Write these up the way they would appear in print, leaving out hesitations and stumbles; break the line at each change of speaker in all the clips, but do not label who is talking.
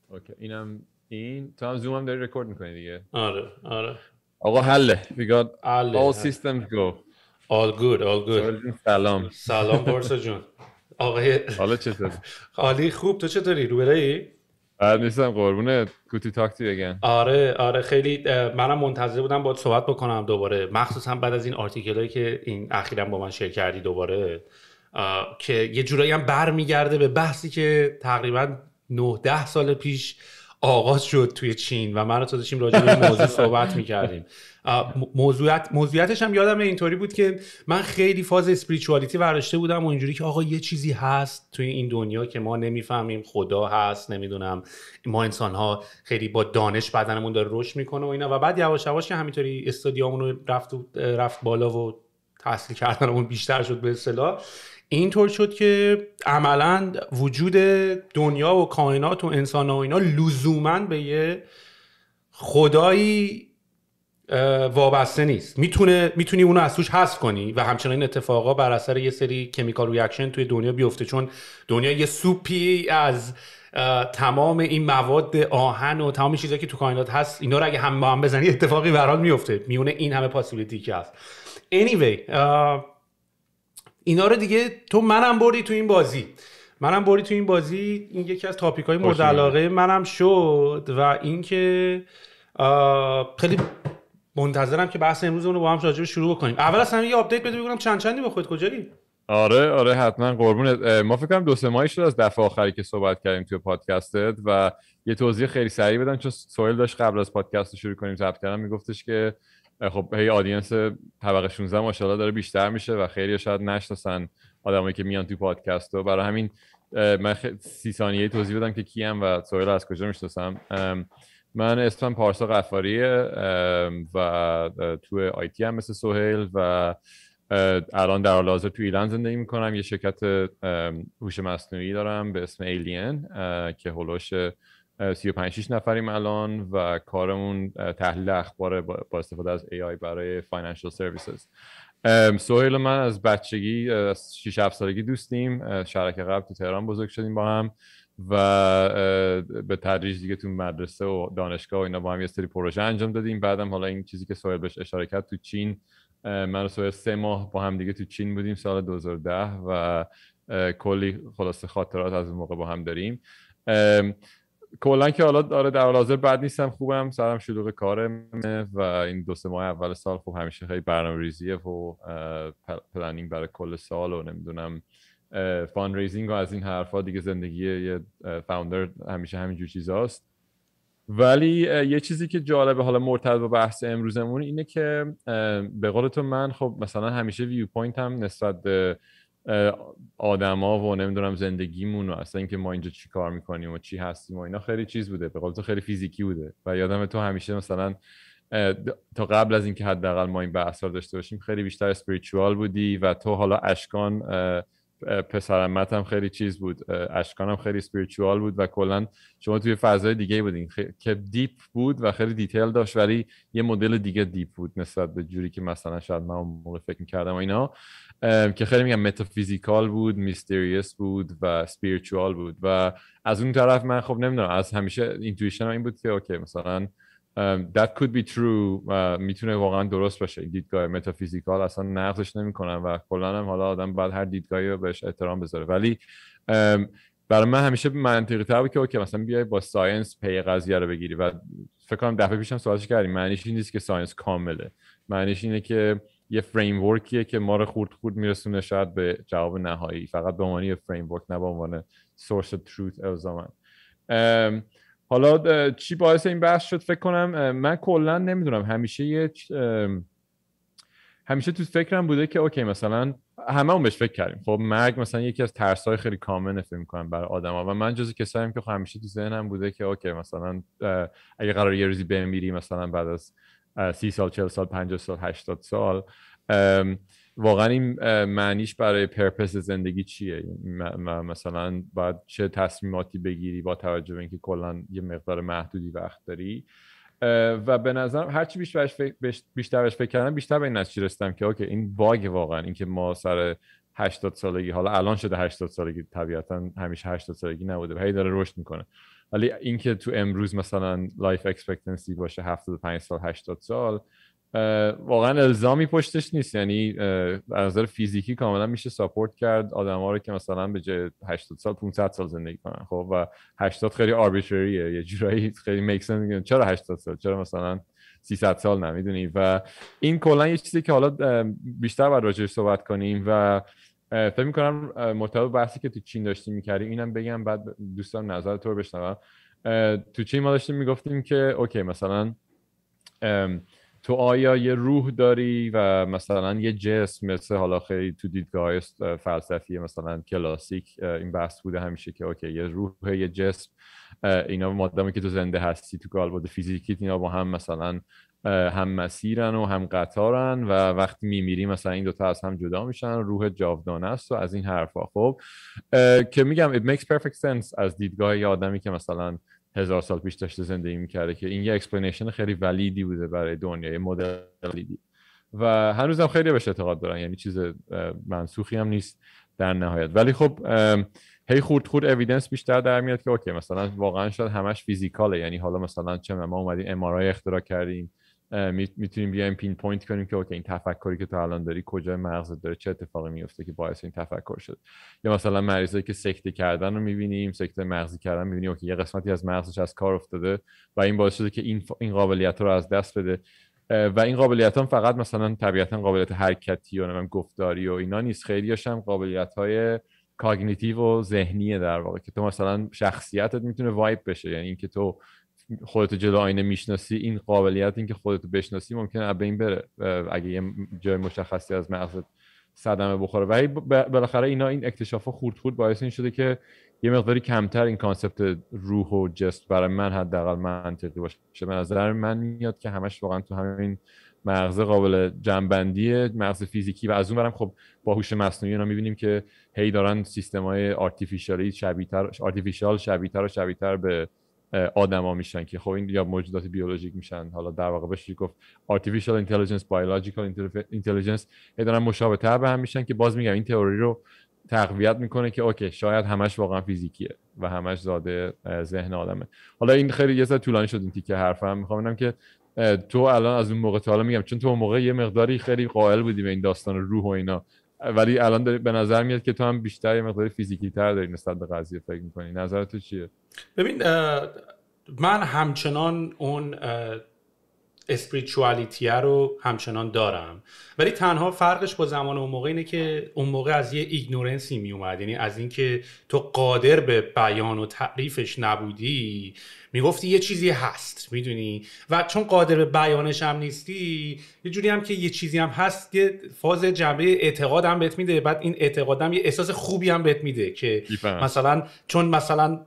اوکی این تو هم زوم هم داری رکورد میکنی دیگه؟
آره.
آقا حله. We got all
حله.
systems go.
all good.
سوال جون سلام.
سلام پارسا جون. آقای
حالا چطوری؟
عالی، خوب. تو چطوری؟ روبرایی؟
بعد نیستم قربونه کوتی تاکتی بگن.
آره خیلی. منم منتظر بودم باهات صحبت بکنم دوباره، مخصوصا بعد از این آرتیکلایی که این اخیراً با من شیر کردی دوباره، که یه جورایی هم برمیگرده به بحثی که تقریباً 9-10 سال پیش آغاز شد توی چین و من و تو داشتیم راجع به این موضوع صحبت می‌کردیم. موضوعیتش هم یادم اینطوری بود که من خیلی فاز اسپریچوالیتی برداشته بودم و اینجوری که آقا یه چیزی هست توی این دنیا که ما نمیفهمیم، خدا هست، نمیدونم، ما انسان ها خیلی با دانش بدنمون داره رشد میکنه و اینا، و بعد یواش یواش که همینطوری استادیومون رو رفت بالا و تحصیل کردنمون بیشتر شد، به اصطلاح اینطور شد که عملا وجود دنیا و کائنات و انسان ها و اینا لزوما به یه خدایی وابسته نیست. میتونی اونو از توش حذف کنی و همچنان این اتفاقا بر اثر یه سری کمیکال ریاکشن توی دنیا بیفته، چون دنیا یه سوپی از تمام این مواد آهن و تمام چیزایی که تو کائنات هست، اینا رو اگه هم با هم بزنی اتفاقی برات میفته میونه این همه پاسیبیلیتی که هست. anyway اینا رو دیگه تو منم بردی تو این بازی. این یکی از تاپیک های مورد علاقه منم شد و اینکه خیلی منتظرم که بحث امروز رو با هم راجع شروع بکنیم. اول اصلا یه آپدیت بده بگم چندی با خودت کجایی؟
آره حتما قربونت. ما فکر کنم 2-3 ماهی شد از دفعه آخری که صحبت کردیم توی پادکستت و یه توضیح خیلی سریع بدم، چون سویل داشت قبل از پادکست رو شروع کنیم ضبط کردن میگفتش که خب هی آدینس طبقه 16 ماشاءالله داره بیشتر میشه و خیلی شاید نشناسن آدمایی که میان توی پادکست، و برای همین من 30 ثانیه‌ای توضیح بدم که کیم و سویل از کجا میشناسم. من اسمم پارسا غفاریه و توی آیتی هم مثل سهیل و الان در حال حاضر تو ایران زندگی میکنم. یه شرکت هوش مصنوعی دارم به اسم ایلین که هولوش 35-6 نفریم الان و کارمون تحلیل اخبار با استفاده از AI برای فاینانشال سرویسز. سهیل و من از بچگی، از 6-7 سالگی دوستیم. شرکت قبل تو تهران بزرگ شدیم با هم و به تدریج دیگه تو مدرسه و دانشگاه و اینا با هم یه سری پروژه انجام دادیم. بعدم حالا این چیزی که سهیل بهش اشاره کرد تو چین، من و سهیل 3 ماه با هم دیگه تو چین بودیم سال 2010 و کلی خلاصه خاطرات از اون موقع با هم داریم. کلا که حالا داره در حال حاضر بد نیستم، خوبم، سرم شلوغ کارمه و این 2-3 ماه اول سال خب همیشه خیلی برنامه‌ریزیه و پلنینگ برای کل سال و نمیدونم فاند ریزینگ و از این حرفا دیگه. زندگی یه فاوندر همیشه همینجور چیزاست. ولی یه چیزی که جالبه حالا مرتبط با بحث امروزمون اینه که به قول تو من خب مثلا همیشه ویو پوینت هم نسبت به آدما و نمیدونم زندگیمون و اصلا اینکه ما اینجا چی کار میکنیم و چی هستیم و اینا خیلی چیز بوده، به قول تو خیلی فیزیکی بوده. و یادم تو همیشه مثلا تا قبل از اینکه حداقل ما این بحث رو داشته باشیم خیلی بیشتر اسپریچوال بودی و تو حالا اشکان پسرمت هم خیلی چیز بود، اشکان هم خیلی اسپریچوال بود و کلا شما توی فضای دیگه بودین که دیپ بود و خیلی دیتیل داشت، ولی یه مدل دیگه دیپ بود نسبت به جوری که مثلا شاید من اون موقع فکر می‌کردم و اینا، که خیلی میگم متافیزیکال بود، میستریس بود و اسپریچوال بود. و از اون طرف من خب نمیدونم، از همیشه اینتویشن این بود که اوکی مثلا that could be true و میتونه واقعا درست باشه. این دیدگاه متافیزیکال اصلا نقضش نمیکنم و کلا هم حالا آدم باید هر دیدگاهی رو بهش احترام بذاره، ولی برای من همیشه منطقی تر بود که اوکی مثلا بیای با ساینس پی قضیه رو بگیری. و فکر کنم دفعه پیشم سوالش کردیم، معنیش این نیست که ساینس کامله، معنیش اینه که یه فریم ورکیه که ما رو خورد میرسونه شاید به جواب نهایی، فقط به عنوان یه فریم ورک نه به عنوان سورس تروث الزاما. حالا چی باعث این بحث شد؟ فکر کنم من کلا نمیدونم همیشه تو فکرم بوده که اوکی مثلا همه اون بهش فکر کردیم، خب مرگ مثلا یکی از ترس‌های خیلی کامنه فکر می‌کنم برای آدم‌ها و من جزو کساییم که همیشه تو ذهنم بوده که اوکی مثلا اگه قراره یه روزی بمیری مثلا بعد از 30 سال 40 سال 50 سال 80 سال، واقعا این معنیش برای پرپس زندگی چیه؟ مثلا باید چه تصمیماتی بگیری با توجه به اینکه کلا یه مقدار محدودی وقت داری. و به نظرم هرچی بیشتر بهش فکر کردم بیشتر به این نتیجه رسیدم که اوکی این باگ واقعا، این که ما سر 80 سالگی، حالا الان شده 80 سالگی، طبیعتا همیشه 80 سالگی نبوده و هی داره رشد میکنه، ولی اینکه تو امروز مثلا لایف اکسپکتنسی باشه 75 سال 80 سال واقعا الزامی پشتش نیست. یعنی از نظر فیزیکی کاملا میشه ساپورت کرد آدما رو که مثلا به جای 80 سال 500 سال زندگی کنن. خب و 80 خیلی آربیتریه، یه جورایی خیلی میکسن. چرا 80 سال؟ چرا مثلا 300 سال نمیدونی؟ و این کلا یه چیزی که حالا بیشتر باید راجعش صحبت کنیم و فکر می‌کنم مرتبط بحثی که تو چین داشتیم می‌کردیم اینم بگم، بعد دوستان نظر تو رو بشنوم. تو چین ما داشتیم میگفتیم که اوکی مثلا تو آیا یه روح داری و مثلا یه جسم، مثل حالا خیلی تو دیدگاه فلسفی مثلا کلاسیک این بحث بوده همیشه که اوکی یه روح یه جسم، اینا مادامی که تو زنده هستی تو قالب فیزیکی اینا با هم مثلا هم مسیرن و هم قطارن و وقتی میمیری مثلا این دوتا از هم جدا میشن، روح جاودانه است و از این حرفا. خب که میگم it makes perfect sense از دیدگاه یه آدمی که مثلا 1000 سال پیش داشته زندگی میکرده که این یه اکسپلینیشن خیلی ولیدی بوده برای دنیا، یه مدل ولیدی و هنوزم خیلی بهش اعتقاد دارن، یعنی چیز منسوخی هم نیست در نهایت. ولی خب هی خورد اوییدنس بیشتر در میاد که اوکی مثلا واقعا شاید همش فیزیکاله. یعنی حالا مثلا چه ما اومدیم ام آر آی اختراع کردیم، میتونیم بیایم پین پوینت کنیم که اوکی این تفکری که تو الان داری کجای مغزت داره، چه اتفاقی میفته که باعث این تفکر شد. یا مثلا مریضایی که سکته کردن رو میبینیم، سکته مغزی کردن میبینیم اوکی یه قسمتی از مغزش از کار افتاده و این باعث شده که این قابلیت رو از دست بده. و این قابلیت هم فقط مثلا طبیعتا قابلیت حرکتی و نمیدونم گفتاری و اینا نیست، خیلی‌هاش هم قابلیت‌های کاگنیتیو و ذهنیه در واقع، که تو مثلا شخصیتت میتونه وایپ بشه. یعنی اینکه تو خودت جلو آینه میشناسی، این قابلیت این که خودت بشناسی ممکنه از بین بره اگه یه جای مشخصی از مغزت صدمه بخوره. و بالاخره اینا این اکتشافا خورد باعث این شده که یه مقداری کمتر این کانسپت روح و جسم برای من حداقل منطقی باشه. به نظر من میاد که همش واقعا تو همین مغز قابل جمع‌بندی مغز فیزیکی و از اون برم خب با هوش مصنوعی اینا می‌بینیم که هی دارن سیستم‌های آرتفیشال شبیه‌تر به آدما میشن که خب این یا موجودات بیولوژیک میشن. حالا در واقع بشه گفت artificial intelligence biological intelligence هی دارن مشابه‌تر به هم میشن که باز میگم این تئوری رو تقویت میکنه که اوکی شاید همش واقعا فیزیکیه و همش زاده ذهن آدمه. حالا این خیلی یه ذره طولانی شد این تیکه حرفم. میخوام ببینم که تو الان از اون موقع تا حالا میگم چون تو اون موقع یه مقداری خیلی قائل بودی به این داستان روح و اینا، ولی الان به نظر میاد که تو هم بیشتر یه مقداری فیزیکی تر داری نسبت به قضیه فکر میکنی. نظر تو چیه؟
ببین من همچنان اون اسپریچوالیتی رو همچنان دارم، ولی تنها فرقش با زمان اون موقع اینه که اون موقع از یه ایگنورنسی می اومد، یعنی از اینکه تو قادر به بیان و تعریفش نبودی میگفتی یه چیزی هست، میدونی، و چون قادر به بیانش هم نیستی یه جوری هم که یه چیزی هم هست یه فاز جنبه اعتقاد هم بهت میده، بعد این اعتقادم یه احساس خوبی هم بهت میده که مثلا چون مثلا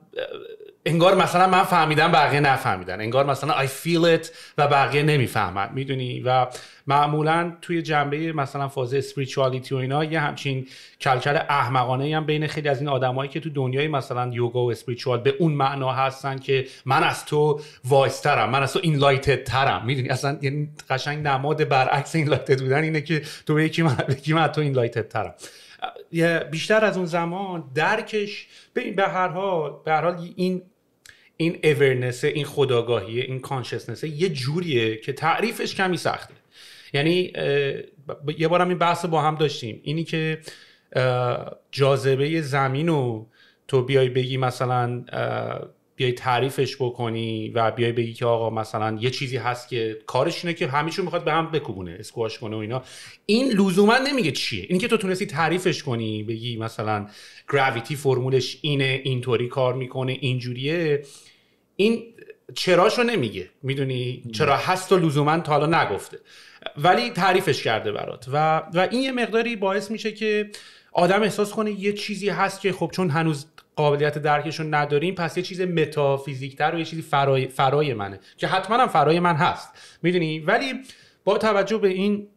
انگار مثلا من فهمیدم بقیه نفهمیدن، انگار مثلا I feel it و بقیه نمیفهمن، میدونی. و معمولا توی جنبه مثلا فاز اسپریچوالیتی و اینا یه همچین کلکل احمقانه هم بین خیلی از این آدمایی که تو دنیای مثلا یوگا و اسپریچوال به اون معنا هستن که من از تو وایسترم، من از تو اینلایتد ترم، میدونی. اصلا یعنی قشنگ نماد برعکس اینلایتد بودن اینه که تو به یکی من از تو اینلایتد ترم. بیشتر از اون زمان درکش به هر حال این اورنس، این خودآگاهی، این کانشسنس یه جوریه که تعریفش کمی سخته. یعنی یه بارم این بحث با هم داشتیم، اینی که جاذبه زمین رو تو بیای بگی مثلا بیای تعریفش بکنی و بیای بگی که آقا مثلا یه چیزی هست که کارش اینه که همیشه میخواد به هم بکوبونه، اسکواش کنه و اینا، این لزوما نمیگه چیه. این که تو تونستی تعریفش کنی بگی مثلا گراویتی فرمولش اینه، اینطوری کار میکنه، اینجوریه، این چراشو نمیگه، میدونی، چرا هست و لزوما تا حالا نگفته ولی تعریفش کرده برات و این یه مقداری باعث میشه که آدم احساس کنه یه چیزی هست که خب چون هنوز قابلیت درکشو نداریم پس یه چیز متافیزیکتر و یه چیزی فرای منه که حتما هم فرای من هست، میدونی. ولی با توجه به این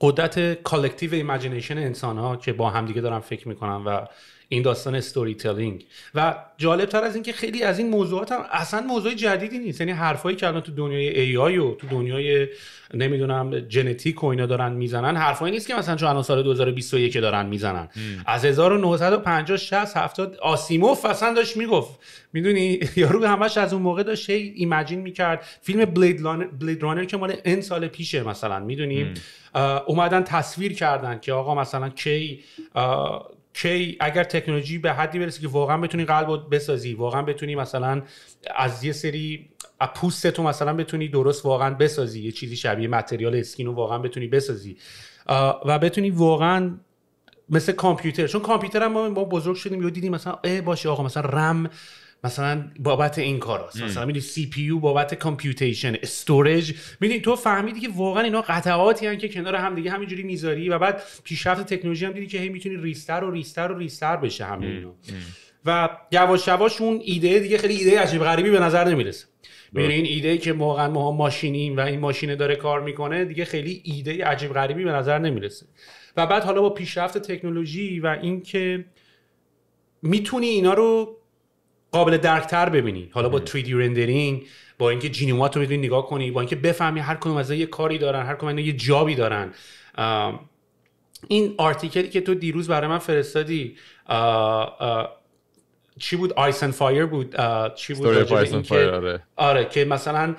قدرت کالکتیو ایمیجینیشن انسان ها که با هم دیگه دارن فکر میکنن و این داستان استوری تلینگ. و جالب تر از این که خیلی از این موضوعات هم اصلا موضوع جدیدی نیست، یعنی حرفایی که الان تو دنیای ای آی و تو دنیای نمیدونم ژنتیک و اینا دارن میزنن حرفایی نیست که مثلا چون الان سال 2021 دارن میزنن. از 1950 60 70 آسیموف اصلا داشت میگفت، میدونی یارو همش از اون موقع داشت ایمیجین میکرد. فیلم بلید رانر که مال این سال پیشه مثلا، میدونیم اومدن تصویر کردن که آقا مثلا کی اگر تکنولوژی به حدی برسه که واقعا بتونی قلبو بسازی، واقعا بتونی مثلا از یه سری پوستتو مثلا بتونی درست واقعا بسازی، یه چیزی شبیه متریال اسکینو واقعا بتونی بسازی و بتونی واقعا مثل کامپیوتر، چون کامپیوتر هم ما بزرگ شدیم یا دیدیم مثلا باشه آقا مثلا رم مثلا بابت این کاراست، مثلا میدونی سی پی یو بابت کامپیوتیشن، استوریج، میدونی تو فهمیدی که واقعا اینا قطعاتی ان که کنار هم دیگه همینجوری میذاری و بعد پیشرفت تکنولوژی هم دیدی که هی میتونی ریستر بشه همه اینا. و یواش یواش اون ایده دیگه خیلی ایده عجیب غریبی به نظر نمیرسه. میدونی این ایده که واقعا ما ماشینیم و این ماشین داره کار میکنه دیگه خیلی ایده عجیب غریبی به نظر نمیرسه. و بعد حالا با پیشرفت تکنولوژی و اینکه میتونی اینا رو قابل درکتر ببینی، حالا با 3D رندرینگ، با اینکه جینیوات رو میتونی نگاه کنی، با اینکه بفهمی هر کدوم از یه کاری دارن، هر کدوم یه جابی دارن. این آرتیکلی که تو دیروز برای من فرستادی چی بود؟ آیس اند فایر بود. چی بود؟ آره که مثلا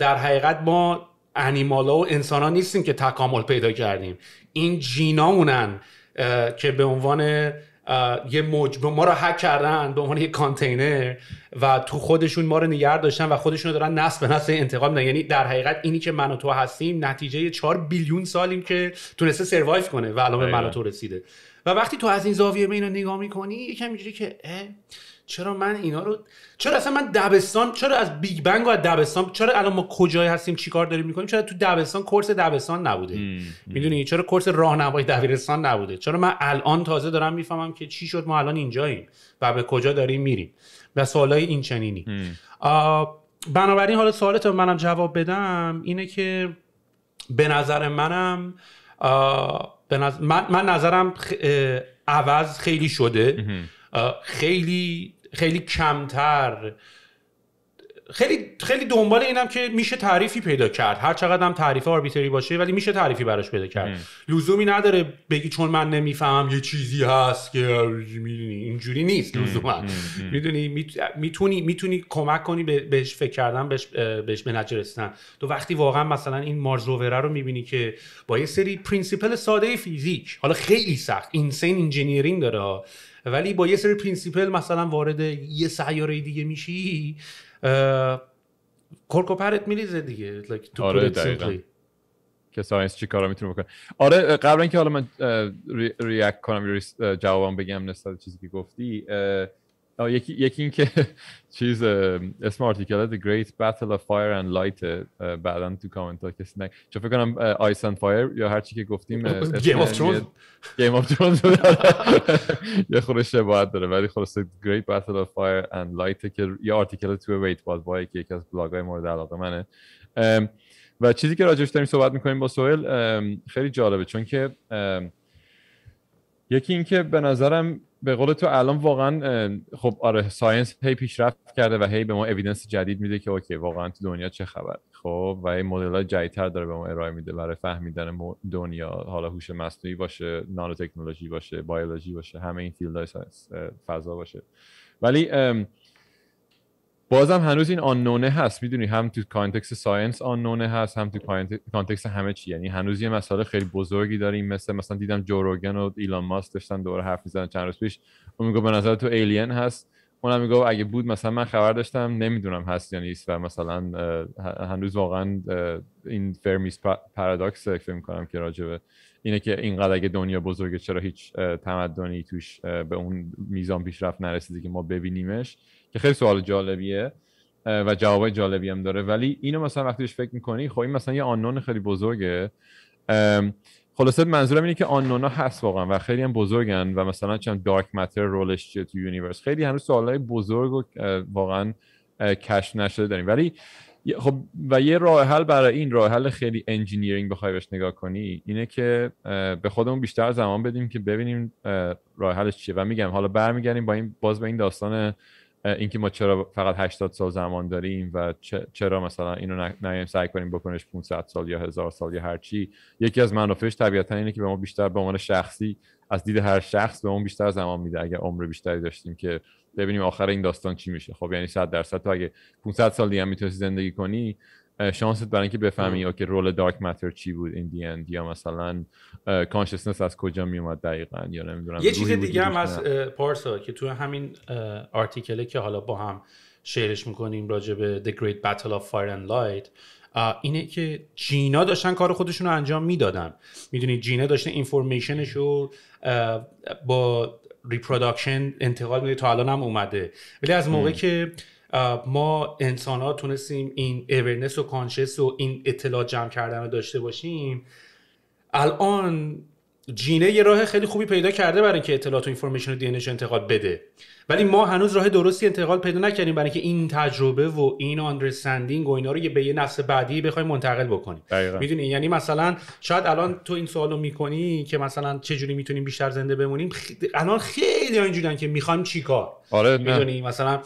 در حقیقت ما انیمالا و انسانا نیستیم که تکامل پیدا کردیم، این جینامونن که به عنوان یه ما رو هک کردن به عنوان یه کانتینر و تو خودشون ما رو نگه داشتن و خودشون رو دارن نسل به نسل انتقال میدن. یعنی در حقیقت اینی که من و تو هستیم نتیجه 4 بیلیون سالیم که تونسته سروایو کنه و الان به من و تو رسیده. و وقتی تو از این زاویه به اینا نگاه میکنی یکم اینجوری که چرا من اینا رو، چرا اصلا من دبستان، چرا از بیگ بنگ و دبستان، چرا الان ما کجای هستیم چیکار داریم میکنیم، چرا تو دبستان کورس دبستان نبوده، میدونی چرا کورس راهنمایی دبیرستان نبوده، چرا من الان تازه دارم میفهمم که چی شد ما الان اینجاییم و به کجا داریم میریم و سوالای این چنینی. بنابراین حالا سوالت رو منم جواب بدم اینه که به نظر منم من نظرم عوض خیلی شده، خیلی کمتر، خیلی دنبال اینم که میشه تعریفی پیدا کرد، هر چقدر هم تعریف آربیتری باشه ولی میشه تعریفی براش پیدا کرد. لزومی نداره بگی چون من نمیفهمم یه چیزی هست که میدونی اینجوری نیست لزوما. میدونی میتونی کمک کنی بهش فکر کردن، بهش به نتیجه رسیدن. تو وقتی واقعا مثلا این مارس روور رو میبینی که با یه سری پرینسیپل ساده فیزیک، حالا خیلی سخت اینسین انجینیرینگ داره ولی با یه سری پرینسیپل مثلا وارد یه سیاره دیگه میشی، کرکوپرت میریزه دیگه.
آره دقیقاً که ساینس چی کارا میتونه بکنه. آره قبل اینکه حالا من ریاکت کنم جوابم بگم نسبت چیزی که گفتی، یکی این که چیز اسم آرتیکل The Great Battle of Fire and Light بعداً تو کامنت ها کسی نه چون فکر کنم Ice and Fire یا هر چی که گفتیم
Game of Thrones
یه خورده شباهت داره ولی خلاصه Great Battle of Fire and Light که یه آرتیکل تو ویت باز با که یکی از بلاگ‌های مورد علاقه منه و چیزی که راجعش داریم صحبت می‌کنیم با سهیل خیلی جالبه چون که یکی این که به نظرم به قول تو الان واقعا خب آره ساینس هی پیشرفت کرده و هی به ما اوییدنس جدید میده که اوکی واقعا تو دنیا چه خبر، خب و این مدل‌های جدیدتر داره به ما ارائه میده برای فهمیدن دنیا، حالا هوش مصنوعی باشه، نانو تکنولوژی باشه، بیولوژی باشه، همه این فیلدهای ساینس فضا باشه. ولی بازم هنوز این آنونه هست، میدونی هم تو کانتکست ساینس آنونه هست هم تو کانتکست همه چی، یعنی هنوز یه مسئله خیلی بزرگی داریم. مثلا دیدم جو روگن و ایلان ماسک داشتن دوره حرف می‌زدن چند روز پیش، اون میگه به نظر تو ایلین هست، اونم میگه اگه بود مثلا من خبر داشتم نمیدونم هست یا نیست و مثلا هنوز واقعا این فرمی's پارادوکس فکر می‌کنم که راجبه اینه که اینقدر اگه دنیا بزرگه چرا هیچ تمدنی توش به اون میزان پیشرفت نرسیده که ما ببینیمش، که خیلی سوال جالبیه و جوابای جالبی هم داره. ولی اینو مثلا وقتی بهش فکر می‌کنی خب این مثلا یه آنون خیلی بزرگه. خلاصه منظورم اینه که آنونا هست واقعا و خیلی هم بزرگن و مثلا چند دارک ماتر رولش چیه تو یونیورس، خیلی هنوز سوالای بزرگ و واقعا کشف نشده داریم. ولی خب و یه راه حل برای این، راه حل خیلی انجینیرینگ بخوای بهش نگاه کنی، اینه که به خودمون بیشتر زمان بدیم که ببینیم راه حلش چیه. و میگم حالا برمیگردیم با این باز به این داستان اینکه ما چرا فقط 80 سال زمان داریم و چرا مثلا اینو نیم سعی کنیم بکنش 500 سال یا 1000 سال یا هر چی. یکی از منافعش طبیعتا اینه که به ما بیشتر به عنوان شخصی، از دید هر شخص، به اون بیشتر زمان میده. اگه عمر بیشتری داشتیم که ببینیم آخر این داستان چی میشه. خب یعنی 100% تو اگه 500 سال دیگه هم میتونی زندگی کنی، شانست برای اینکه بفهمی اوکی رول دارک ماتر چی بود این دی اند، یا مثلا کانشسنس از کجا میومد دقیقاً، یا نمیدونم.
یه چیز دیگه هم از پارسا که تو همین آرتیکلی که حالا با هم شیرش میکنیم راجع به The Great Battle of Fire and Light، اینه که جینا داشتن کار خودشون رو انجام میدادن. میدونید جینا داشته اینفورمیشنش رو با ریپروداکشن انتقال میده، تا الان هم اومده. ولی از موقعی که ما انسان ها تونستیم این اورنس و کانشس و این اطلاع جمع کردن رو داشته باشیم، الان جینه یه راه خیلی خوبی پیدا کرده برای اینکه اطلاعات و اینفورمیشن رو دی ان ای انتقال بده. ولی ما هنوز راه درستی انتقال پیدا نکردیم برای اینکه این تجربه و این آندرستندینگ و اینا رو به یه نسل بعدی بخوایم منتقل بکنیم. میدونی یعنی مثلا شاید الان تو این سوالو میکنی که مثلا چه جوری میتونیم بیشتر زنده بمونیم، الان خیلی اینجوریان که میخوایم چیکار.
آره
میدونی مثلا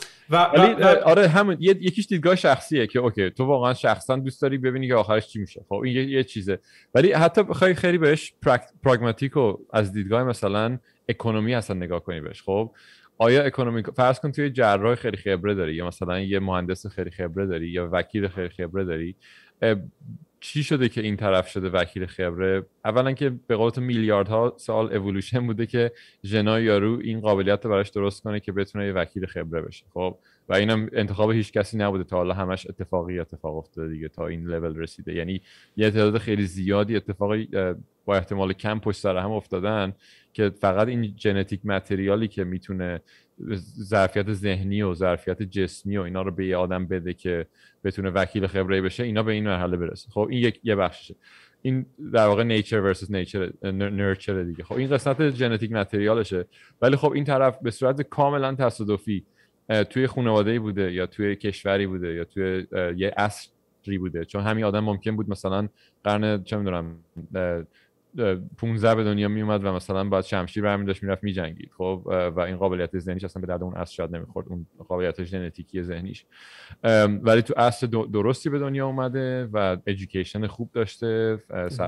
آره همون یکیش دیدگاه شخصیه که اوکی تو واقعا شخصا دوست داری ببینی که آخرش چی میشه. خب این یه چیزه. ولی حتی بخوای خیلی بهش پراگماتیک و از دیدگاه مثلا اکونومی اصلا نگاه کنی بهش، خب آیا اکونومی، فرض کن توی جراح خیلی خبره داری، یا مثلا یه مهندس خیلی خبره داری، یا وکیل خیلی خبره داری، چی شده که این طرف شده وکیل خبره؟ اولا که به قول تو میلیاردها سال اِوولوشن بوده که ژنای یارو این قابلیت رو براش درست کنه که بتونه یه وکیل خبره بشه. خب و اینم انتخاب هیچ کسی نبوده تا حالا، همش اتفاق افتاده دیگه تا این لول رسیده. یعنی یه تعداد خیلی زیادی اتفاقی با احتمال کم پشت سر هم افتادن که فقط این ژنتیک متریالی که میتونه ظرفیت ذهنی و ظرفیت جسمی و اینا رو به یه آدم بده که بتونه وکیل خبره بشه، اینا به این مرحله برسه. خب این یه بخششه. این در واقع نیچر ورسس نرچر دیگه. خب این قسمت ژنتیک متریالشه. ولی خب این طرف به صورت کاملا تصادفی توی خانواده‌ای بوده یا توی کشوری بوده یا توی یه عصری بوده، چون همین آدم ممکن بود مثلا قرن چه می‌دونم 15 به دنیا می اومد و مثلا باید شمشیر برمی داشت میرفت میجنگید. خب و این قابلیت ذهنیش اصلا به درد اون عصر شاید نمیخورد، اون قابلیت ژنتیکی ذهنیش. ولی تو عصر درستی به دنیا اومده و ادویکیشن خوب داشته،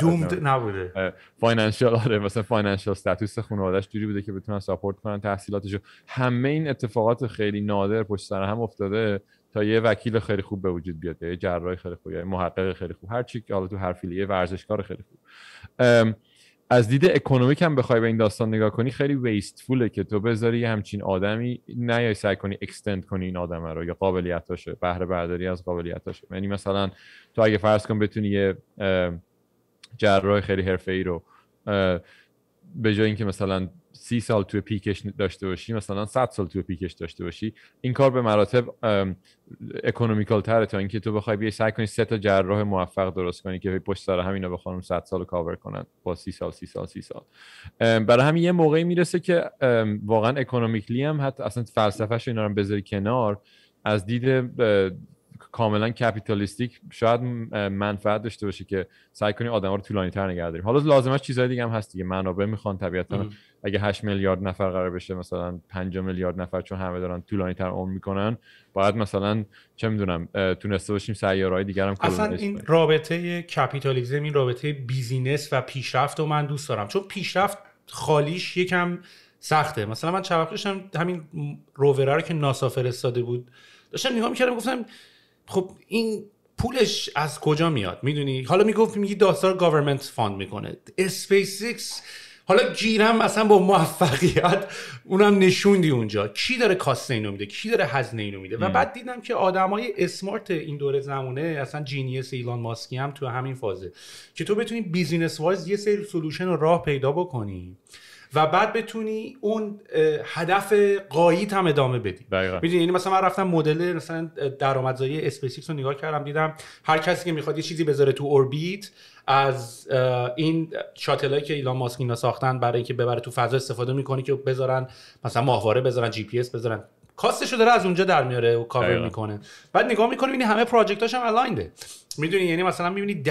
دومد نبوده.
فاینانشال، آره مثلا فاینانشال استاتوس خانواده‌اش جوری بوده که بتونن ساپورت کنن تحصیلاتشو. همه این اتفاقات خیلی نادر پشت سر هم افتاده تا یه وکیل خیلی خوب به وجود بیاد، یه جراح خیلی خوب، یه محقق خیلی خوب، هر چی که حالا تو هر فیلد، یه ورزشکار خیلی خوب. از دید اکونومیک هم بخوای به این داستان نگاه کنی، خیلی ویستفوله که تو بذاری همچین آدمی نیای سعی کنی اکستند کنی این آدم رو یا قابلیتاشو، بهره برداری از قابلیتاشو. یعنی مثلا تو اگه فرض کن بتونی یه جراح خیلی حرفه‌ای رو به جای اینکه مثلا 30 سال توی پیکش داشته باشی مثلا 100 سال توی پیکش داشته باشی، این کار به مراتب اکونومیکال تره تا اینکه تو بخوای بیای سعی کنی 3 تا جراح موفق درست کنی که پشت سر همینا بخوام 100 سال کاور کنن با 30 سال. برای همین یه موقعی میرسه که واقعا اکونومیکلی هم حتی اصلا فلسفه‌اش اینا رو بذاری کنار، از دید کاملا کپیتالیستیک شاید منفعت داشته باشه که سعی کنی آدم‌ها رو طولانی‌تر نگه داریم. حالا لازمش چیزای دیگه هم هست دیگه، منابع میخوان طبیعتاً. اگه 8 میلیارد نفر قرار بشه مثلا 5 میلیارد نفر چون همه دارن طولانی‌تر عمر میکنن، باید مثلا چه میدونم تونسته باشیم سیاره‌های دیگه هم
اصلا این رابطه کپیتالیسم، این رابطه بیزینس و پیشرفت رو من دوست دارم، چون پیشرفت خالیش یکم سخته. مثلا من چند وقت داشتم همین رووره رو که ناسا فرستاده بود داشتم نگاه می‌کردم، گفتم خب این پولش از کجا میاد؟ میدونی حالا میگی داستان گاورمنت فاند میکنه. اسپیس ایکس حالا گیرم اصلا با موفقیت اونم نشوندی اونجا کی داره کاسته اینو میده، کی داره هزینه اینو میده. و بعد دیدم که آدمای اسمارت این دوره زمونه، اصلا جینیس ایلان ماسکی هم تو همین فازه که تو بتونی بیزینس وایز یه سری سولوشن رو راه پیدا بکنی و بعد بتونی اون هدف قاییت هم ادامه بدی. میدونی یعنی مثلا من رفتم مدل مثلا درآمدزایی اسپیس ایکس رو نگاه کردم، دیدم هر کسی که میخواد یه چیزی بذاره تو اوربیت از این شاتلایی که ایلان ماسک اینا ساختن برای اینکه ببره تو فضا استفاده میکنه که بذارن مثلا ماهواره بذارن، جی پی اس بذارن، کاستشو داره از اونجا در میاره و کاور میکنه. بعد نگاه میکنی میبینی همه پروژکتاش هم الاینده، میدونی، یعنی مثلا میبینی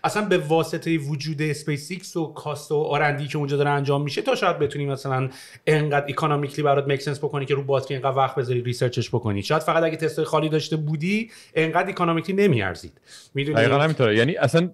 اصلا به واسطه وجود اسپیس ایکس و کاست و آرندی که اونجا داره انجام میشه تو شاید بتونی مثلا انقدر اکونومیکلی برات میک سنس بکنی که رو باتری انقدر وقت بذاری ریسرچش بکنی. شاید فقط اگه تستای خالی داشته بودی انقدر اکونومیکلی نمیارزید، میدونی.
دقیقاً همینطوره. یعنی اصلا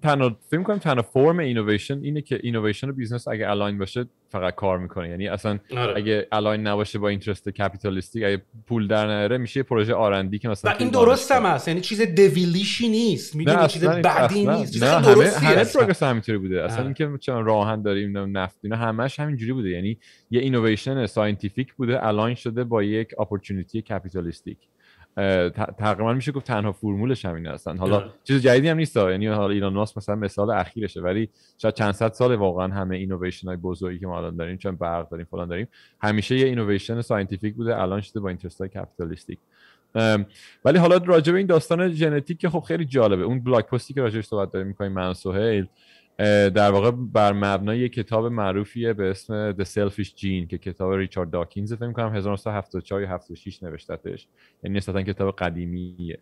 فکر می‌کنم تنها فرم اینویشن اینه که اینویشن بیزنس اگه الاین باشه فقط کار میکنه. یعنی اصلا اگه الاین نباشه با اینترست کپیتالیستی، اگه پول در نیاره میشه پروژه آرندی که مثلا
این درست هم هست، یعنی چیز دویلیشی نیست، میدونی، چیز بدی نیست، چیز درستی
همه پروگرس همینطوری بوده. اصلا اینکه چون راه آهن داریم نفت اینا همش همینجوری بوده. یعنی یه اینویشن ساینتیفیک بوده الاین شده با یک اپورتونیتی کپیتالیستیک. تقریبا میشه گفت تنها فرمولش همین هستن. حالا چیز جدیدی هم نیست، یعنی حالا ایلان ماسک مثلا مثال اخیرشه، ولی شاید چند صد سال واقعا همه اینویشن های بزرگی که ما الان داریم، چون برق داریم فلان داریم، همیشه یه اینویشن ساینتیفیک بوده الان شده با اینترست های کپیتالیستیک. ولی حالا راجع به این داستان ژنتیک که خب خیلی جالبه، اون بلاگ پستی که راجعش صحبت داریم می‌کنیم من و سهیل، در واقع بر مبنای یک کتاب معروفیه به اسم The Selfish Gene که کتاب ریچارد داکینز فکر می‌کنم 1974 یا 76 نوشته‌اش، یعنی نسبتاً کتاب قدیمیه.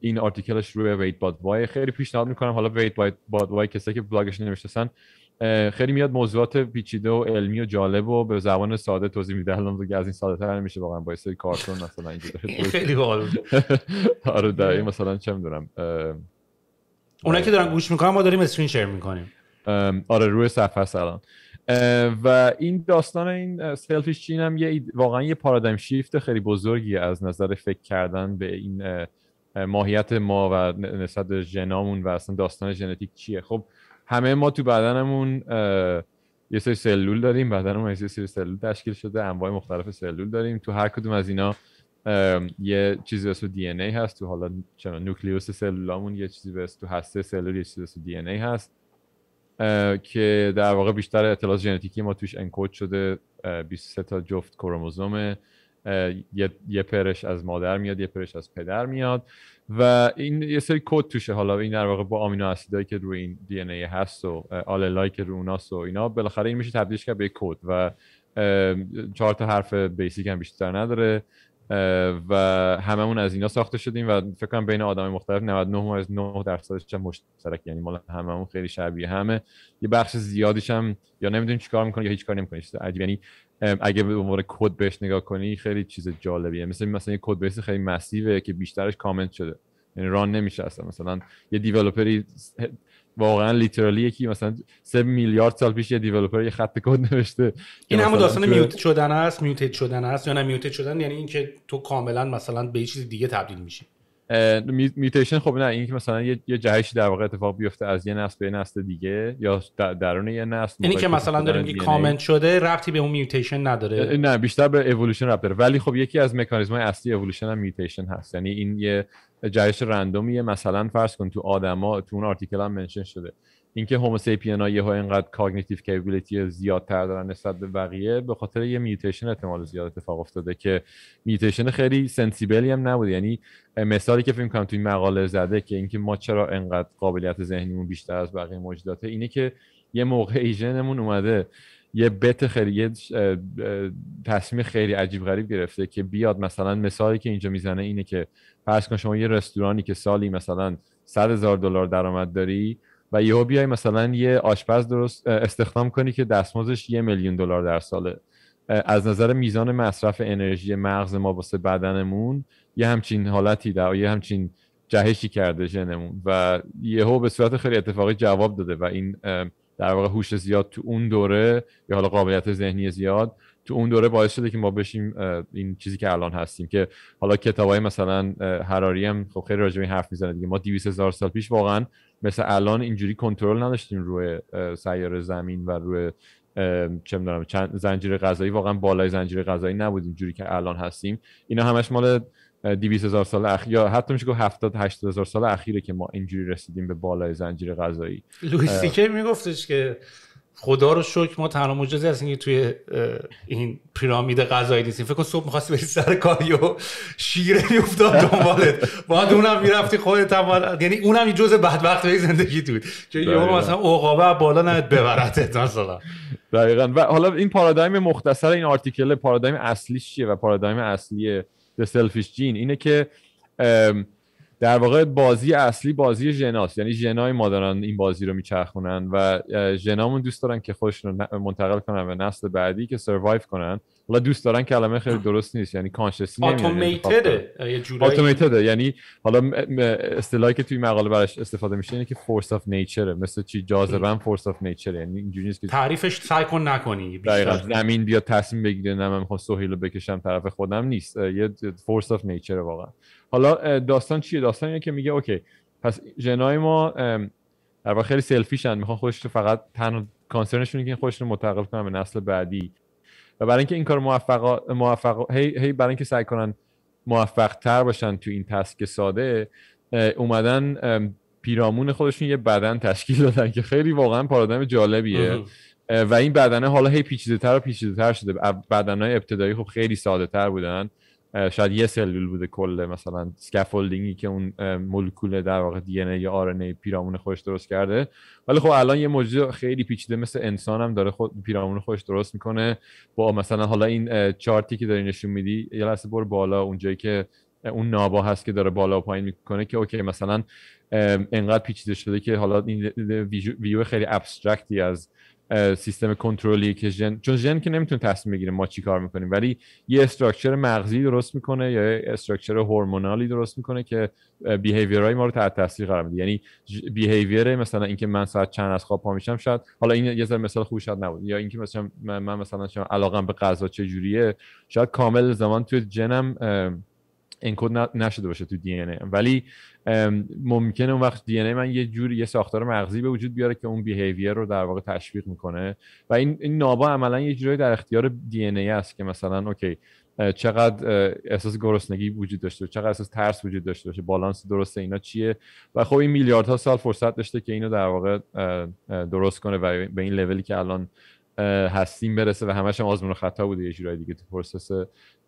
این آرتیکلش روی وید بادوای خیلی پیشنهاد می‌کنم. حالا وید بادوای کسایی که بلاگش نوشتن خیلی میاد موضوعات پیچیده و علمی و جالب و به زبان ساده توضیح میده. الان دیگه از این ساده‌تر نمیشه واقعا، با سری کارتون مثلا اینجوری
خیلی باحال.
آره در مثلا چه می‌دونم
اونایی که دارن گوش میکنن ما داریم اسکرین شیر میکنیم.
آره روی صفحه هست الان. و این داستان این سلفیش جین هم واقعا یه پارادایم شیفت خیلی بزرگیه از نظر فکر کردن به این ماهیت ما و نسبت ژنامون و اصلا داستان ژنتیک چیه. خب همه ما تو بدنمون یه سری سلول داریم، بدنمون یه سری سلول تشکیل شده، انواع مختلف سلول داریم. تو هر کدوم از اینا یه چیزی به اسم دی ان ای هست. تو حالا چرا نوکلیوس سلولامون یه چیزی به اسم، تو هسته سلول یه چیزی به اسم دی ان ای هست که در واقع بیشتر اطلاعات ژنتیکی ما توش انکد شده. 23 تا جفت کروموزوم، یه پرش از مادر میاد، یه پرش از پدر میاد و این یه سری کد توشه. حالا این در واقع با آمینو اسیدایی که روی این دی ان ای هست و آللایی که روی اوناست و اینا، بالاخره این میشه تبدیلش کرد به کد و 4 تا حرف بیسیک هم بیشتر نداره و هممون از اینا ساخته شدیم و فکر کنم بین آدمای مختلف 99.9% مشترک، یعنی مال هممون خیلی شبیه همه. یه بخش زیادیش هم یا نمیدونیم چیکار میکنه یا هیچ کاری نمیکنه. چیز عجیبه. یعنی اگه به عنوان کد بهش نگاه کنی خیلی چیز جالبیه. مثلا یه کد بیس خیلی مسیوه که بیشترش کامنت شده، یعنی ران نمیشه اصلا. مثلا یه دیولپری واقعا لیترالی یکی مثلا 3 میلیارد سال پیش یه دیولپر یه خط کد نوشته.
این همون داستان میوت شدن است، میوتیت شدن است یا نه میوتیت شدن، یعنی اینکه تو کاملا مثلا به یه چیز دیگه تبدیل میشی.
میوتیشن خب نه، این که مثلا یه جهشی در واقع اتفاق بیفته از یه نسل به نسل دیگه یا درون یه نسل،
یعنی که مثلا داریم که کامنت شده ربطی به اون میوتیشن نداره.
نه بیشتر به اِوولوشن ربط داره. ولی خب یکی از مکانیزم‌های اصلی اِوولوشن هم میوتیشن هست. یعنی این یه جهش رندومیه. مثلا فرض کن تو آدما، تو اون آرتیکل هم منشن شده اینکه هوموساپین ها یهو اینقدر کاگنیتیو کپابیلیتی زیادتر دارن نسبت به بقیه به خاطر یه میوتیشن احتمال زیاد اتفاق افتاده که میوتیشن خیلی سنسیبلی هم نبوده. یعنی مثالی که فکر کنم تو این مقاله زده که اینکه ما چرا اینقدر قابلیت ذهنیمون بیشتر از بقیه موجوداته اینه که یه موقعی ژنمون اومده یه بت خیلی یه تصمیم خیلی عجیب غریب گرفته که بیاد، مثلا مثالی که اینجا میزنه اینه که فرض کن شما یه رستورانی که سالی مثلا $100,000 درآمد داری و یهو بیای مثلا یه آشپز درست استخدام کنی که دستمزدش $1,000,000 در ساله. از نظر میزان مصرف انرژی مغز ما واسه بدنمون یه همچین حالتی در یه همچین جهشی کرده ژنمون و یهو به صورت خیلی اتفاقی جواب داده و این در واقع هوش زیاد تو اون دوره یا حالا قابلیت ذهنی زیاد تو اون دوره باعث شده که ما بشیم این چیزی که الان هستیم. که حالا کتابای مثلا هراری هم خب خیلی راجع به این حرف میزنه دیگه. ما 200,000 سال پیش واقعا مثل الان اینجوری کنترل نداشتیم روی سیاره زمین و روی چه می‌دونم چند زنجیره غذایی، واقعا بالای زنجیره غذایی نبودیم اینجوری که الان هستیم. اینا همش مال 200,000 سال اخیر یا حتی میشه گفت 70-80,000 سال اخیره که ما اینجوری رسیدیم به بالای زنجیره غذایی.
لوئیس سی کی میگفتش که خدا رو شکر ما تنها معجزه هستیم که توی این پیرامید غذایی نیستیم. فکر کن صبح می‌خواستی بری سر کاری و شیره میافتاد دنبالت، بعد اونم میرفتی خودت هم، یعنی اونم یه جزء بدبختی‌های زندگی بود که یهو مثلا عقابه بالا نت ببرتت مثلا.
دقیقاً. و حالا این پارادایم مختصر این آرتیکل، پارادایم اصلیش چیه و پارادایم اصلی The Selfish Gene اینه که در واقع بازی اصلی بازی ژناست، یعنی ژنای ما دارن این بازی رو میچرخونن و ژنامون دوست دارن که خودشون رو منتقل کنن به نسل بعدی که سروایو کنن. حالا دوست دارن کلمه خیلی درست نیست، یعنی کانشسلی اتوماتد، یعنی حالا اصطلاحی که توی مقاله براش استفاده میشه اینه که فورس اف نیچر، مثل چی جاذبه فورس اف نیچر، یعنی اینجوری نیست که
تعریفش سعی کن نکنی
دقیقاً زمین بیاد تصمیم بگیره نه من میخوام سهیل بکشم طرف خودم، نیست، یه فورس اف نیچر واقعا. حالا داستان چیه؟ داستان اینه که میگه اوکی پس ژنای ما در واقع خیلی سلفیشن، میخوان خودشون فقط تنها کانسرنشون اینه که خودشون رو منتقل کنن به نسل بعدی و برای اینکه این کار برای اینکه سعی کنن موفق تر باشن تو این تسک ساده، اومدن پیرامون خودشون یه بدن تشکیل دادن که خیلی واقعا پارادایم جالبیه و این بدنه حالا هی پیچیده‌تر و پیچیده‌تر شده. بدنهای ابتدایی خب خیلی ساده‌تر بودن، شاید یه سلول بوده کل مثلا اسکافولدینگی که اون مولکول در واقع دی ان ای یا آر ان ای پیرامون خودش درست کرده، ولی خب الان یه موجود خیلی پیچیده مثل انسان هم داره خود پیرامون خودش درست میکنه با مثلا حالا این چارتی که داری نشون میدی یه لحظه برو بالا اونجایی که اون نابا هست که داره بالا و پایین میکنه که اوکی مثلا انقدر پیچیده شده که حالا این ویو خیلی ابسترکتی از سیستم کنترلی که چون ژن که نمیتونه تصمیم بگیره ما چی کار میکنیم، ولی یه استراکچر مغزی درست میکنه یا یه استراکچر هورمونالی درست میکنه که بیهیویرهای ما رو تحت تاثیر قرار میده. یعنی بیهیویر مثلا اینکه من ساعت چند از خواب پا میشم، شاید حالا این یه ذره مثال خوبی شاید نبود، یا اینکه مثلا من مثلا علاقم به غذا چه جوریه شاید کامل زمان توی ژنم انکد نشده باشه تو دی ان ای، ولی ممکنه اون وقت دی ان ای من یه ساختار مغزی به وجود بیاره که اون بیهیویر رو در واقع تشویق میکنه و این نابا عملا یه جوری در اختیار دی ان ای است که مثلا اوکی چقدر احساس گرسنگی وجود داشته، چقدر احساس ترس وجود داشته باشه، بالانس درسته اینا چیه و خب این میلیاردها سال فرصت داشته که اینو در واقع درست کنه و به این لولی که الان هستیم برسه و همش هم آزمون و خطا بوده یه جورایی دیگه، تو پروسس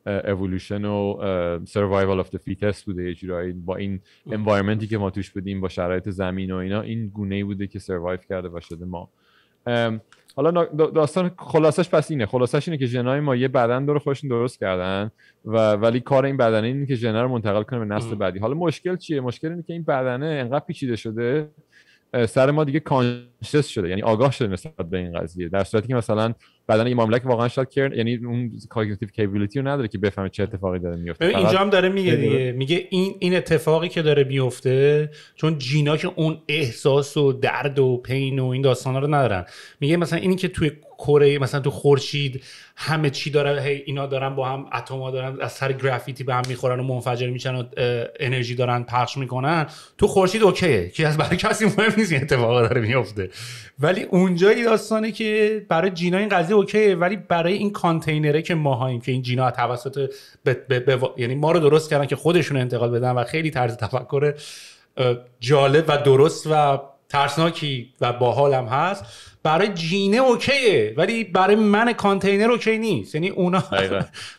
اِوولوشن و سروایوال اف دی فیتست بوده یه جورایی با این انوایرمنتی که ما توش بودیم با شرایط زمین و اینا، این گونه‌ای بوده که سروایو کرده و شده ما. حالا داستان خلاصش پس اینه، خلاصش اینه که ژنای ما یه بدن دور خودشون درست کردن ولی کار این بدنه اینه که ژن رو منتقل کنه به نسل بعدی. حالا مشکل چیه؟ مشکل اینه که این بدنه انقدر پیچیده شده سر ما دیگه کانشس شده، یعنی آگاه شده نسبت به این قضیه، در صورتی که مثلا بدن این ماملک واقعا شاید یعنی اون کاگنیتیو کیبیلیتی رو نداره که بفهمه چه اتفاقی داره میفته.
اینجا هم داره میگه دیگه، میگه این اتفاقی که داره میفته چون جینا که اون احساس و درد و پین و این داستانا رو ندارن. میگه مثلا اینی که توی کره مثلا تو خورشید همه چی داره، هی اینا دارن با هم اتم‌ها دارن از سر گرافیتی به هم میخورن و منفجر میشن و انرژی دارن پخش میکنن، تو خورشید اوکیه که از برای کسی مهم نیست این اتفاقا داره میفته، ولی اونجایی داستانه که برای جینا این قضیه اوکیه، ولی برای این کانتینره که ماهاییم که این جینا توسط یعنی ما رو درست کردن که خودشون انتقال بدن و خیلی طرز تفکر جالب و درست و ترسناکی و باحالم هست، برای جینه اوکیه ولی برای من کانتینر اوکی نیست. یعنی اونا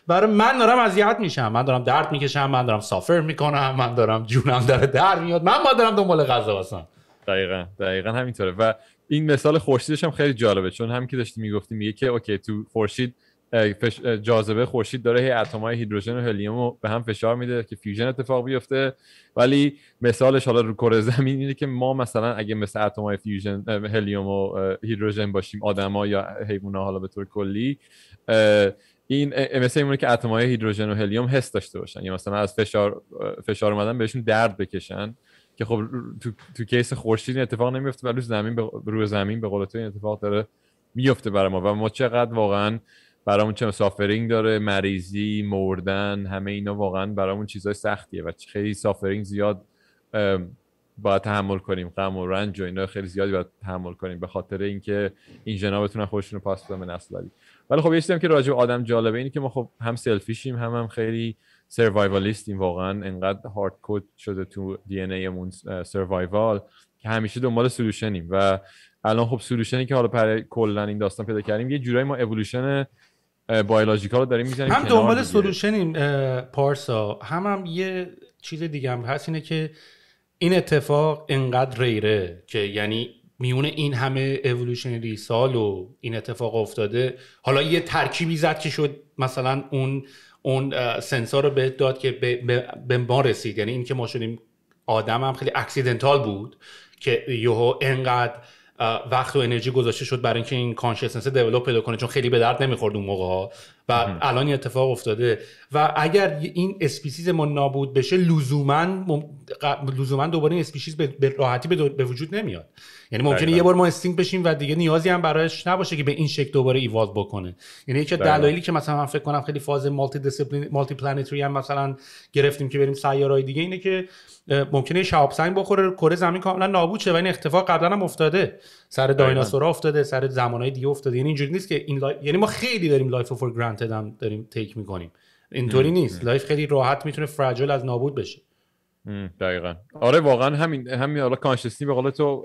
برای من دارم اذیت میشم، من دارم درد میکشم، من دارم سافر میکنم، من دارم جونم داره در میاد، من با دارم دنبال غذا هستم.
دقیقاً همینطوره. و این مثال خورشیدش هم خیلی جالبه، چون هم که داشتی میگفتی میگه که اوکی تو خورشید جاذبه خورشید داره هی اتم‌های هیدروژن و هلیوم رو به هم فشار میده که فیوژن اتفاق بیفته، ولی مثالش حالا رو کره زمین اینه که ما مثلا اگه مثل اتم‌های فیوژن هلیوم و هیدروژن باشیم، آدما یا حیونا حالا به طور کلی، این مثلا اینه که اتم‌های هیدروژن و هلیوم حس داشته باشن یا مثلا از فشار اومدن بهشون درد بکشن، که خب تو کیس خورشید اتفاق نمیفته ولی روی زمین به قول تو این اتفاق داره میفته برای ما و ما چقدر واقعا برامون چه سافرینگ داره، مریضی، مردن، همه اینا واقعا برامون چیزای سختیه و خیلی سافرینگ زیاد باید تحمل کنیم، غم و رنج و اینا خیلی زیادی باید تحمل کنیم به خاطر اینکه این ژنا بتونن خودشون رو پاس بدن به نسل بعدی. ولی خب یه چیزی که راجع به آدم جالبه اینه که ما خب هم سلفیشیم هم خیلی سروایوالیستیم، واقعا انقدر هارد کد شده تو دی ان ای مون سروایوال که همیشه دنبال سولوشنیم و الان خب سولوشنی که حالا برای کلا این داستان پیدا کردیم یه جورایی ما اِوولوشن بیولوژیکال رو داریم میزنیم
هم دنبال سولوشنیم پارسا، هم یه چیز دیگه هم هست، اینه که این اتفاق انقدر ریره که یعنی میونه این همه اِوولوشنری سال و این اتفاق افتاده، حالا یه ترکیبی زد که شد مثلا اون سنسور رو بهت داد که به ما رسید. یعنی این که ما شدیم آدم هم خیلی اکسیدنتال بود که یهو انقدر وقت و انرژی گذاشته شد برای اینکه این کانشسنس دیولپ پیدا کنه، چون خیلی به درد نمیخورد اون موقع ها و الان این اتفاق افتاده. و اگر این اسپیسیز ما نابود بشه لزوما دوباره این اسپیسیز به راحتی به وجود نمیاد. یعنی ممکنه یه بار ما استینگ بشیم و دیگه نیازی هم برایش نباشه که به این شکل دوباره ایوالو بکنه. یعنی یکی دلایلی که مثلا من فکر کنم خیلی فاز مالتی پلنتری هم مثلا گرفتیم که بریم سیاره‌های دیگه اینه که ممکنه شهاب سنگ بخوره کره زمین کاملا نابود شه و این اتفاق قبلا هم افتاده، سر دایناسورها افتاده، سر زمانهای دیگه افتاده. یعنی اینجوری نیست که یعنی ما خیلی داریم لایف فور گرانتد هم داریم تیک میکنیم، اینطوری نیست. لایف خیلی راحت میتونه فراجایل از نابود بشه.
دقیقاً آره واقعا همین حالا کانشسلی به قول تو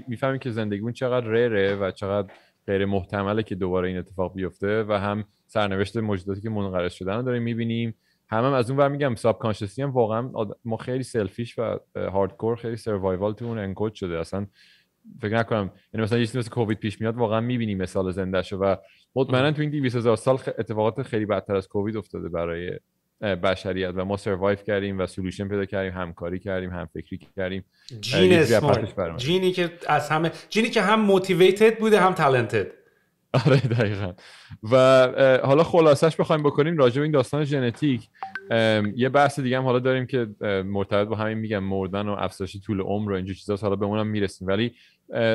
میفهمیم که زندگیمون چقدر ریره و چقدر غیر محتمله که دوباره این اتفاق بیفته و هم سرنوشت موجوداتی که منقرض شدن رو داریم میبینیم. هم از اون ور میگم ساب کانشسلی هم واقعا ما خیلی سلفیش و هاردکور خیلی سروایوال تو اون انکد شده. اصلا فکر نکنم یعنی مثلا یه چیزی مثل کووید پیش میاد واقعا میبینیم مثال زنده شو و مطمئنا تو این 200,000 سال اتفاقات خیلی بدتر از کووید افتاده برای بشریت و ما سروایو کردیم و سولوشن پیدا کردیم، همکاری کردیم، هم فکری کردیم.
جینی که هم موتیویتد بوده هم تالنتد.
آره دقیقاً. و حالا خلاصش بخوایم بکنیم راجع به این داستان ژنتیک، یه بحث دیگه هم حالا داریم که مرتبط با همین میگم مردن و افزایش طول عمر و اینجور چیزاست، حالا به اونم میرسیم. ولی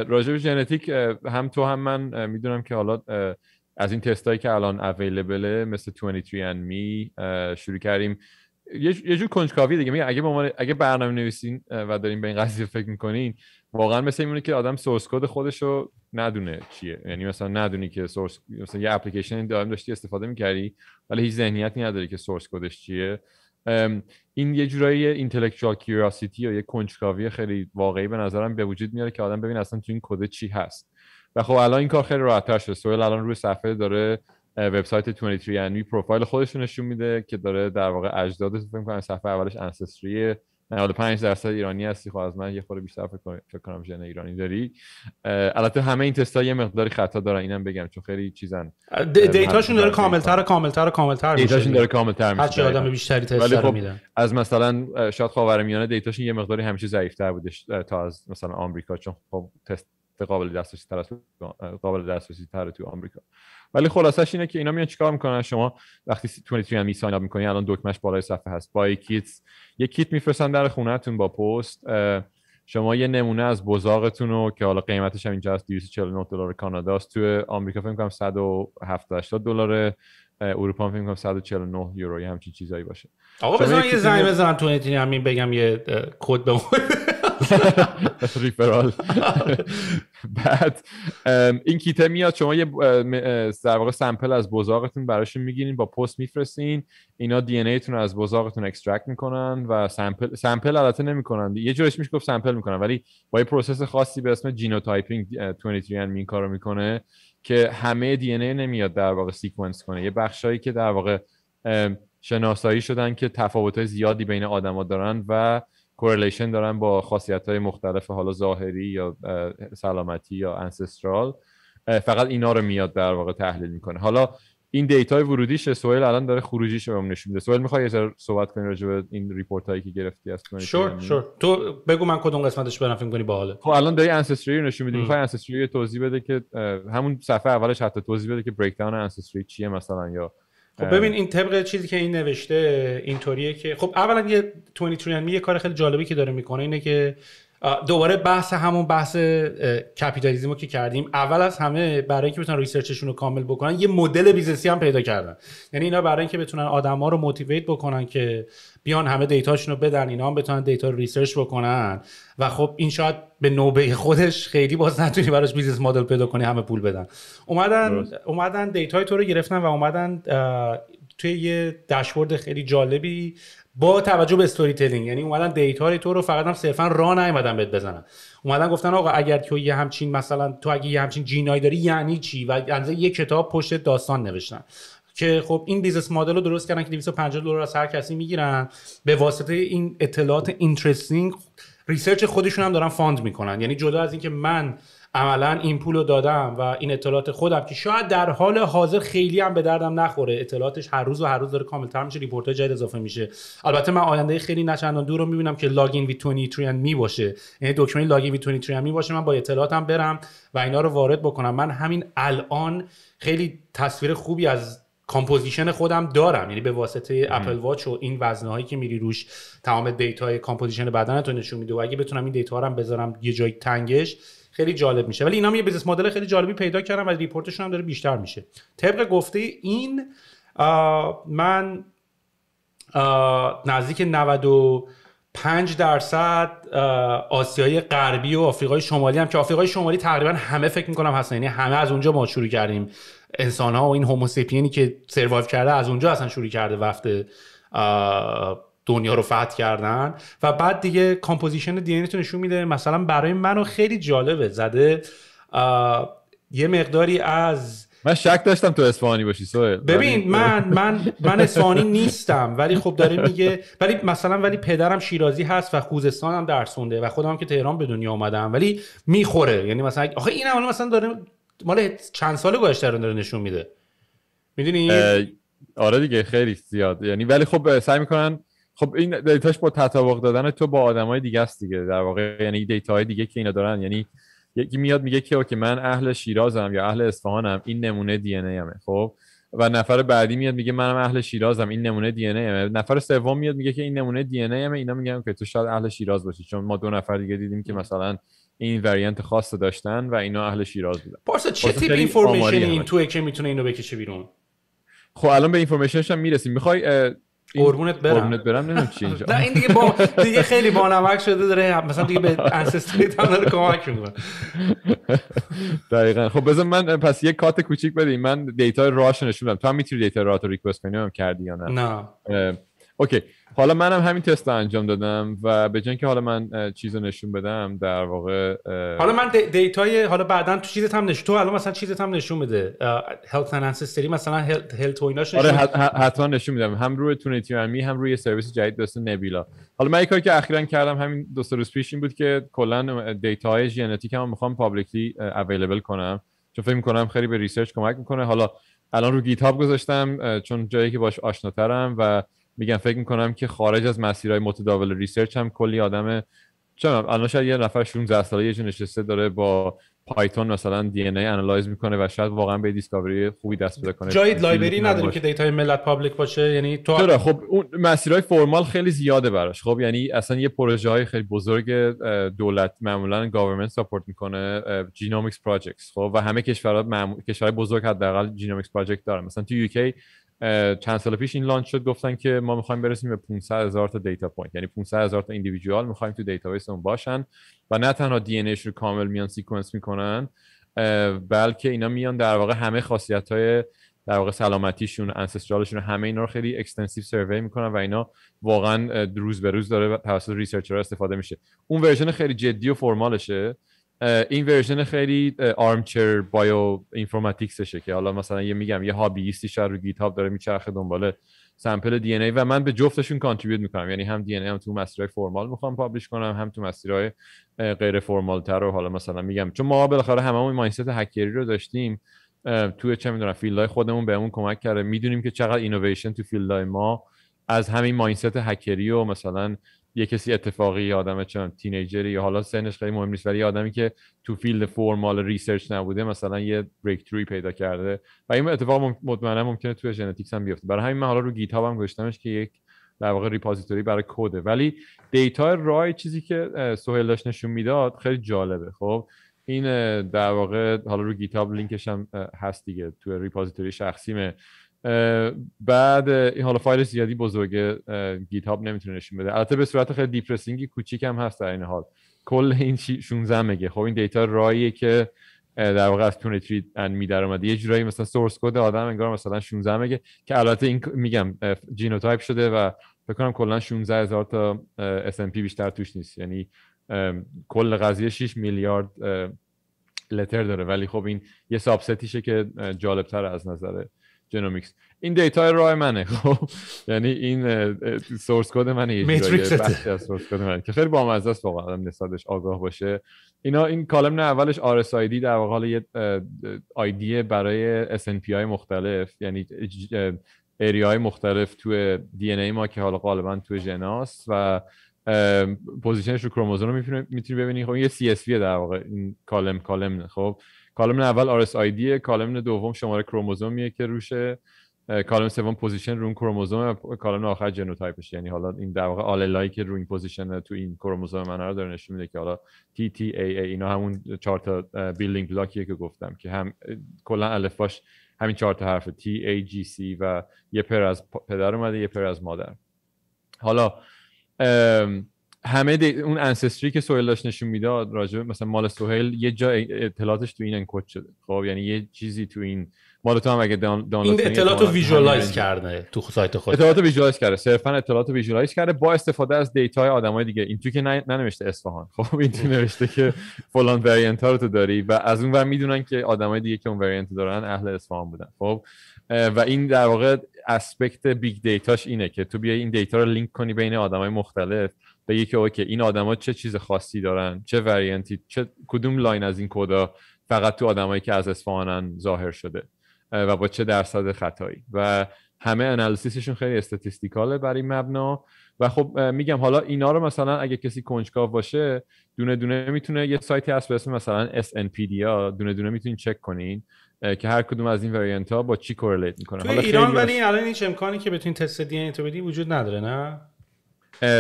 راجع به ژنتیک هم تو هم من میدونم که حالا از این تستایی که الان اویلیبله مثل 23andMe شروع کردیم یه جور کنجکاوی دیگه. میگم اگه برنامه نویسین و دارین به این قضیه فکر میکنین واقعا مثل اینه که آدم سورس کد خودشو ندونه چیه. یعنی مثلا ندونی که سورس مثلا یه اپلیکیشن دائم داشتی استفاده میکردی ولی هیچ ذهنیتی نداری که سورس کدش چیه. این یه جورایی اینتלקچوال کیوریاسیتی و یه کنجکاوی خیلی واقعی به نظرم به وجود میاره که آدم ببین اصلا تو این کد چی هست. و خب الان این کار خیلی راحت‌تر شده. سویل الان روی صفحه داره وبسایت 23andMe پروفایل خودش رو نشون میده که داره در واقع اجدادش فکر می‌کنم صفحه اولش انسستری 95% ایرانی هستی. خب از من یه خورده بیشتر فکر کنم ژن ایرانی داری. البته همه این تست‌ها یه مقداری خطا دارن اینم بگم چون خیلی چیزن
دیتاشون داره کاملتر
دیتاشون داره کاملتر میشه.
هرچی آدم بیشتری تست رو میدن.
از مثلا شاید خاورمیانه دیتاشون یه مقداری همیشه ضعیف‌تر بوده تا از مثلا آمریکا چون خب تست قابل دسترسی تر تو آمریکا. ولی خلاصش اینه که اینا میان چیکار میکنن؟ شما وقتی 23andMe ساین اپ میکنین الان دکمهش بالای صفحه هست بای کیتس، یه کیت میفرستن در خونه‌تون با پست. شما یه نمونه از بزاقتون رو که حالا قیمتش هم اینجا هست $249 کانادا است، تو آمریکا فکر کنم $170 اروپا فکر کنم 149 یورو یا همچین چیزایی باشه.
آقا بزن یه زنگ بزنم 23andMe بگم یه کد به
ریفرال. بعد این کیت میاد، شما یه در واقع سمپل از بزاقتون براشون میگیرین، با پست میفرستین، اینا دی ان ای تون رو از بزاقتون اکسترکت میکنن و سمپل البته نمیکنن، یه جورش میشه گفت سمپل میکنن ولی با یه پروسس خاصی به اسم جینوتایپینگ 23andMe این کارو میکنه که همه دی ان ای نمیاد در واقع سیکونس کنه. یه بخشایی که در واقع شناسایی شدن که تفاوت‌های زیادی بین آدما دارن و کورلیشن دارن با خاصیت‌های مختلف حالا ظاهری یا سلامتی یا انسسترال، فقط اینا رو میاد در واقع تحلیل میکنه. حالا این دیتای ورودیش سویل الان داره خروجیش رو نشون میده. سویل میخوای یه ذره صحبت کنی راجع به این ریپورتایی که گرفتی از
شور تو بگو من کدوم قسمتش برام فکر کنی باحاله.
خب الان داری انسستری رو نشون میدی، میخوای انسستری رو توضیح بده که همون صفحه اولش حتی توضیح بده که بریک داون انسستری چیه مثلا. یا
خب ببین این طبق چیزی که این نوشته اینطوریه که خب اولا یه 23andMe یه کار خیلی جالبی که داره میکنه اینه که دوباره همون بحث کپیتالیسم رو که کردیم، اول از همه برای اینکه بتونن ریسرچشون رو کامل بکنن یه مدل بیزنسی هم پیدا کردن. یعنی اینا برای اینکه بتونن آدما رو موتیویت بکنن که بیان همه دیتاشون رو بدن، اینا هم بتونن دیتا رو ریسرچ بکنن و خب این شاید به نوبه خودش خیلی باز نتونی براش بیزنس مدل پیدا کنی همه پول بدن. اومدن دیتای تو رو گرفتن و اومدن توی یه داشبورد خیلی جالبی با توجه به استوری تلینگ، یعنی اومدن دیتا تو رو فقط هم صرفا راه نیومدن بهت بزنن، اومدن گفتن آقا اگر تو یه همچین مثلا تو اگه یه همچین جینایی داری یعنی چی، و اندازه یه کتاب پشت داستان نوشتن که خب این بیزنس مدل رو درست کردن که $250 از هر کسی میگیرن به واسطه این اطلاعات اینترستینگ. ریسرچ خودشون هم دارن فاند میکنن، یعنی جدا از اینکه من عملا این پولو دادم و این اطلاعات خودم که شاید در حال حاضر خیلی هم به دردم نخوره، اطلاعاتش هر روز داره کاملتر میشه، ریپورت‌های جدید اضافه میشه. البته من آینده خیلی نچندان دور رو میبینم که لاگین وی 23andMe باشه، یعنی دکمه لاگین وی 23andMe باشه، من با اطلاعاتم برم و اینا رو وارد بکنم. من همین الان خیلی تصویر خوبی از کامپوزیشن خودم دارم، یعنی به واسطه اپل واچ و این وزنه‌هایی که میری روش تمام دیتای کامپوزیشن بدنت رو نشون میده و اگه بتونم این دیتا رو هم بذارم یه جای تنگش خیلی جالب میشه. ولی اینا هم یه بیزنس مدل خیلی جالبی پیدا کردم و ریپورتشون هم داره بیشتر میشه. طبق گفته این من نزدیک 95% آسیای غربی و آفریقای شمالی هم که آفریقای شمالی تقریبا همه فکر میکنم هستن، یعنی همه از اونجا ما شروع کردیم، انسان ها و این هوموسیپینی که سروایو کرده از اونجا اصلا شروع کرده وقت دنیا رو فتح کردن. و بعد دیگه کامپوزیشن دی ان ای نشون میده. مثلا برای منو خیلی جالبه زده یه مقداری از،
من شک داشتم تو اصفهانی باشی سهیل.
ببین من اصفهانی نیستم ولی خب داره میگه، ولی مثلا ولی پدرم شیرازی هست و خوزستان هم درس خونده و خودم که تهران به دنیا اومدم، ولی میخوره. یعنی مثلا آخه این هم مثلا داره مال چند سال گذشته رو داره نشون میده، میدونی؟
آره دیگه خیلی زیاد، یعنی ولی خب سعی میکنن، خب این دیتاش با تطابق دادن تو با آدمای دیگه است دیگه در واقع، یعنی دیتاهای دیگه که اینا دارن، یعنی یکی میاد میگه که اوکی من اهل شیرازم یا اهل اصفهانم، این نمونه دی ان ای امه، خب و نفر بعدی میاد میگه منم اهل شیرازم، این نمونه دی ان ای امه، نفر سوم میاد میگه که این نمونه دی ان ای امه، اینا میگن که تو شاید اهل شیراز باشی، چون ما 2 نفر دیگه دیدیم که مثلا این وریانت خاص داشتن و اینا اهل شیراز بودن.
پارسا چه تیپ اینفورمیشن این توئه که میتونه اینو بکشه بیرون؟
خب الان به اینفورمیشنش هم میرسیم. میخوای
قربونت برم
نمیدونم چی اینجا.
نه این دیگه خیلی بانمک شده داره، مثلا دیگه به انسستریت هم داره کمک میکنه.
دقیقاً. خب بذار من پس یک کات کوچیک بدیم، من دیتا راش نشون بدم، تو هم میتونی دیتا رات رو ریکوست کنی، هم کردی یا
نه؟
اوکی. حالا منم همین تست رو انجام دادم و به جای اینکه حالا من چیزو نشون بدم در واقع
حالا من دیتای حالا بعداً تو چیزت هم نشون، تو الان مثلا چیزت هم نشون بده هلت اند انسستری، مثلا هلت و ایناش نشون.
آره حتما نشون میدم، هم روی تونیتیرمی هم روی سرویس جدید به اسم نبیلا. حالا من یک کاری که اخیراً کردم همین 2 روز پیش این بود که کلا دیتاهای ژنتیک هم میخوام پابلیکلی اویلیبل کنم، چون فکر می‌کنم خیلی به ریسرچ کمک میکنه. حالا الان رو گیت هاب گذاشتم چون جایی که باش آشناترم و میگم فکر میکنم که خارج از مسیرهای متداول ریسرچ هم کلی آدم، چون الان شاید یه نفر 16 ساله یه جون نشسته داره با پایتون مثلا دی ان ای انالایز میکنه و شاید واقعا به دیسکاوری خوبی دست پیدا کنه.
جای لایبرری نداریم که دیتای ملت پابلیک باشه، یعنی تو
چرا؟ خب اون مسیرهای فرمال خیلی زیاده براش. خب یعنی اصلا یه پروژه های خیلی بزرگ دولت معمولا گاورمنت ساپورت میکنه، جینومیکس پروژکتس، خب و همه کشورهای بزرگ حداقل جینومیکس پروژکت دارن. مثلا تو یوکی چند سال پیش این لانچ شد، گفتن که ما میخوایم برسیم به 500,000 تا دیتا پوینت، یعنی 500,000 تا ایندیویدوال میخوایم تو دیتابیسمون باشن و نه تنها دی ان ایش رو کامل میان سیکونس میکنن، بلکه اینا میان در واقع همه خاصیت‌های در واقع سلامتیشون، انسسترالشون، همه اینا رو خیلی اکستنسیو سروی میکنن و اینا واقعا روز به روز داره توسط ریسرچرها استفاده میشه. اون ورژن خیلی جدی و فرمالشه، این ورژن خیلی آرمچر بایو اینفورماتیکسشه که حالا مثلا یه هابیستی شاید رو گیت هاب داره میچرخه دنبال سامپل دی ان ای و من به جفتشون کانتریبیوت میکنم، یعنی هم دی ان ای هم تو مسیرهای فرمال میخوام پابلش کنم، هم تو مسیرهای غیر فرمال تر. و حالا مثلا میگم چون ما بالاخره هممون مایندست هکری رو داشتیم تو چه میدونم فیلدهای خودمون بهمون کمک کرده، میدونیم که چقدر اینویشن تو فیلدهای ما از همین مایندست هکری و مثلا یه کسی اتفاقی، یه آدم چون تینیجری یا حالا سنش خیلی مهم نیست ولی یه آدمی که تو فیلد فرمال ریسرچ نبوده مثلا یه بریک تروی پیدا کرده و این اتفاق مطمئنا ممکنه تو ژنتیکس هم بیفته. برای همین من حالا رو گیت هاب هم گذاشتمش که یک در واقع ریپوزیتوری برای کده، ولی دیتا رای چیزی که سهیل داشت نشون میداد خیلی جالبه. خب این در واقع حالا رو گیت هاب لینکش هم هست دیگه تو ریپوزیتوری شخصیمه. بعد این حالا فایل زیادی بزرگه گیت هاب نمیتونه نشون بده، البته به صورت خیلی دیپرسینگی کوچیک هم هست در این حال. کل این 16 مگه. خب این دیتا راییه که در واقع از 23 اند در اومده. یه جورایی مثلا سورس کد آدم انگار مثلا 16 مگه، که البته این میگم جینوتایپ شده و فکر کنم کلا 16000 تا SMP بیشتر توش نیست، یعنی کل قضیه 6 میلیارد لتر داره، ولی خب این یه سابستیشه که جالب‌تر از نظر جنومیکس. این دیتا راه منه خب، یعنی این سورس کد منه، یه جورایی بخشی از سورس کد منه که خیلی بامزه است واقعا آدم نسبتش آگاه باشه. اینا این کالمن اولش RSID در واقع حالا یه آیدی برای SNP های مختلف، یعنی ایریاهای مختلف توی DNA ما که حالا غالبا توی ژناست و پوزیشنش رو کروموزوم رو میتونی ببینی. خب این یه CSV در واقع این کالم. خب کالمن اول RSID، کالمن دوم شماره کروموزومیه که روشه، کالم سوم پوزیشن رو اون کروموزوم، کالم آخر ژنوتایپش، یعنی حالا این در واقع آللایی که رو این پوزیشن تو این کروموزوم من رو داره نشون میده که حالا TTAA اینا همون 4 تا بیلدینگ بلاکیه که گفتم که هم کلا الفباش همین 4 تا حرف TAGC و یه پر از پدر اومده یه پر از مادر. حالا همه اون انسستری که سهیل داشت نشون میداد راجع مثلا مال سهیل یه جا اطلاعاتش تو این انکد شده. خب یعنی یه چیزی تو این مال تو هم اگه دانلود
این اطلاعات رو ویژوالایز کرده تو سایت خودش،
اطلاعات رو ویژوالایز کرده، صرفا اطلاعات رو ویژوالایز کرده با استفاده از دیتاهای آدمای دیگه. این تو که ننوشته اصفهان، خب این تو نوشته که فلان وریانت ها رو تو داری و از اون ور میدونن که آدمای دیگه که اون وریانت دارن اهل اصفهان بودن. خب و این در واقع اسپکت بیگ دیتاش اینه که تو بیای این دیتا رو لینک کنی بین آدمای مختلف، بگی که اوکی این آدما چه چیز خاصی دارن، چه وریانتی، چه کدوم لاین از این کدا فقط تو آدمایی که از اصفهانن ظاهر شده و با چه درصد خطایی، و همه انالیسیسشون خیلی استاتستیکاله برای مبنا. و خب میگم حالا اینا رو مثلا اگه کسی کنجکاو باشه دونه دونه میتونه یه سایتی هست به اسم مثلا SNPDA، دونه دونه میتونین چک کنین که هر کدوم از این وریانت ها با چی کوریلیت میکنه.
حالا ایران ولی الان هیچ امکانی که بتونین تست دی ان تو بدی وجود نداره نه؟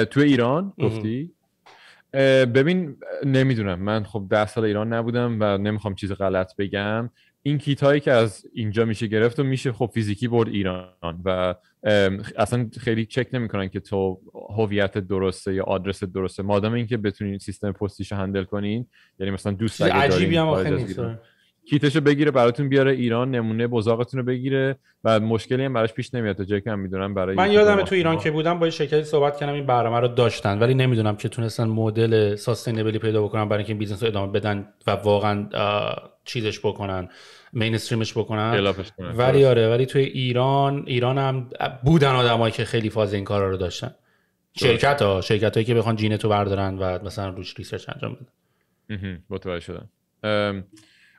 تو ایران گفتی؟ ببین نمیدونم، من خب 10 سال ایران نبودم و نمیخوام چیز غلط بگم. این کیت هایی که از اینجا میشه گرفت و میشه خب فیزیکی برد ایران و اصلا خیلی چک نمیکنن که تو هویت درسته یا آدرس درسته، مادام اینکه بتونین سیستم پستیشو هندل کنین. یعنی مثلا دوست اگه دارین
عجیبی هم آخه نیست،
کیتشو بگیره براتون بیاره ایران، نمونه بزاقتون رو بگیره و مشکلی هم براش پیش نمیاد تا جایی که من میدونم. برای
من یادمه تو ایران که بودم با شرکتی صحبت کردم این برنامه رو داشتن، ولی نمیدونم که تونستن مدل ساستینبلی پیدا بکنن برای اینکه این بیزنس رو ادامه بدن و واقعا چیزش بکنن، مینستریمش بکنن. ولی آره، ولی توی ایران هم بودن آدمایی که خیلی فاز این کارا رو داشتن، شرکتایی که بخوان جینتو بردارن و مثلا روش ریسرچ انجام بدن.
متوجه شدم.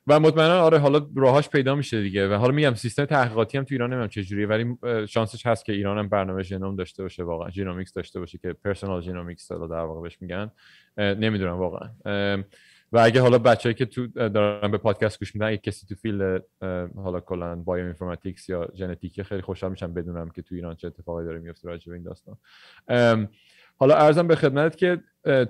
و مطمئنا آره حالا راهاش پیدا میشه دیگه. و حالا میگم سیستم تحقیقاتی هم تو ایران نمیدونم چه جوریه، ولی شانسش هست که ایران هم برنامه ژنوم داشته باشه، واقعا ژنومیکس داشته باشه که پرسونال ژنومیکس در واقع بهش میگن. نمیدونم واقعا. و اگه حالا بچه‌ای که تو دارن به پادکست گوش میدن، اگه کسی تو فیلد حالا کلا بایو اینفورماتیکس یا ژنتیک، خیلی خوشحال میشم بدونم که تو ایران چه اتفاقی داره میفته راجع به این داستان. حالا عرضم به خدمت که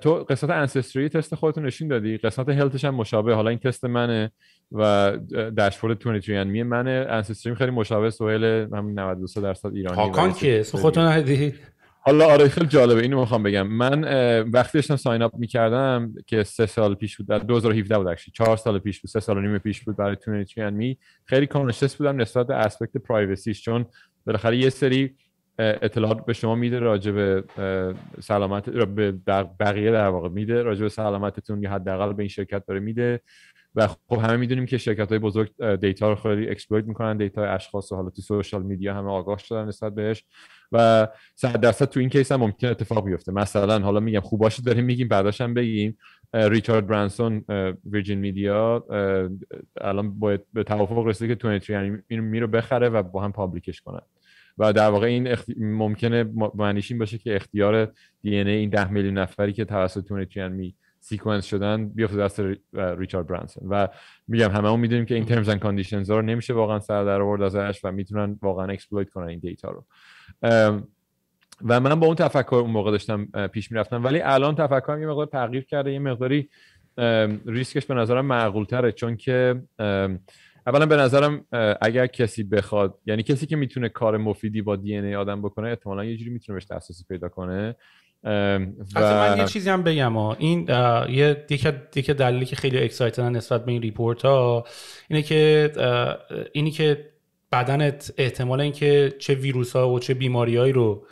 تو قسمت انسستری تست خودتون نشون دادی، قسمت هلتش هم مشابه. حالا این تست منه و داشبورد 23 andme منه، انسستری خیلی مشابه سهیل، همین 93% ایرانی.
هاکان که اسم خودتون ندیدی؟
حالا آره خیلی جالبه، اینو میخوام بگم. من وقتی داشتم ساین اپ میکردم که 3 سال پیش بود، در 2017 بود، 4 سال پیش بود، 3 سال و نیم پیش بود، برای 23 andme خیلی کانشس بودم نسبت به اسپکت پرایوسیش، چون بالاخره یه سری اطلاعات به شما میده راجع به سلامت، به بقیه در واقع میده راجع به سلامتتون، یا حداقل به این شرکت داره میده. و خب همه میدونیم که شرکت‌های بزرگ دیتا رو خیلی اکسپلویت میکنن، دیتا اشخاص و حالا تو سوشال میدیا همه آگاه شدن نسبت بهش و 100% تو این کیس هم ممکن اتفاق بیفته. مثلا حالا میگم خوباشو داریم میگیم، بعداش هم بگیم. ریچارد برانسون ویرجین میدیا الان باید به توافق رسیده که 23 اینو میره بخره و با هم پابلیکش کنن و در واقع این ممکنه معنیش این باشه که اختیار دی ان ای این 10 میلیون نفری که توسط 23 سیکونس شدن بیفته دست ریچارد برانسون. و میگم هممون میدونیم که این ترمز اند کاندیشنز رو نمیشه واقعا سر در آورد ازش و میتونن واقعا اکسپلویت کنن این دیتا رو. و من با اون تفکر اون موقع داشتم پیش میرفتم، ولی الان تفکرم یه مقدار تغییر کرده، یه مقداری ریسکش به نظرم معقول تره، چون که اولا به نظرم اگر کسی بخواد، یعنی کسی که میتونه کار مفیدی با دی ان ای آدم بکنه، احتمالاً یه جوری میتونه بهش دسترسی پیدا کنه.
من یه چیزی هم بگم این یکی دلیلی که خیلی اکسایتدن نسبت به این ریپورت ها اینی که بدنت احتمال اینکه چه ویروس ها و چه بیماریایی رو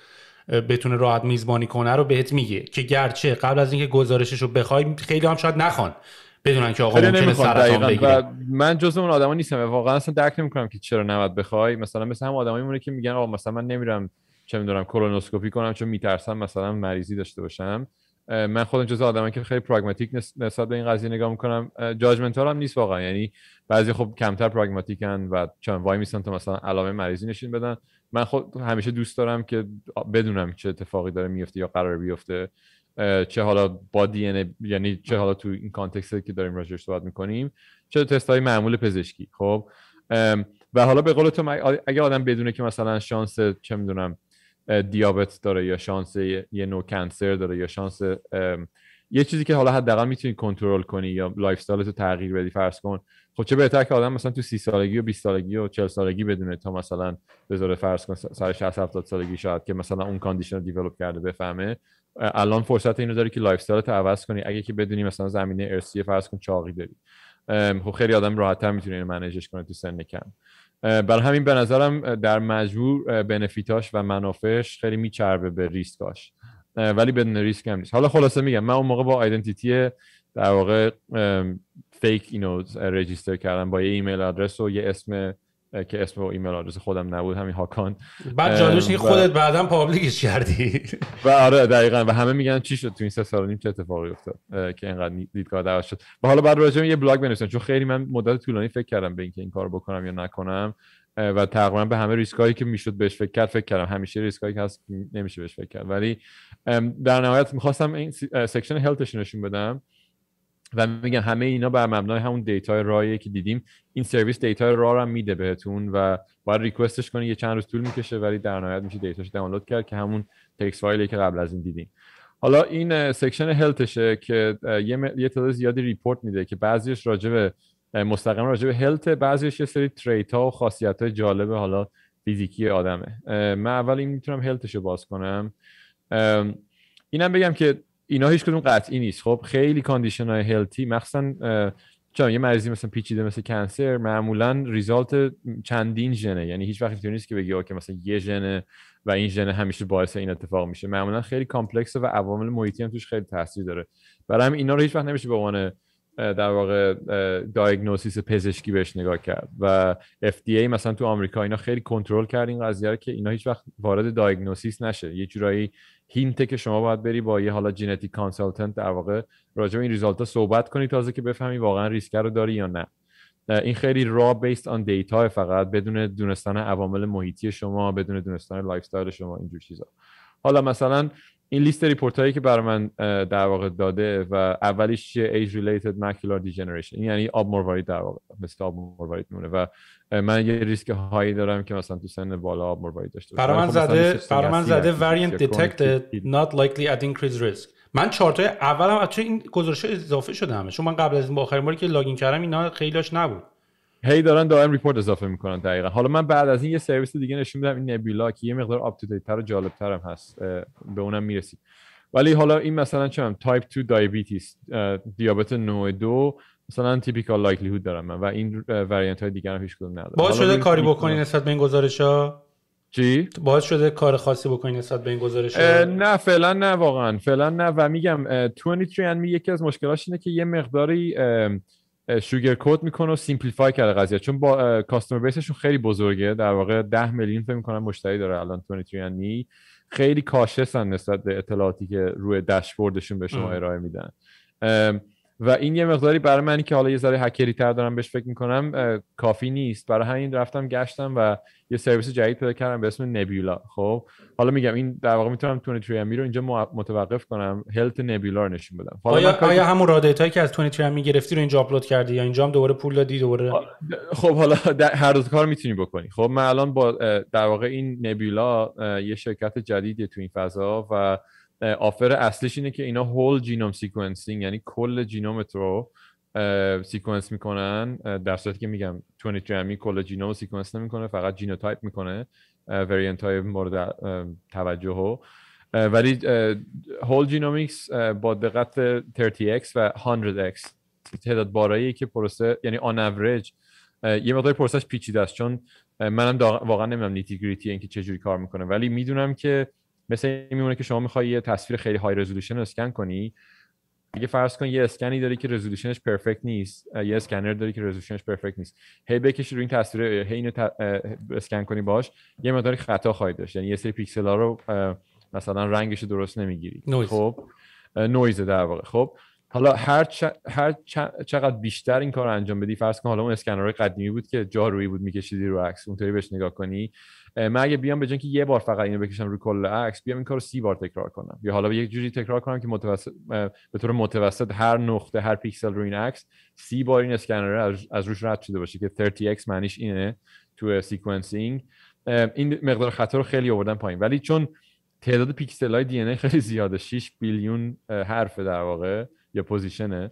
بتونه راحت میزبانی کنه رو بهت میگه، که گرچه قبل از اینکه گزارشش رو بخوای خیلی هم شاید نخوان بدونن که آقا ممکنه سرطان بگیره.
من جزو اون آدما نیستم، واقعا اصلا درک نمیکنم که چرا نباید بخوای. مثلا مثل هم آدمایی مونه که میگن آقا مثلا من نمیرم چه میدونم کولونوسکوپی کنم چون میترسم مثلا مریضی داشته باشم. من خودم جزو آدمایی که خیلی پراگماتیک نسبت به این قضیه نگاه میکنم، جاجمنتال هم نیست واقعا. یعنی بعضی خب کمتر پراگماتیکن و چون وای میسن تا مثلا علائم مریضی نشون بدن. من خود همیشه دوست دارم که بدونم چه اتفاقی داره میفته یا قراره بیفته، چه حالا با دی ان، یعنی چه حالا تو این کانتکستی که داریم راجعش صحبت میکنیم، چه تست‌های معمول پزشکی. خب و حالا به قول تو اگه آدم بدونه که مثلا شانس چه میدونم دیابت داره یا شانس یه نوع کنسر داره یا شانس یه چیزی که حالا حداقل میتونی کنترل کنی یا لایف استایلتو تغییر بدی فرض کن، خب چه بهتر که آدم مثلا تو 30 سالگی و 20 سالگی و 40 سالگی بدونه تا مثلا بذاره فرض کن سر 60 70 سالگی شاید که مثلا اون کاندیشن رو دیولپ کرده بفهمه. الان فرصت اینو داری که لایف استایلت رو عوض کنی. اگه که بدونی مثلا زمینه ارثی فرض کن چاقی داری، خب خیلی آدم راحت‌تر میتونه اینو منیجش کنه تو سن کم. برای همین به نظرم در مجموع بنفیتاش و منافعش خیلی میچربه به ریسکاش، ولی بدون ریسک هم نیست. حالا خلاصه میگم من اون موقع با آیدنتیتی در واقع فیک اینو رجیستر کردم با یه ایمیل آدرس و یه اسم که اسم و ایمیل آدرس خودم نبود، همین هاکان.
بعد جالبش اینه خودت بعداً پابلیکش کردی.
و آره دقیقاً، و همه میگن چی شد تو این 3 سال و نیم چه اتفاقی افتاد که اینقدر دیدگاه دعوت شد. و حالا بعد راجع به یه بلاگ بنویسم چون خیلی من مدت طولانی فکر کردم به اینکه این کارو بکنم یا نکنم و تقریبا به همه ریسکایی که میشد بهش فکر کردم. همیشه ریسکایی که هست نمیشه بهش فکر کرد، ولی در نهایت می‌خواستم این سکشن هلتش نشون بدم و میگم همه اینا بر مبنای همون دیتای رایه که دیدیم. این سرویس دیتای را رو هم میده بهتون و باید ریکوستش کنی، یه چند روز طول میکشه ولی در نهایت میشه دیتاشو دانلود کرد که همون تکست فایلی که قبل از این دیدیم. حالا این سکشن هلتشه که یه تعداد زیادی ریپورت میده که بعضیش راجبه مستقیما راجبه هلت، بعضیش یه سری تریت ها و خاصیت های جالب حالا فیزیکی آدمه. من اول این میتونم هلتشو باز کنم. اینم بگم که اینا هیچ کدوم قطعی نیست. خب خیلی کاندیشن های هلتی مثلا چون یه مریضی مثلا پیچیده مثل کنسر معمولا ریزالت چندین ژنه، یعنی هیچ وقت اینطوری نیست که بگی اوکی مثلا یه ژن و این ژن همیشه باعث این اتفاق میشه. معمولا خیلی کامپلکسه و عوامل محیطی هم توش خیلی تاثیر داره. برای همین اینا رو هیچ وقت نمیشه به عنوان در واقع دایگنوستیس پزشکی بهش نگاه کرد و FDA مثلا تو آمریکا اینا خیلی کنترل کرد این قضیه رو که اینا هیچ وقت وارد دایگنوستیس نشه. یه جورایی هینته که شما باید بری با یه حالا ژنتیک کانسالتنت در واقع راجع به این ریزالتا صحبت کنی تازه که بفهمی واقعا ریسک رو داری یا نه. این خیلی را بیسد آن دیتا، فقط بدون دونستن عوامل محیطی شما، بدون دونستن لایف استایل شما، اینجور چیزا. حالا مثلا این لیست ریپورت هایی که برای من در واقع داده و اولیش چیه age related macular degeneration، این یعنی آب مروارید در واقع مثل آب مروارید میمونه و من یه ریسک هایی دارم که مثلا تو سن بالا آب مروارید داشته باشم.
برای من زده variant detected not likely at increased risk. من چارتای اولم چون این گزارش اضافه شده همه، چون من قبل از این با آخرین باری که لاگین کردم اینا خیلیش نبود.
هی دارن دائم ریپورت اضافه میکنن. دقیقاً. حالا من بعد از این یه سرویس دیگه نشون میدم، این نبیولا که یه مقدار آپ تو دیت تر و جالب تر هم هست، به اونم میرسید. ولی حالا این مثلا چم تایپ 2 دیابتیس، دیابت نوع 2 مثلا تیپیکال لایکلیهود دارم من و این واریانت های دیگه هم هیچ کدوم نداره.
باعث شده کاری بکنی نسبت به این گزارش‌ها؟
چی؟
باعث شده کار خاصی بکنی نسبت به این گزارش‌ها؟
نه فعلا نه، واقعا فعلا نه. و میگم 23andMe یکی از مشکلاش اینه که یه مقداری شوگر کد میکنه و سیمپلیفای کرده قضیه، چون با کاستمر بیسشون خیلی بزرگه، در واقع 10 میلیون فکر میکنم مشتری داره الان 23andMe. خیلی کاشسن نسبت به اطلاعاتی که روی داشبوردشون به شما ارائه میدن و این یه مقداری برای منی که حالا یه ذره هکری تر دارم بهش فکر میکنم کافی نیست. برای همین رفتم گشتم و یه سرویس جدید پیدا کردم به اسم نبیولا. خب حالا میگم این در واقع میتونم 23andMe رو اینجا متوقف کنم، هلت نبیولا رو نشون بدم.
آیا همون را دیتایی که از 23andMe گرفتی رو اینجا آپلود کردی یا اینجا هم دوباره پول دادی دوباره؟
خب حالا هر دو کار میتونی بکنی. خب من الان با در واقع این نبیولا یه شرکت جدیدیه تو این فضا و آفر اصلیش اینه که اینا هول جینوم سیکونسینگ، یعنی کل جینومت رو سیکونس میکنن، در صورتی که میگم 23andMe کل جینوم رو سیکونس نمیکنه، فقط جینوتایپ میکنه، وریانت های مورد توجه ولی هول جینومیکس با دقت 30x و 100x تعداد بارایی که پروسه، یعنی آن اوریج یه مقدار پروسش پیچیده است، چون منم واقعا نمیدونم نیتی گریتی اینکه چه جوری کار میکنه، ولی میدونم که مثلا میمونه که شما میخوای یه تصویر خیلی های رزولوشن اسکن کنی. اگه فرض کن یه اسکنی داری که رزولوشنش پرفکت نیست، یه اسکنر داری که رزولوشنش پرفکت نیست، هی بکشی روی این تصویر، هی اینو اسکن کنی باش، یه مقدار خطا خواهی داشت، یعنی یه سری پیکسل ها رو مثلا رنگش درست نمیگیری. خب نویز در واقع. خب حالا هر چقدر بیشتر این کار انجام بدی، فرض کن حالا اون اسکنرهای قدیمی بود که جارویی بود میکشیدی رو عکس، اونطوری بهش نگاه کنی، من اگه بیام به جای اینکه یه بار فقط اینو بکشم رو کل عکس، بیام این کارو 30 بار تکرار کنم، یا حالا یک جوری تکرار کنم که به طور متوسط هر نقطه، هر پیکسل رو این عکس 30 بار این اسکنر از روش رد شده باشه، که 30x معنیش اینه تو سیکونسینگ. این مقدار خطا رو خیلی آوردن پایین، ولی چون تعداد پیکسل‌های دی ان ای خیلی زیاده، 6 بیلیون حرف در واقع یا پوزیشنه،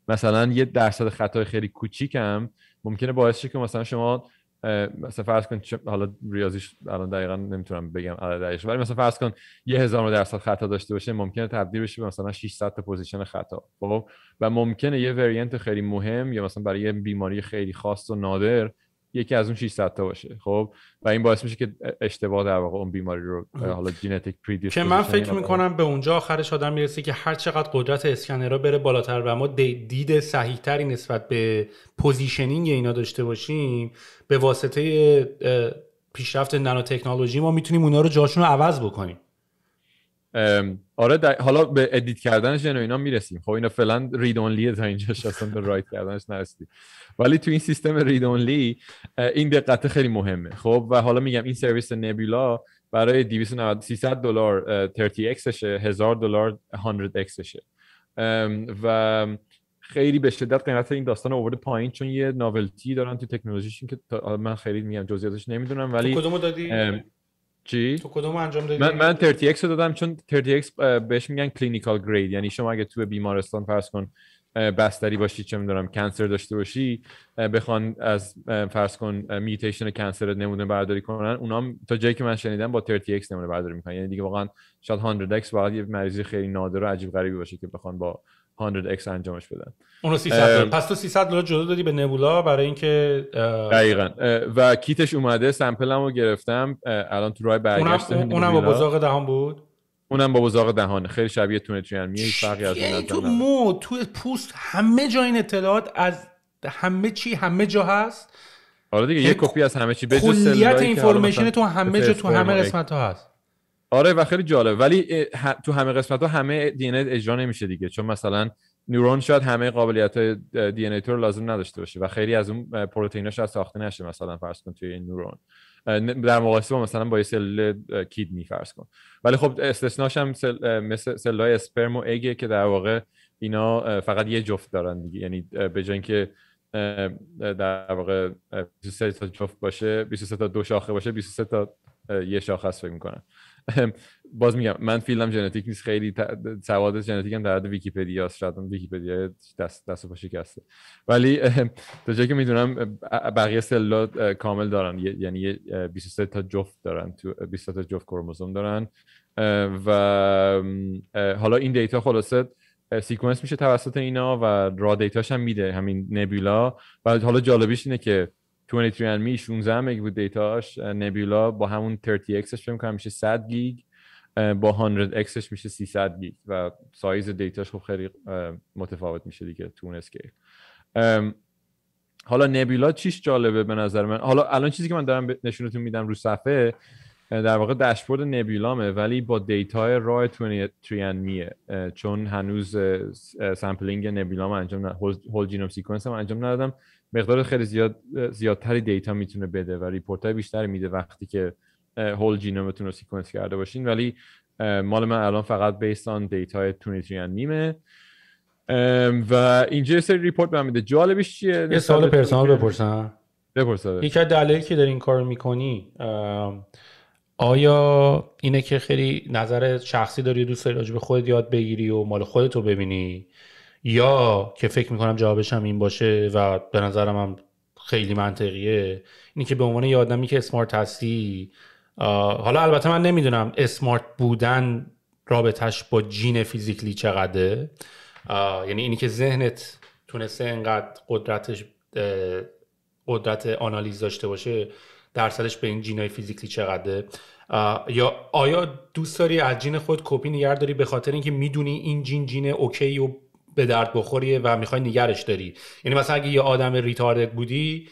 مثلا 1% خطای خیلی کوچیکم ممکنه باعث شه که مثلا شما مثلا فرض کن، حالا ریاضیش الان دقیقاً نمیتونم بگم دقیقش، ولی مثلا فرض کن 1000% خطا داشته باشه، ممکنه تبدیل بشه به مثلا 600 تا پوزیشن خطا. خب و ممکنه یه وریانت خیلی مهم یا مثلا برای یه بیماری خیلی خاص و نادر یکی از اون 600 تا باشه. خب و این باعث میشه که اشتباه در واقع اون بیماری رو حالا ژنتیک پردیسپوزیشن،
که من فکر میکنم به اونجا آخرش آدم میرسه که هر چقدر قدرت اسکنرها بره بالاتر و ما دید صحیح تری نسبت به پوزیشنینگ اینا داشته باشیم، به واسطه پیشرفت نانو تکنولوژی ما میتونیم اونا رو جاشون رو عوض بکنیم.
آره حالا به ادیت کردنش ژن و اینا میرسیم. خب اینا فعلا رید اونلیه تا اینجاش، اصلا به رایت کردنش نرسیدیم، ولی تو این سیستم رید اونلی این دقت خیلی مهمه. خب و حالا میگم این سرویس نبولا برای $300 30xشه، $1000 100xشه و خیلی به شدت قیمت این داستان آورده پایین، چون یه ناولتی دارن تو تکنولوژیشون که من خیلی میگم جزئیاتش نمیدونم. ولی
تو کدومو دادی؟
چی؟
تو کدومو انجام دادی؟
من 30x رو دادم، چون 30x بهش میگن کلینیکال گرید، یعنی شما اگه تو بیمارستان فرض کن بستری باشی، چه میدونم کنسر داشته باشی، بخوان از فرض کن میوتیشن کنسر نمونه برداری کنن، اونام تا جایی که من شنیدم با 30x نمونه برداری میکنن. یعنی دیگه واقعا شاید 100x واقعا یه مریضی خیلی نادر و عجیب غریبی باشه که بخوان با 100x انجامش بدن.
اونو $300. پس تو $300 جدا دادی به نبولا برای اینکه
دقیقاً و کیتش اومده، سامپلمو گرفتم الان تو راه برگشت.
اونم با بزاق دهان بود.
اونم با بزاق دهانه، خیلی شبیه تونتریان هیچ فرقی از اون
تو مو، تو پوست، همه جا این اطلاعات از همه چی همه جا هست.
آره دیگه یه کپی از همه چی، به جز
کلیت اینفورمیشن تو همه جا، تو همه قسمت ها هست.
آره و خیلی جالب، ولی تو همه قسمت ها همه دی ان ای اجرا نمیشه دیگه، چون مثلا نورون شاید همه قابلیت دی ان ای رو لازم نداشته باشه و خیلی از اون پروتئینا شاید ساخته نشه، مثلا فرض کن توی این نورون در مقایسه با مثلا با یه سل کیدنی فرض کن. ولی خب استثناش هم مثل سل‌های اسپرم و اگه که در واقع اینا فقط یه جفت دارن دیگه، یعنی به جای اینکه در واقع 23 تا جفت باشه، 23 تا دو شاخه باشه، 23 تا یه شاخه است فکر می‌کنم. باز میگم من فیلدم ژنتیک نیست، خیلی سواد ژنتیکم در حد ویکی‌پدیا است، شاید ویکی‌پدیا دست و پا شکسته، ولی تا جایی که میدونم بقیه سل‌ها کامل دارن، یعنی 23 تا جفت دارن، تو 23 تا جفت کروموزوم دارن و حالا این دیتا خلاصه سیکونس میشه توسط اینا و را دیتاش هم میده همین نبولا. و حالا جالبیش اینه که 23andMe 16 مگ بود دیتاش، نبولا با همون 30xش فکر کنم میشه 100 گیگ، با 100xش میشه 300 گیگ و سایز دیتاش خب خیلی متفاوت میشه دیگه تو اون اسکیل. حالا نبولا چیش جالبه به نظر من، حالا الان چیزی که من دارم نشونتون میدم رو صفحه در واقع داشبورد نبولامه، ولی با دیتای راه 23andMe، چون هنوز سامپلینگ نبولام انجام هول جینوم سیکونس هم انجام ندادم. مقدار خیلی زیادتری دیتا میتونه بده و ریپورتای بیشتری میده وقتی که هول جینومتون رو سیکونس کرده باشین، ولی مال من الان فقط بیس آن دیتای 23andMe و اینجا سری ریپورت به من میده. جالبش چیه؟
یه سوال پرسونال بپرسم.
بپرسید.
یک از دلایلی که داری این کارو میکنی آیا اینه که خیلی نظر شخصی داری، دوست داری راجع به خودت یاد بگیری و مال خودت رو ببینی، یا که فکر میکنم جوابش هم این باشه و به نظرم هم خیلی منطقیه، اینی که به عنوان یه آدمی که اسمارت هستی حالا البته من نمیدونم اسمارت بودن رابطش با جین فیزیکلی چقدره، یعنی اینی که ذهنت تونسته انقدر قدرت آنالیز داشته باشه درصدش به این جینای فیزیکلی چقدره، یا آیا دوست داری از جین خود کپی نگه داری به خاطر اینکه میدونی این جین اوکی و به درد بخوریه و میخوای نگرش داری؟ یعنی مثلا اگه یه آدم ریتاردد بودی،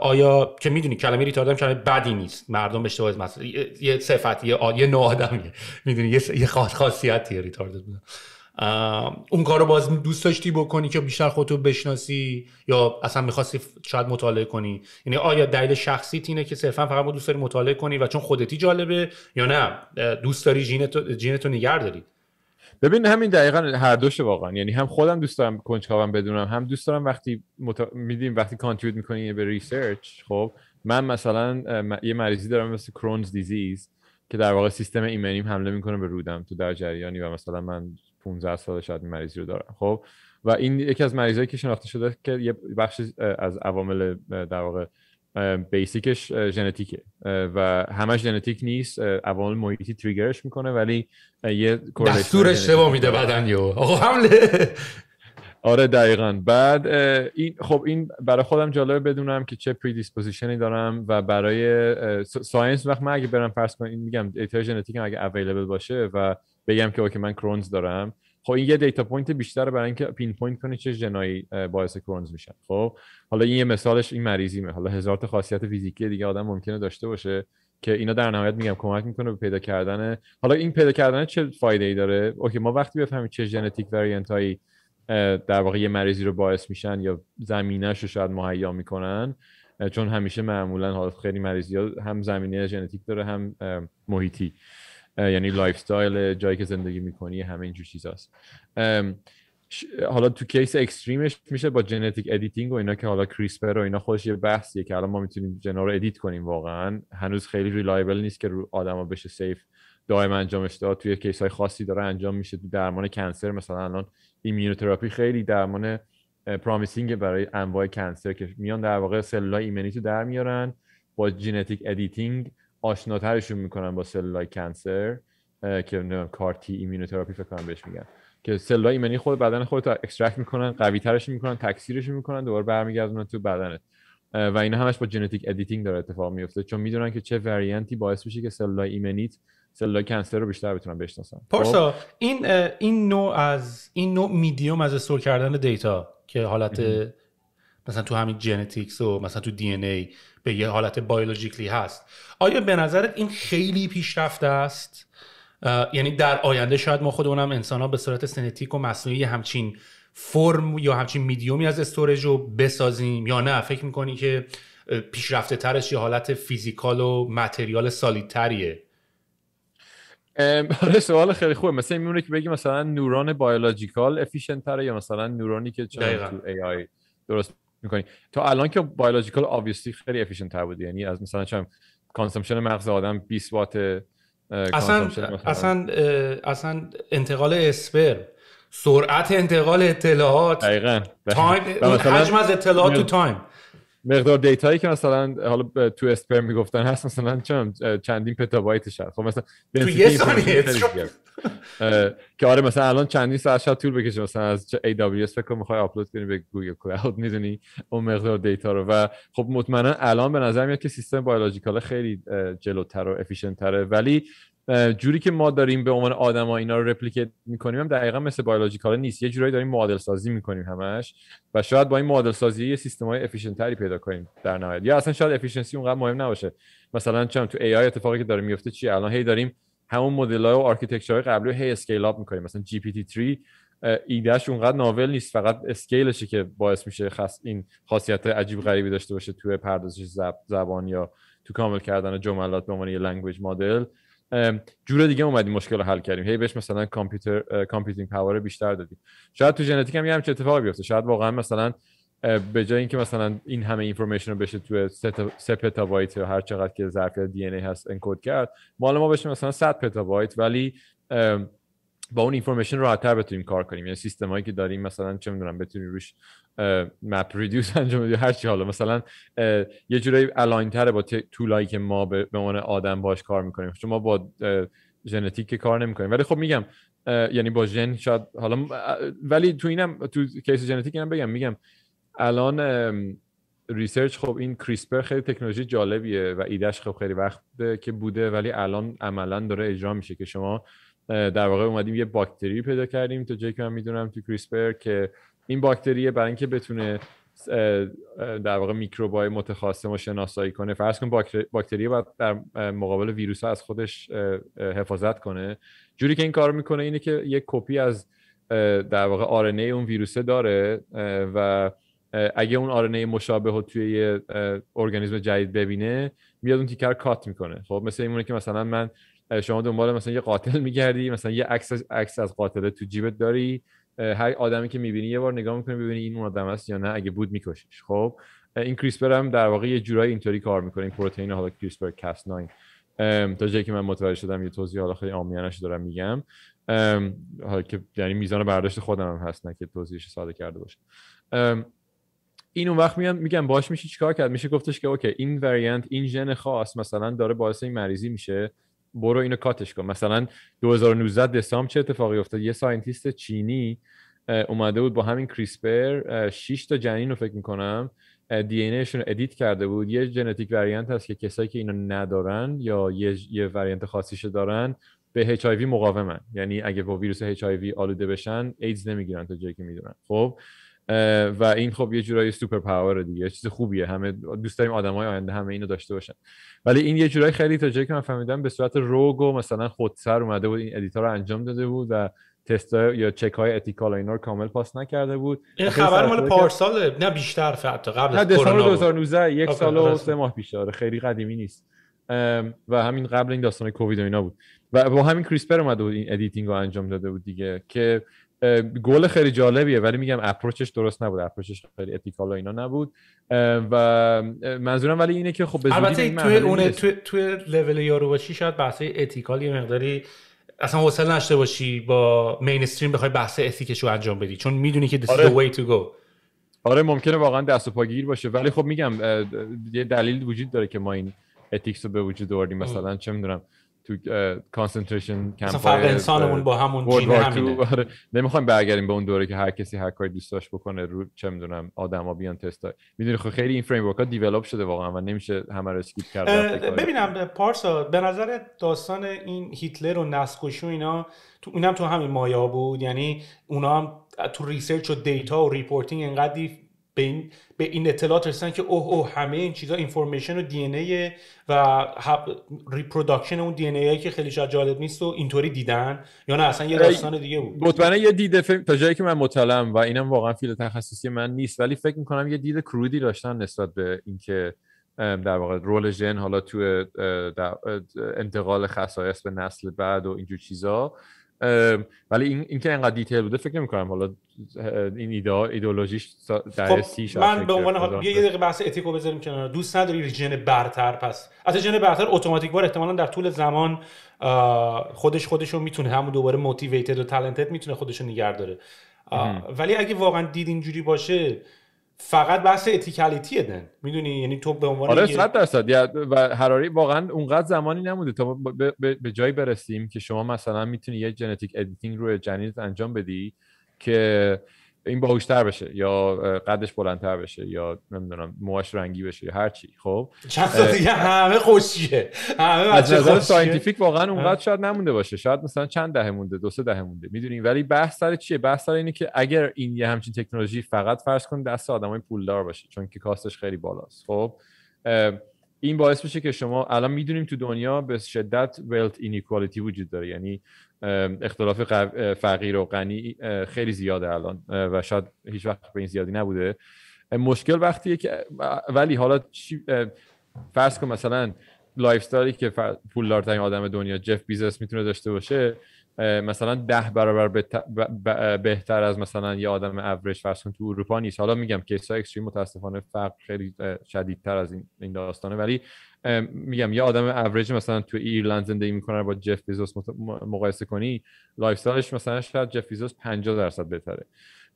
آیا که میدونی کلمه ریتاردد هم کلمه بدی نیست، مردم اشتباه مثلا یه صفتی یه نوع آدمیه، میدونی یه خاصیتیه ریتاردد بودن، اون کارو باز دوست داشتی بکنی که بیشتر خودتو بشناسی یا اصلا میخواستی شاید مطالعه کنی؟ یعنی آیا دلیل شخصیت اینه که صرفا فقط دوست داری مطالعه کنی و چون خودتی جالبه، یا نه دوست داری جینتو نگه داری؟
ببین همین دقیقاً هر دوشه واقعا، یعنی هم خودم دوست دارم کنجکاوم بدونم، هم دوست دارم وقتی میدیم وقتی کانتریبیوت میکنی به ریسرچ. خب من مثلا یه مریضی دارم مثل کرونز دیزیز که در واقع سیستم ایمنیم حمله میکنه به رودم تو در جریانی و مثلا من 15 سال شاید این مریضی رو دارم. خب و این یکی از مریضایی که شناخته شده که یه بخش از عوامل در واقع بیسیکش ژنتیکه و همش ژنتیک نیست، عوامل محیطی تریگرش میکنه، ولی یه
دستور اشتباه میده بدن یو آقا حمله.
آره دقیقاً. بعد این برای خودم جالبه بدونم که چه پریدیسپوزیشنی دارم و برای ساینس وقت من اگه برم فرض کنم این میگم دیتا ژنتیکم اگه اویلیبل باشه و بگم که اوکی من کرونز دارم، خب این یه دیتا پوینت بیشتره برای اینکه پین پوینت کنی چه ژنایی باعث کرونز میشن. خب حالا این یه مثالش این مریضیمه، حالا هزار تا خاصیت فیزیکی دیگه آدم ممکنه داشته باشه که اینا در نهایت میگم کمک میکنه به پیدا کردن. حالا این پیدا کردن چه فایده‌ای داره؟ اوکی ما وقتی بفهمیم چه ژنتیک واریانتایی در واقع یه مریضی رو باعث میشن یا زمینه‌اش رو شاید مهیا میکنن، چون همیشه معمولا حالا خیلی مریضی‌ها هم زمینه ژنتیک داره هم محیطی، یعنی لایف استایل، جایی که زندگی میکنی، همه اینجور چیزاست. حالا تو کیس اکستریمش میشه با ژنتیک ادیتینگ و اینا که حالا کریسپر و اینا خودش یه بحثیه که الان ما میتونیم ژنا رو ادیت کنیم، واقعا هنوز خیلی ریلایبل نیست که رو آدما بشه سیف دائم انجامش داد. توی کیس های خاصی داره انجام میشه، تو درمان کنسر مثلا الان ایمیونوتراپی خیلی درمان پرامیسینگ برای انواع کنسر که میان در واقع سلولای ایمنیتو در میارن با ژنتیک ادیتینگ آشناترشون میکنن با سلولای کنسر که نمیدونم کارتی ایمیونوتراپی فکر کنم بهش میگن، که سلولای ایمنی خود بدن خودت اکسترکت میکنن، قوی ترش میکنن، تکثیرش میکنن، دوباره برمیگردونن تو بدنت و اینا همش با ژنتیک ادیتینگ داره اتفاق میفته، چون میدونن که چه واریانتی باعث میشه که سلولای ایمنیت سلولای کنسر رو بیشتر بتونن بشناسن.
پارسا این نوع میدیوم از استور کردن دیتا که حالت مثلا تو همین ژنتیکس و مثلا تو دی ان ای به یه حالت بیولوژیکلی هست، آیا به نظرت این خیلی پیشرفته است؟ یعنی در آینده شاید ما خودمونم انسان‌ها به صورت سنتیک و مصنوعی همچین فرم یا همچین میدیومی از استورج رو بسازیم، یا نه فکر میکنی که پیشرفته ترش یه حالت فیزیکال و متریال سالیدتریه؟
سوال خیلی خوبه. مثلا میمونه که بگی مثلا نورون بیولوژیکال افیشنت تره یا مثلا نورونی که تو ای آی درست میکنی. تا الان که بیولوژیکال obviously خیلی افیشنت تر بود، یعنی از مثلا چون کانسامپشن مغز آدم 20 وات
اصلا انتقال اسپرم، سرعت انتقال اطلاعات،
دقیقاً
حجم از اطلاعات تو تایم،
مقدار دیتایی که مثلا حالا تو اسپرم میگفتن هست مثلا چندین پتابایتش هست. خب مثلا
تو یه ثانیه
که آره مثلا الان چندین ساعت شاید طول بکشه مثلا از AWS فکر کنم میخوای آپلود کنی به گوگل کلاود، میدونی اون مقدار دیتا رو. و خب مطمئنا الان به نظر میاد که سیستم بیولوژیکال خیلی جلوتر و افیشنت تره، ولی جوری که ما داریم به عنوان آدما اینا رو رپلیکیت میکنیم هم دقیقاً مثل بیولوژیکال نیست. یه جورایی داریم معادل سازی میکنیم همش و شاید با این معادل سازی یه سیستمای افیشنت تری پیدا کنیم در نهایت، یا اصلا شاید افیشنسی اونقدر مهم نباشه. مثلا چون تو AI اتفاقی که داره میفته چیه، الان هی داریم همون مدل‌ها و آرکیتکچرهای قبلی رو هی اسکیل اپ میکنیم. مثلا GPT-3 ایدهش اونقدر ناول نیست، فقط اسکیلشه که باعث میشه این خاصیت عجیب غریبی داشته باشه توی پردازش زبان یا تو کامل کردن جملات به عنوان یه لنگویج مدل. جور دیگه اومدیم مشکل رو حل کردیم، هی بهش مثلا کامپیوتینگ پاور بیشتر دادیم. شاید تو ژنتیک هم یه همچین اتفاقی بیفته، شاید واقعا مثلا به جای اینکه مثلا این همه اینفورمیشن رو بشه تو 3 پتابایت یا هر چقدر که ظرفیت دی ان ای هست انکد کرد، ما بشه مثلا 100 پتابایت، ولی با اون اینفورمیشن راحت‌تر بتونیم کار کنیم. یعنی سیستمایی که داریم مثلا چه میدونم بتونیم روش مپ ریدیوس انجام بدیم، هر چی، حالا مثلا یه جورایی الاین تره با تولایی که ما به عنوان آدم باش کار میکنیم، چون ما با ژنتیک کار نمیکنیم. ولی خب میگم یعنی با ژن شاید حالا، ولی تو کیس ژنتیک اینم میگم الان ریسرچ، خب این کریسپر خیلی تکنولوژی جالبیه و ایدهش خب خیلی وقت که بوده، ولی الان عملا داره اجرا میشه که شما در واقع اومدیم یه باکتری پیدا کردیم تا جایی که من میدونم تو کریسپر، که این باکتری برای اینکه بتونه در واقع میکروبای متخاصم رو شناسایی کنه، فرض کن باکتری باید در مقابل ویروس ها از خودش حفاظت کنه. جوری که این کار میکنه اینه که یک کپی از در واقع آرنه اون ویروسه داره و اگه اون آرنه مشابه رو توی یه ارگانیسم جدید ببینه، میاد اون تیکر کات میکنه. خب مثل اینونه که مثلا شما دنبال مثلا یه قاتل میگردی، مثلا یه عکس از قاتل تو جیبت داری، هر آدمی که میبینی یه بار نگاه میکنی ببینی این اون آدم است یا نه، اگه بود میکشیش. خب این کریسپر هم در واقع یه جورایی اینطوری کار میکنه، این پروتئین حالا کریسپر کاس9. تا جایی که من متوجه شدم، یه توضیح حالا خیلی عامیانه‌اش دارم میگم، حالا که یعنی میزان برداشت خودم هم هست، نه که توضیحش ساده کرده باشه. این اون وقت میگم باش میشه چیکار کرد؟ میشه گفتش که اوکی این وریانت، این ژن خاص مثلا داره باعث این مریضی میشه، برو اینو کاتش کن. مثلا 2019 دسامبر چه اتفاقی افتاد؟ یه ساینتیست چینی اومده بود با همین کریسپر 6 تا جنین رو فکر میکنم دی ان ایشون ادیت کرده بود. یه ژنتیک وریانت هست که کسایی که اینو ندارن یا یه وریانت خاصیشو دارن به اچ آی وی مقاومن، یعنی اگه با ویروس اچ آی وی آلوده بشن ایدز نمیگیرن تا جایی که میدونن. خب و این خب یه جورایی سوپر پاور دیگه، چیز خوبیه، همه دوست داریم آدمای آینده همه اینو داشته باشن. ولی این یه جورایی خیلی تا جایی که من فهمیدم به صورت روگ و مثلا خودسر اومده بود این ادیتور رو انجام داده بود و تستا یا چک های اتیکال و اینا رو کامل پاس نکرده بود.
این خبر مال پارسال، نه بیشتر، حتی قبل از
کرونا 2019، یک سال و 3 ماه پیش، خیلی قدیمی نیست. و همین قبل این داستان کووید و اینا بود و با همین کریسپر اومده بود این ادیتینگ رو انجام داده بود دیگه، که گل خیلی جالبیه. ولی میگم اپروچش درست نبود، اپروچش خیلی اتیکال و اینا نبود. و منظورم ولی اینه که خب به
البته توی لول یارو باشی شاید بحث اتیکال یه مقداری اصلا حوصله نشته باشی با مینستریم بخوای بحث اتیکش رو انجام بدی، چون میدونی که this is the way to go.
آره ممکنه واقعا دست و پاگیر باشه، ولی خب میگم یه دلیل وجود داره که ما این اتیکس رو به وجود آوردیم. مثلا چه میدونم تو کانسنتریشن کمپ
مثلا فرق انسانمون با همون جین همینه.
نمیخوایم برگردیم به اون دوره که هر کسی هر کاری دوست داشت بکنه، رو چه میدونم آدما بیان تست. میدونی خب خیلی این فریم ورک ها دیولپ شده واقعا و نمیشه همه رو اسکیپ کرد.
ببینم پارسا، به نظر داستان این هیتلر و نسل‌کشی و اینا اینم تو همین مایه ها بود؟ یعنی اونا هم تو ریسرچ و دیتا و ریپورتینگ انقدی به این اطلاعات رسیدن که اوه همه این چیزا اینفورمیشن و دی ان ای و ریپروداکشن اون دی ان ای که خیلی شاید جالب نیست و اینطوری دیدن، یا نه اصلا یه داستان دیگه بود؟
مطمئنا یه دید تا جایی که من مطالعم و اینم واقعا فیلد تخصصی من نیست، ولی فکر میکنم یه دید کرودی داشتن نسبت به اینکه در واقع رول ژن حالا تو انتقال خصایص به نسل بعد و اینجور چیزا. ولی این که انقدر دیتیل بوده فکر نمی‌کنم حالا این ایدئولوژیش در سی شاید.
من به عنوان یه دقیقه بحث اتیکو بذاریم کنار. دوست نداری ژن برتر، پس از ژن برتر اتوماتیک وار احتمالاً در طول زمان خودشو میتونه همون دوباره موتیویتد و تالنتد میتونه خودشو نگه داره. ولی اگه واقعا دید اینجوری باشه فقط بحث اتیکالیتیه دن، میدونی؟ یعنی تو به عنوان
آره 100% و هراری واقعا اونقدر زمانی نمونده تا به جایی برسیم که شما مثلا میتونی یه ژنتیک ادیتینگ روی جنینت انجام بدی که این باهوشتر بشه یا قدش بلندتر بشه یا نمیدونم موهاش رنگی بشه یا هر چی. خب
چند تا دیگه همه خوشیه، همه
از نظر ساینتیفیک واقعا اونقدر شاید نمونده باشه، شاید مثلا چند دهه مونده، 2-3 دهه مونده، میدونی؟ ولی بحث سر چیه؟ بحث سر اینه که اگر این یه همچین تکنولوژی فقط فرض کن دست آدمای پولدار باشه، چون که کاستش خیلی بالاست، خب این باعث میشه که شما الان میدونیم تو دنیا به شدت wealth inequality وجود داره، یعنی اختلاف فقیر و غنی خیلی زیاده الان و شاید هیچ وقت به این زیادی نبوده. مشکل وقتیه که ولی حالا فرض کن مثلا لایف استایلی که پولدارترین آدم دنیا جف بیزوس میتونه داشته باشه مثلا 10 برابر بهتر از مثلا یه آدم اوریج فرض کن تو اروپا نیست. حالا میگم کیس‌های اکستریم متاسفانه فرق خیلی شدیدتر از این داستانه، ولی میگم یه آدم اوریج مثلا تو ایرلند زندگی میکنه با جف بیزوس مقایسه کنی، لایف استایلش مثلا شاید جف بیزوس 50% بهتره.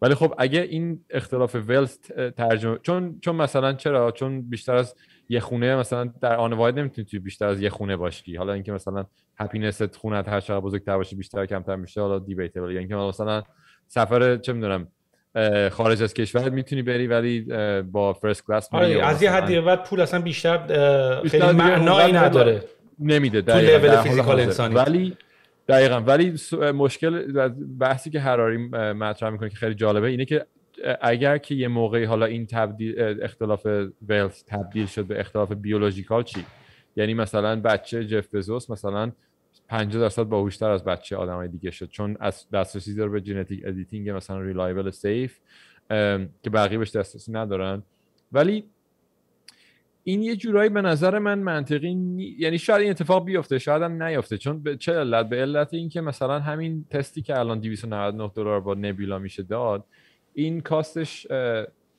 ولی خب اگه این اختلاف ولز ترجمه چون مثلا چرا؟ چون بیشتر از یه خونه مثلا در آن واحد نمیتونی توی بیشتر از یه خونه باشی. حالا اینکه مثلا هپینست خونت هر چقدر بزرگتر باشه بیشتر کمتر میشه حالا دیبیتبل. یعنی که مثلا سفر چه میدونم خارج از کشور میتونی بری ولی با فرست کلاس میری.
آره از یه حدی بعد پول اصلا بیشتر خیلی
دیگه
معنایی نداره
نمیده
تو
دقیقاً
لول فیزیکال انسانی.
ولی دقیقاً ولی مشکل بحثی که هراری مطرح میکنه که خیلی جالبه اینه که اگر که یه موقعی حالا این اختلاف ولز تبدیل شد به اختلاف بیولوژیکال چی؟ یعنی مثلا بچه جف بزوس مثلا 50% باهوشتر از بچه آدمای دیگه شد چون از دسترسی داره به ژنتیک ادیتینگ مثلا ریلایبل سیف که بقیه بهش دسترسی ندارن. ولی این یه جورایی به نظر من منطقی یعنی شاید این اتفاق بیفته شاید هم نیفته. چون به چه علت؟ به علت اینکه مثلا همین تستی که الان $299 با نبیولا میشه داد، این کاستش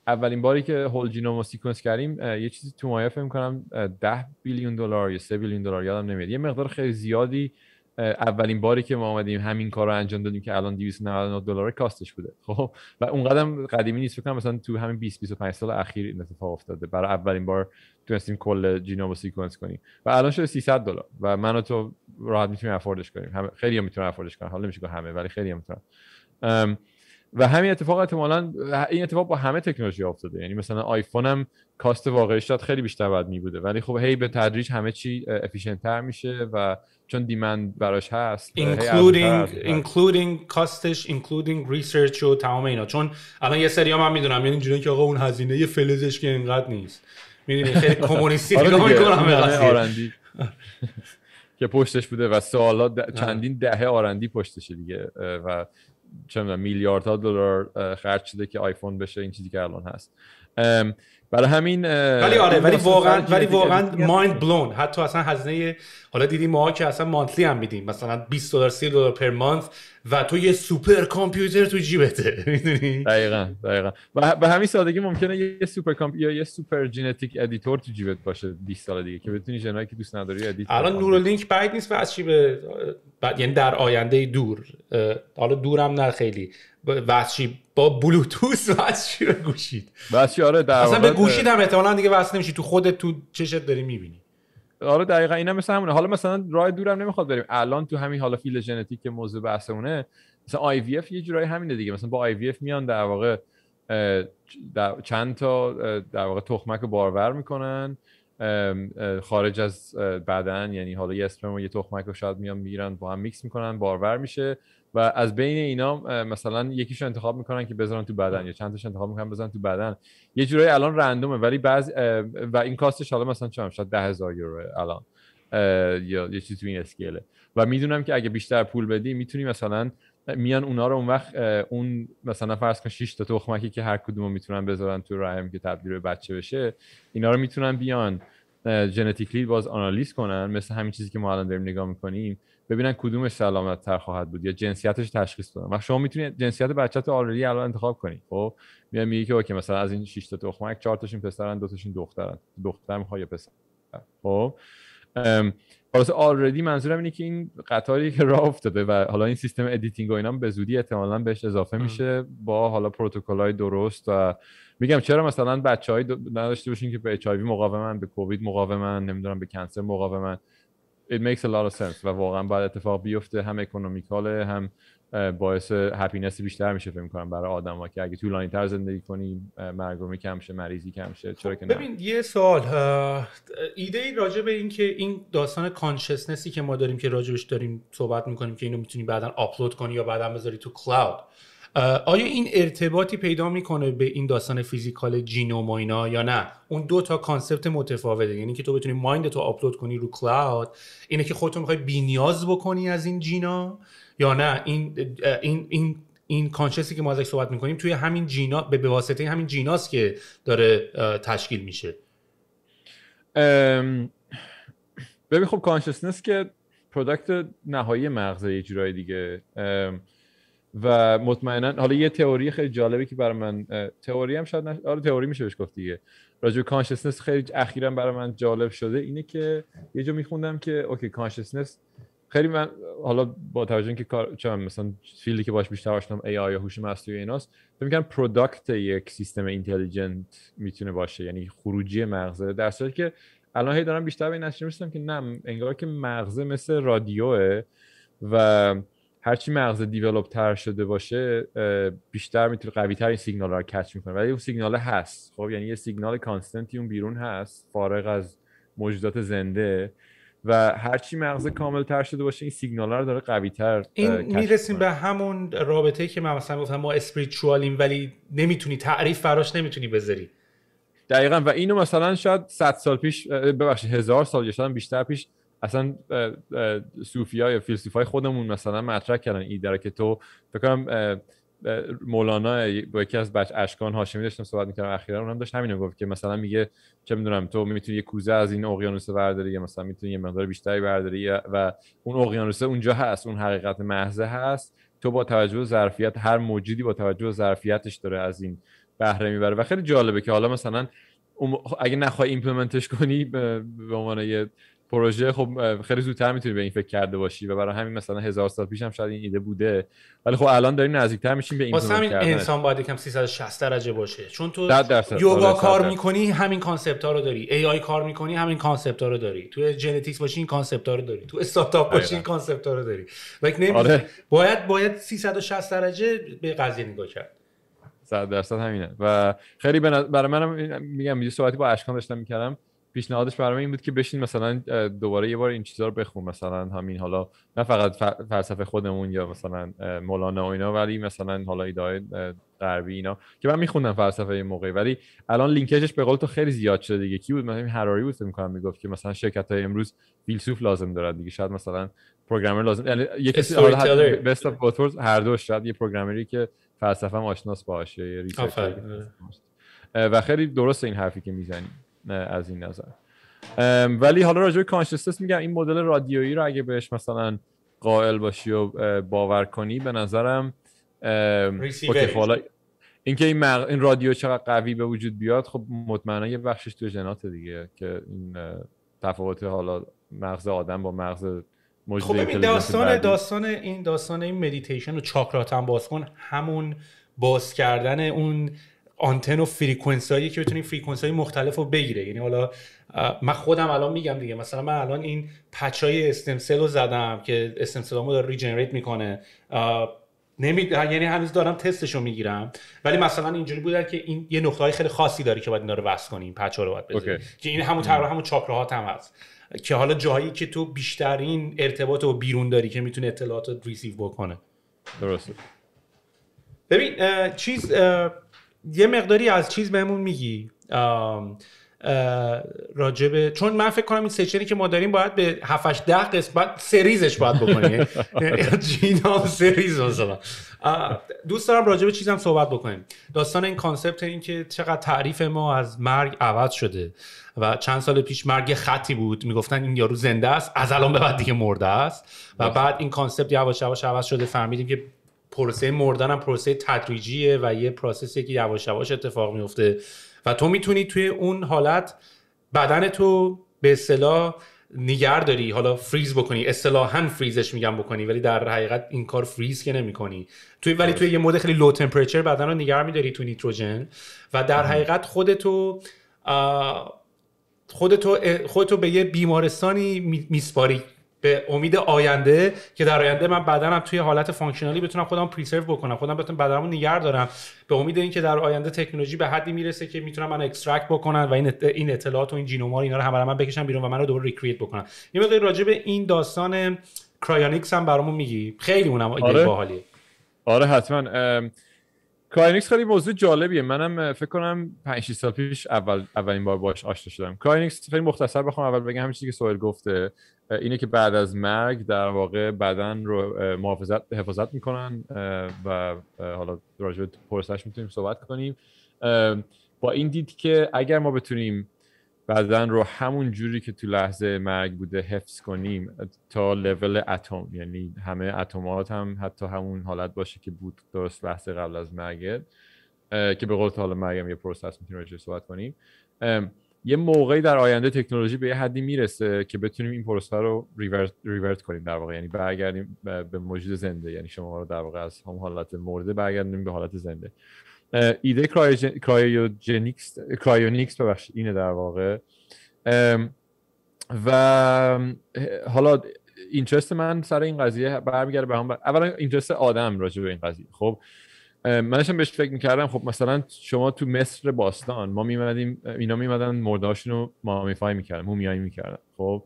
اولین باری که هول جینوم رو سیکونس کردیم یه چیزی تو مایه فکر می‌کنم $10 بیلیون یا $3 بیلیون یادم نمیاد، یه مقدار خیلی زیادی اولین باری که ما اومدیم همین کار رو انجام دادیم که الان $299 کاستش بوده. خب و اون قدم قدیمی نیست، فکر کنم مثلا تو همین 20-25 سال اخیر این اتفاق افتاده. برای اولین بار تونستیم کل جینوم رو سیکونس کنیم و الان شده $300 و من و تو راحت میتونیم افوردش کنیم. خیلی هم میتونن افوردش کنن، حالا نمیشه که همه ولی خیلی هم میتونن. و همین اتفاق احتمالاً این اتفاق با همه تکنولوژی افتاده. یعنی مثلا آیفون هم کاست واقعیش شاید خیلی بیشتر بعد می بوده ولی خب هی به تدریج همه چی افیشنت تر میشه و چون دیمند براش هست
including کاستش including ریسرچ و تمام اینا. چون الان یه سری من میدونم یعنی اینجوری که آقا اون هزینه یه فلزش که اینقدر نیست، میدونی خیلی کمونیستی نگاه میکنم به قضیه
که پشتش بوده و سوالا چندین دهه آرندی پشتشه دیگه و چه میدونم میلیاردها دلار خرج شده که آیفون بشه این چیزی که الان هست. برای همین
ولی واقعا مایند بلون. حتی اصلا هزینه حالا دیدیم ما که اصلا مانتلی هم میدیم مثلا $20 $30 پر مانت و تو یه سوپر کامپیوتر تو جیبته، میدونی؟
دقیقاً و به همین سادگی ممکنه یه سوپر کامپیوتر یا یه سوپر ژنتیک ادیتور تو جیبت باشه 20 سال دیگه که بتونی ژنایی که دوست نداری ادیت کنی.
الان نورالینک بعید نیست واسه یعنی در آینده دور، حالا دورم نه خیلی، واسه با بلوتوث واسه به گوشید
واسه آره در
اصلا به گوشید هم احتمالاً دیگه واسه نمیشی، تو خودت تو چشت داری میبینی.
آره دقیقاً اینا مثلا همونه. حالا مثلا راه دورم نمیخواد بریم الان تو همین حالا فیلد ژنتیک که موضوع بحثمونه، مثلا IVF یه جورایی همینه دیگه. مثلا با IVF میان در واقع چند تا در واقع تخمک رو بارور میکنن خارج از بدن، یعنی حالا یه اسپرم و یه تخمک رو شاید میان میگیرن با هم میکس میکنن بارور میشه و از بین اینا مثلا یکیشو انتخاب میکنن که بذارن تو بدن یا چند تاشو انتخاب میکنن بذارن تو بدن. یه جورایی الان رندومه ولی و این کاستش حالا مثلا چند شاید $10,000 الان یا یه چیزی تو این اسکیله و میدونم که اگه بیشتر پول بدی میتونی مثلا میان اونا رو اون وقت اون مثلا فرض کن 6 تا تخمکی که هر کدومو میتونن بذارن تو رحم که تبدیل به بچه بشه، اینا رو میتونن بیان ژنتیکلی باز آنالیز کنن مثل همین چیزی که ما الان داریم نگاه میکنیم، ببینن کدومش سلامت تر خواهد بود یا جنسیتش تشخیص بدن. و شما میتونید جنسیت بچه‌ت آلردی الان انتخاب کنید. خب میگه که اوکی مثلا از این 6 تا تخمک 4 تاشون پسرن 2 تاشون دخترن، دختر میخواد یا پسر. خب واسه آلردی منظورم اینه که این قطاری که راه افتاده و حالا این سیستم ادیتینگ و اینا به زودی احتمالاً بهش اضافه میشه با حالا پروتکل‌های درست. و میگم چرا مثلا بچه‌های نداشته باشین که به HIV مقاومن، به کووید مقاومن، نمیدونم به کنسر مقاومن. It makes a lot of sense و واقعا باید اتفاق بیفته، هم اکونومیکاله هم باعث هپینس بیشتر میشه فکر می‌کنم برای آدم‌ها که اگه طولانی‌تر زندگی کنیم مرگ کم شه، مریضی کم شه. چرا که نه؟
ببین یه سوال ایده راجع به این که این داستان کانشسنسی که ما داریم که راجعش داریم صحبت می‌کنیم که اینو می‌تونی بعداً آپلود کنی یا بعداً بذاری تو کلاود، آیا این ارتباطی پیدا میکنه به این داستان فیزیکال جینوم و اینا یا نه؟ اون دو تا کانسپت متفاوته. یعنی که تو بتونی مایندتو آپلود کنی رو کلاود، اینه که خودت میخوای بی‌نیاز بکنی از این جینا، یا نه این کانشسی که ما ازش صحبت میکنیم توی همین جینا به واسطه همین جیناست که داره تشکیل میشه.
ببین خب کانشسنس که پروداکت نهایی مغزه یه جورای دیگه. و مطمئنا حالا یه تئوری خیلی جالبی که برای من تئوری هم شاید آره تئوری میشه بهش گفت دیگه، راجع به کانشسنس خیلی اخیراً برای من جالب شده اینه که یه جا میخوندم که اوکی کانشسنس خیلی من حالا با توجه اینکه چون مثلا فیلدی که باش بیشتر آشنام ای آی یا هوش مصنوعی ایناست، فکر می‌کنم پروداکت یک سیستم اینتلیجنت میتونه باشه، یعنی خروجی مغزه، در صورتی که الان هی دارم بیشتر به این نتیجه میرسم که نه، انگار که مغزه مثل رادیوه و هرچی مغز دیولپ تر شده باشه بیشتر میتونه قوی تر این سیگنال رو کچ میکنه، ولی اون سیگنال هست. خب یعنی یه سیگنال کانستنتی اون بیرون هست فارغ از موجودات زنده و هرچی مغز کامل تر شده باشه این سیگنال رو داره قوی تر.
این میرسیم به همون رابطه‌ای که من مثلا گفتم ما اسپریچوالیم ولی نمیتونی تعریف براش نمیتونی بذاری.
دقیقاً. و اینو مثلا شاید 100 سال پیش ببخشید 1000 سال یا شاید بیشتر پیش اصلا صوفی‌ها یا فیلسوفای خودمون مثلا مطرح کردن ایده رو که تو فکر کنم مولانا با یکی از اشکان هاشمی داشتم صحبت می‌کردم اخیراً، اونم داشت همینو گفت که مثلا میگه چه می‌دونم تو میتونی یه کوزه از این اقیانوس برداری یا مثلا میتونی یه مقدار بیشتری برداری و اون اقیانوس اونجا هست، اون حقیقت محض هست، تو با توجه به ظرفیت هر موجودی با توجه به ظرفیتش داره از این بهره میبره. و خیلی جالبه که حالا مثلا اگه نخوای ایمپلمنتش کنی به عنوان یه پروژه، خب خیلی زودتر میتونی به این فکر کرده باشی و برای همین مثلا 1000 سال پیش هم شاید این ایده بوده، ولی خب الان داریم نزدیکتر میشیم به ایمپلمنت کردن.
واسه همین انسان باید یکم 360 درجه باشه، چون تو
100%
یوگا کار میکنی همین کانسپت ها رو داری، ای آی کار میکنی همین کانسپت ها رو داری، تو ژنتیکس باشی این کانسپت ها رو داری، تو استارتاپ باشی این کانسپت ها رو داری. باید 360 درجه به قضیه نگاه کرد.
100% همینه. و خیلی برای منم میگم یه صحبتی با اشکان داشتم میکردم، پیشنهادش برای من این بود که بشین مثلا دوباره یه بار این چیزا رو بخون، مثلا همین حالا نه فقط فلسفه خودمون یا مثلا مولانا و اینا، ولی مثلا حالا ایده‌های غربی اینا که من میخوندم فلسفه این موقعی، ولی الان لینکیجش به قول تو خیلی زیاد شده دیگه. کی بود مثلا هراری بود فکر می‌کنم میگفت که مثلا شرکت‌های امروز فیلسوف لازم دارن دیگه، شاید مثلا پروگرامر لازم، یعنی یکی حالا بست اف بوت هر دو، شاید یه پروگرامری که فلسفه هم آشناس باشه یا ریسرچر. و خیلی درسته این حرفی که میزنی از این نظر. ولی حالا راجع به کانشسنس میگم این مدل رادیویی رو اگه بهش مثلا قائل باشی و باور کنی به نظرم حالا اینکه این رادیو چقدر قوی به وجود بیاد، خب مطمئنا یه بخشش تو ژنات دیگه که این تفاوت حالا مغز آدم با مغز موجود
اینتلیجنت. خب داستان این مدیتیشن و چاکرات هم باز کن، همون باز کردن اون آنتن و فریکونسیایی که بتونی فریکونسیای مختلف رو بگیره. یعنی حالا من خودم الان میگم دیگه، مثلا من الان این پچای استم سل رو زدم که استم سلامو داره ریجنریت میکنه، یعنی هنوز دارم تستشو میگیرم، ولی مثلا اینجوری بودن که این یه نقطه‌های خیلی خاصی داره که باید اینا رو وصل کنی، این پچا رو باید بزنی که این همون تقریبا همون چاکراهات هم هست که حالا جایی که تو بیشترین ارتباط رو بیرون داری که میتونه اطلاعات رو ریسیو بکنه.
درسته.
ببین یه مقداری از چیز بهمون میگی راجبه، چون من فکر کنم این سیشنی که ما داریم باید به 7-10 قسمت سریزش باید بکنیم جینام سریز مثلا. دوست دارم راجبه چیزم صحبت بکنیم، داستان این کانسپت این که چقدر تعریف ما از مرگ عوض شده و چند سال پیش مرگ خطی بود، میگفتن این یارو زنده است، از الان به بعد دیگه مرده است و بعد این کانسپت یواش یواش عوض شده، فهمیدیم که پروسه مردن هم پروسه تدریجیه و یه پروسسی که یواش یواش اتفاق میفته و تو میتونی توی اون حالت بدن تو به اصطلاح نگه داری، حالا فریز بکنی، اصطلاحاً فریزش میگم بکنی، ولی در حقیقت این کار فریز که نمی‌کنی ولی توی یه مود خیلی لو تمپرچر بدن رو نگه می‌داری تو نیتروژن و در حقیقت خودتو به یه بیمارستانی میسپاری به امید آینده که در آینده من بدنم توی حالت فانکشنالی بتونم خودم پریسرو بکنم، خودم بتونم بدنمو نگه دارم، به امید اینکه در آینده تکنولوژی به حدی میرسه که میتونم من اکسترکت بکنن و این اطلاعات و این ژنوما اینا رو همه من بکشن بیرون و منو دوباره ریکرییت بکنن. یه مقدار راجع به این داستان کرایونیکس هم برامون میگی؟ خیلی اونم ایده باحالیه.
آره حتما. کرایونیکس خیلی موضوع جالبیه. منم فکر کنم 5-6 سال پیش اولین بار باهاش آشنا شدم. کرایونیکس خیلی مختصر بخوام اول بگم همین چیزی که سهیل گفته، اینه که بعد از مرگ در واقع بدن رو حفاظت میکنن و حالا راجع به پروسش میتونیم صحبت کنیم با این دید که اگر ما بتونیم بدن رو همون جوری که تو لحظه مرگ بوده حفظ کنیم تا لول اتم، یعنی همه اتمات هم حتی همون حالت باشه که بود درست لحظه قبل از مرگ، که به قول حالا مرگم یه پروسس میتونیم راجعش صحبت کنیم. یه موقعی در آینده تکنولوژی به یه حدی میرسه که بتونیم این پروسه رو ریورت کنیم در واقع، یعنی برگردیم به موجود زنده، یعنی شما رو در واقع از هم حالت مرده برگردیم به حالت زنده. ایده کرایونیکس ببخشید اینه در واقع. و حالا اینترست من سر این قضیه برمیگرده به هم، اولا اینترست آدم راجع به این قضیه. خب من داشتم بهش فکر میکردم، خب مثلا شما تو مصر باستان ما میمدیم، اینا میمدن مردهاشون رو مامیفای میکردن، مومیایی میکردن. خب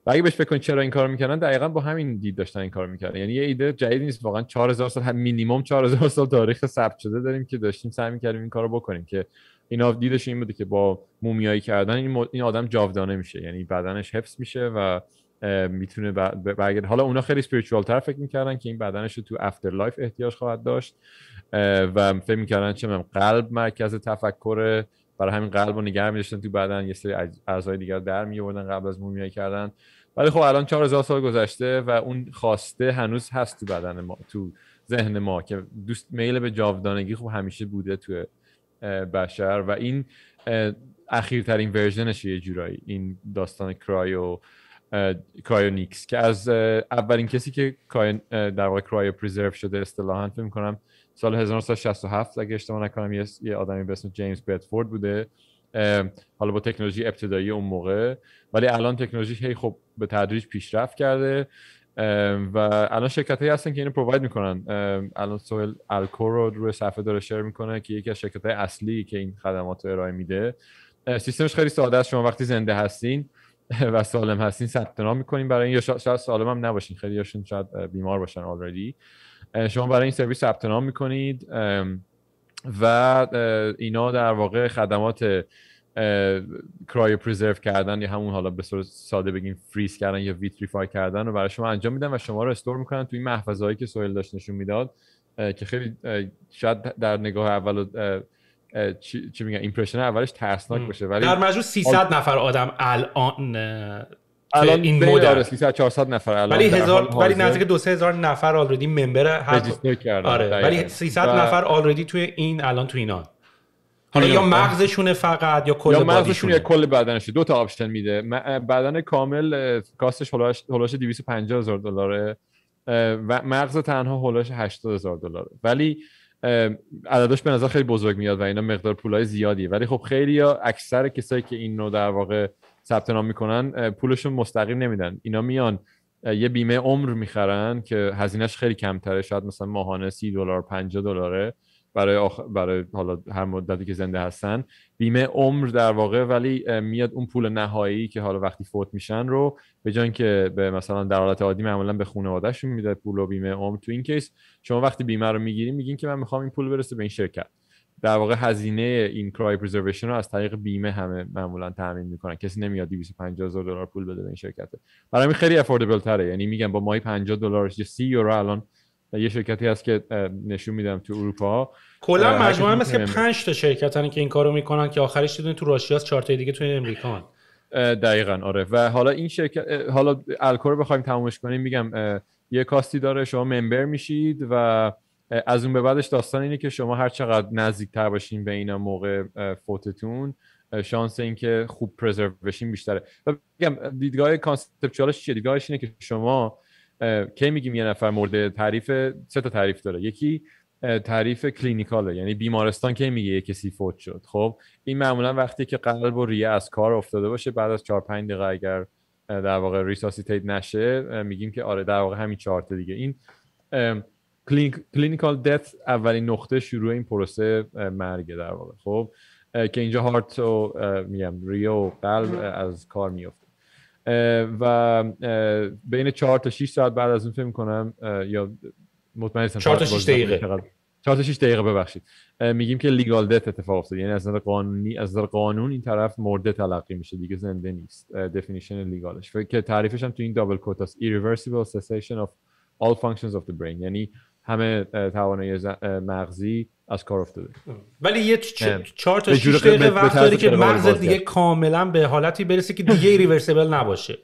و اگه بهش فکر کنید چرا این کارو میکردن، دقیقاً با همین دید داشتن این کارو میکردن. یعنی یه ایده جدید نیست واقعا، 4000 سال مینیمم 4000 سال تاریخ ثبت شده داریم که داشتیم سعی میکردیم این کارو بکنیم که اینا دیدش این بوده که با مومیایی کردن این آدم جاودانه میشه، یعنی بدنش حفظ میشه و میتونه برگرده. حالا اونا خیلی اسپریچوال تر فکر میکردن که این بدنش رو تو افتر لایف احتیاج خواهد داشت و فکر میکردن چه قلب مرکز تفکر، برای همین قلب رو نگه می‌داشتن تو بدن، یه سری اعضای دیگر در میآوردن قبل از مومیایی کردن. ولی خب الان 4000 سال گذشته و اون خواسته هنوز هست تو بدن ما، تو ذهن ما، که دوست میل به جاودانگی خب همیشه بوده تو بشر و این اخیرترین ورژنش یه جورایی این داستان کرایونیکس که از اولین کسی که در واقع کرایو پریزرو شده اصطلاحاً فکر می‌کنم سال 1967 اگه اشتباه نکنم یه آدمی به اسم جیمز بدفورد بوده، حالا با تکنولوژی ابتدایی اون موقع، ولی الان تکنولوژی هی خب به تدریج پیشرفت کرده و الان شرکتایی هستن که اینو پروواید میکنن. الان سوهل الکور رو روی صفحه داره شیر میکنه که یکی از شرکت‌های اصلی که این خدمات رو ارائه میده. سیستمش خیلی ساده است. شما وقتی زنده هستین و سالم هستین ثبت نام میکنین برای این، یا شاید سالم هم نباشین، خیلی هاشون شاید بیمار باشن آلردی. شما برای این سرویس ثبت نام میکنید و اینا در واقع خدمات کرایو پریزرو کردن یا همون حالا به صورت ساده بگیم فریز کردن یا ویتریفای کردن رو برای شما انجام میدن و شما رو استور میکنن تو این محفظه‌ای که سوهل داشت نشون میداد که خیلی شاید در نگاه اول چی میگن ایمپرشن اولش ترسناک باشه، ولی
در مجموع 300 نفر آدم الان این
مدل 300 400 نفر الان،
ولی نزدیک 2-3 هزار نفر آلردی ممبر
رجیستر کردن.
آره ولی 300 نفر آلردی توی این الان تو اینا حالا یا مغزشونه فقط یا کل
بادیشونه یا کل بدنشه. دو تا آپشن میده. بدن کامل کاستش هولوش $250,000 و مغز تنها هولوش $80,000. ولی عددش به نظر خیلی بزرگ میاد و اینا مقدار پولای زیادیه، ولی خب خیلی‌ها اکثر کسایی که اینو در واقع ثبت نام میکنن پولشون مستقیم نمیدن. اینا میان یه بیمه عمر میخرن که هزینهش خیلی کمتره، شاید مثلا ماهانه $30 $50 برای حالا هر مدتی که زنده هستن، بیمه عمر در واقع. ولی میاد اون پول نهایی که حالا وقتی فوت میشن رو به جای اینکه به مثلا در حالت عادی معمولا به خانواده‌شون میده پول و بیمه عمر، تو این کیس شما وقتی بیمه رو میگیرین میگین که من میخوام این پول برسه به این شرکت. در واقع هزینه این کرای پریزرویشن رو از طریق بیمه همه معمولا تامین میکنن، کسی نمیاد $250,000 پول بده به این شرکت. برای همین خیلی افوردبل تره، یعنی میگم با ماهی $50 یا $30 الان یه شرکتی هست که نشون میدم تو اروپا
کلا مجموعه مثل 5 تا شرکتن که این کارو میکنن که آخرش یه دونه تو راشیاس 4 تا دیگه توی امریکا.
دقیقاً آره. و حالا این شرکت، حالا الکور بخوایم تمومش کنیم، میگم یه کاستی داره، شما ممبر میشید و از اون به بعدش داستان اینه که شما هر چقدر نزدیکتر باشین به اینا موقع فوتتون، شانس این که خوب پرزرویشن بیشتره. و میگم دیدگاه کانسپچوالش چیه؟ دیدگاهش اینه که شما کی میگیم یه نفر مرده، تعریف 3 تا تعریف داره. یکی تعریف کلینیکاله، یعنی بیمارستان کی میگه یه کسی فوت شد. خب این معمولا وقتی که قلب و ریه از کار افتاده باشه بعد از 4-5 دقیقه اگر در واقع ریساسیتیت نشه میگیم که آره در واقع همین 4 تا دیگه. این کلینیکال دث اولین نقطه شروع این پروسه مرگ در واقع. خب که اینجا هارت و میگم ریه و قلب از کار میفته و بین 4 تا 6 ساعت بعد از اون فکر می‌کنم یا مطمئن نیستم
4 تا 6 دقیقه
4 تا 6 دقیقه ببخشید میگیم که لیگال دث اتفاق افتاده، یعنی از نظر قانونی، از نظر قانون این طرف مرده تلقی میشه دیگه، زنده نیست. دفینیشن لیگالش که تعریفش هم تو این دابل کوت است: irreversible cessation of all functions of the brain، یعنی همه توانایی مغزی از کار افتاده.
ولی یه 4 تا 6 دقیقه وقت داری که مغزت دیگه کاملا به حالتی برسه که دیگه ریورسیبل نباشه.